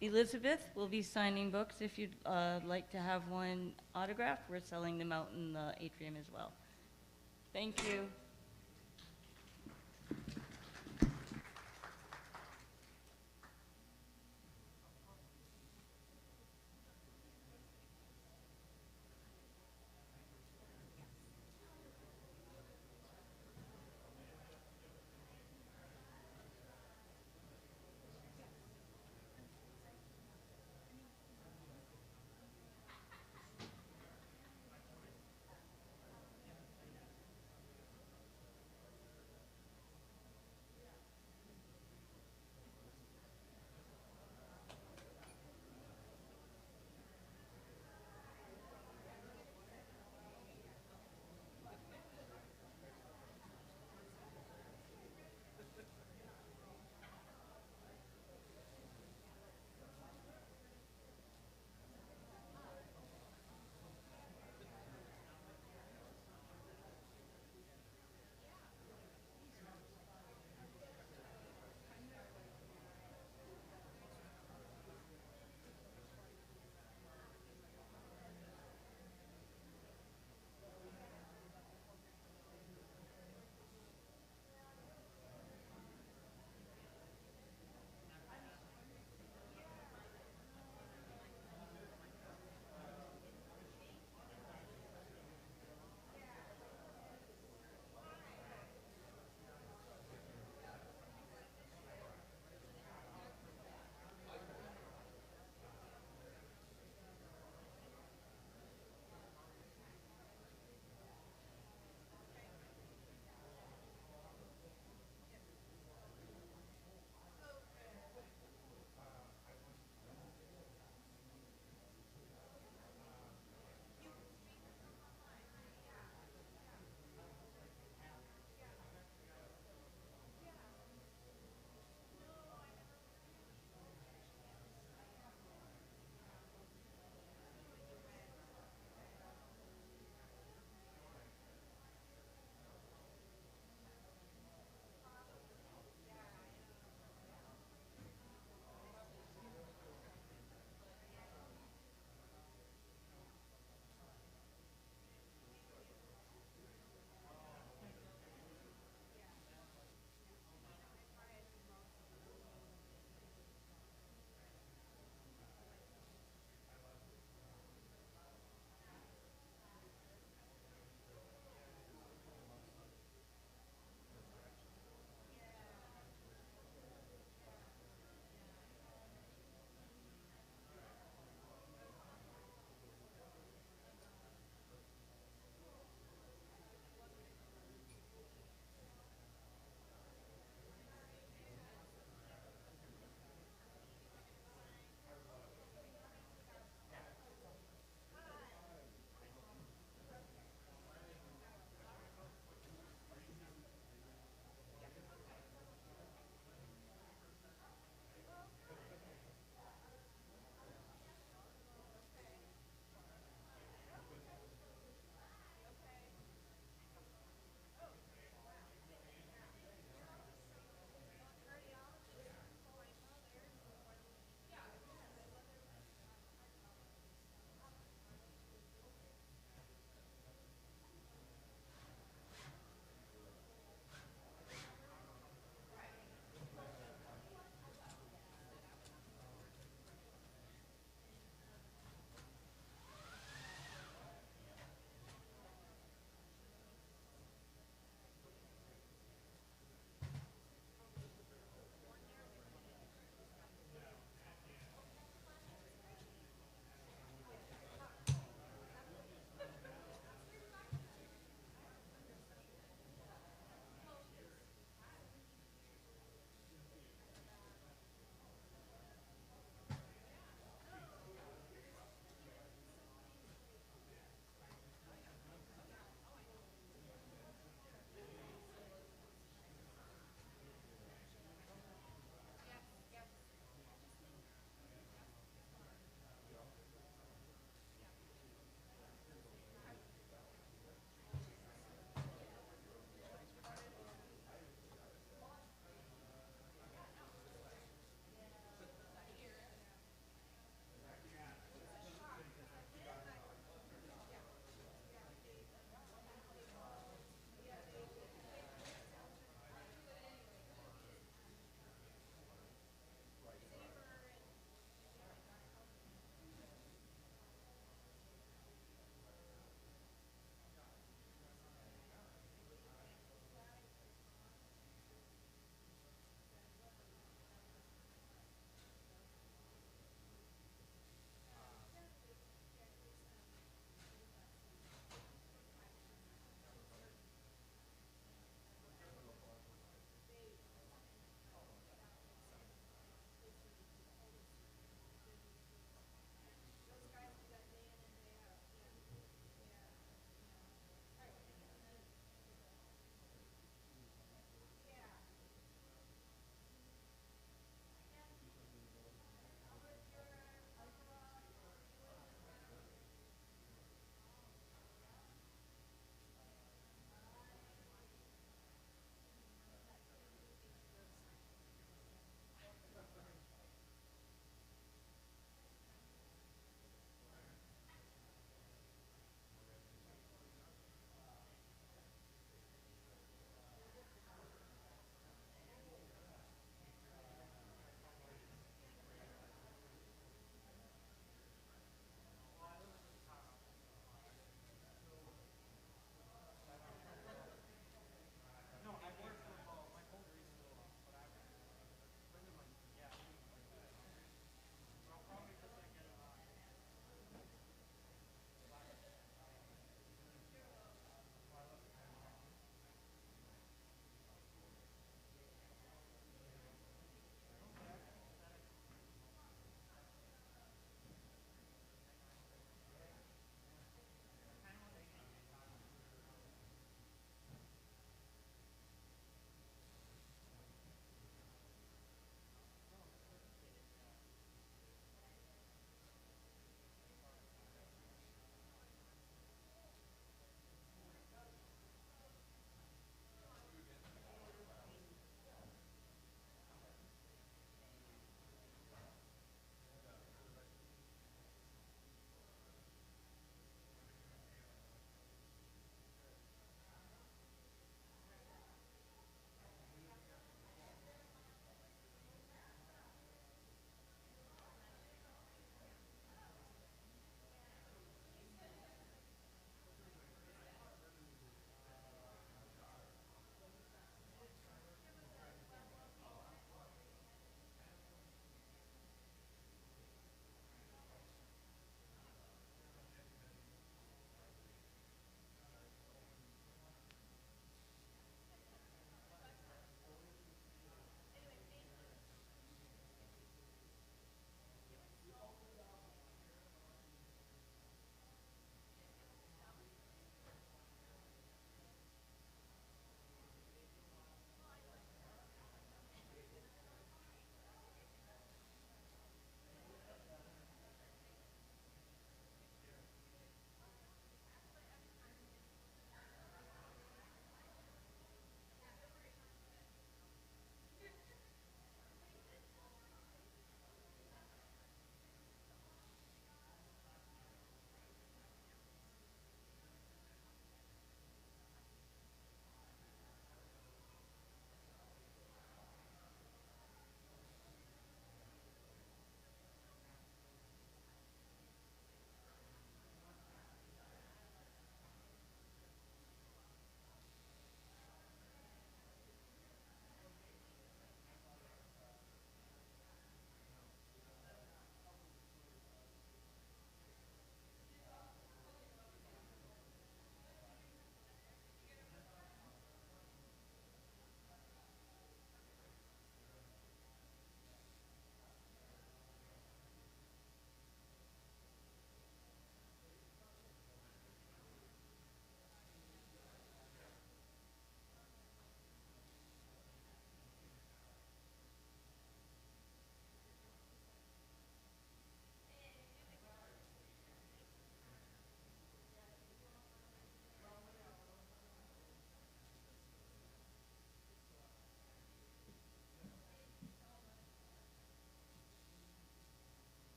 Elizabeth will be signing books. If you'd like to have one autographed, we're selling them out in the atrium as well. Thank you.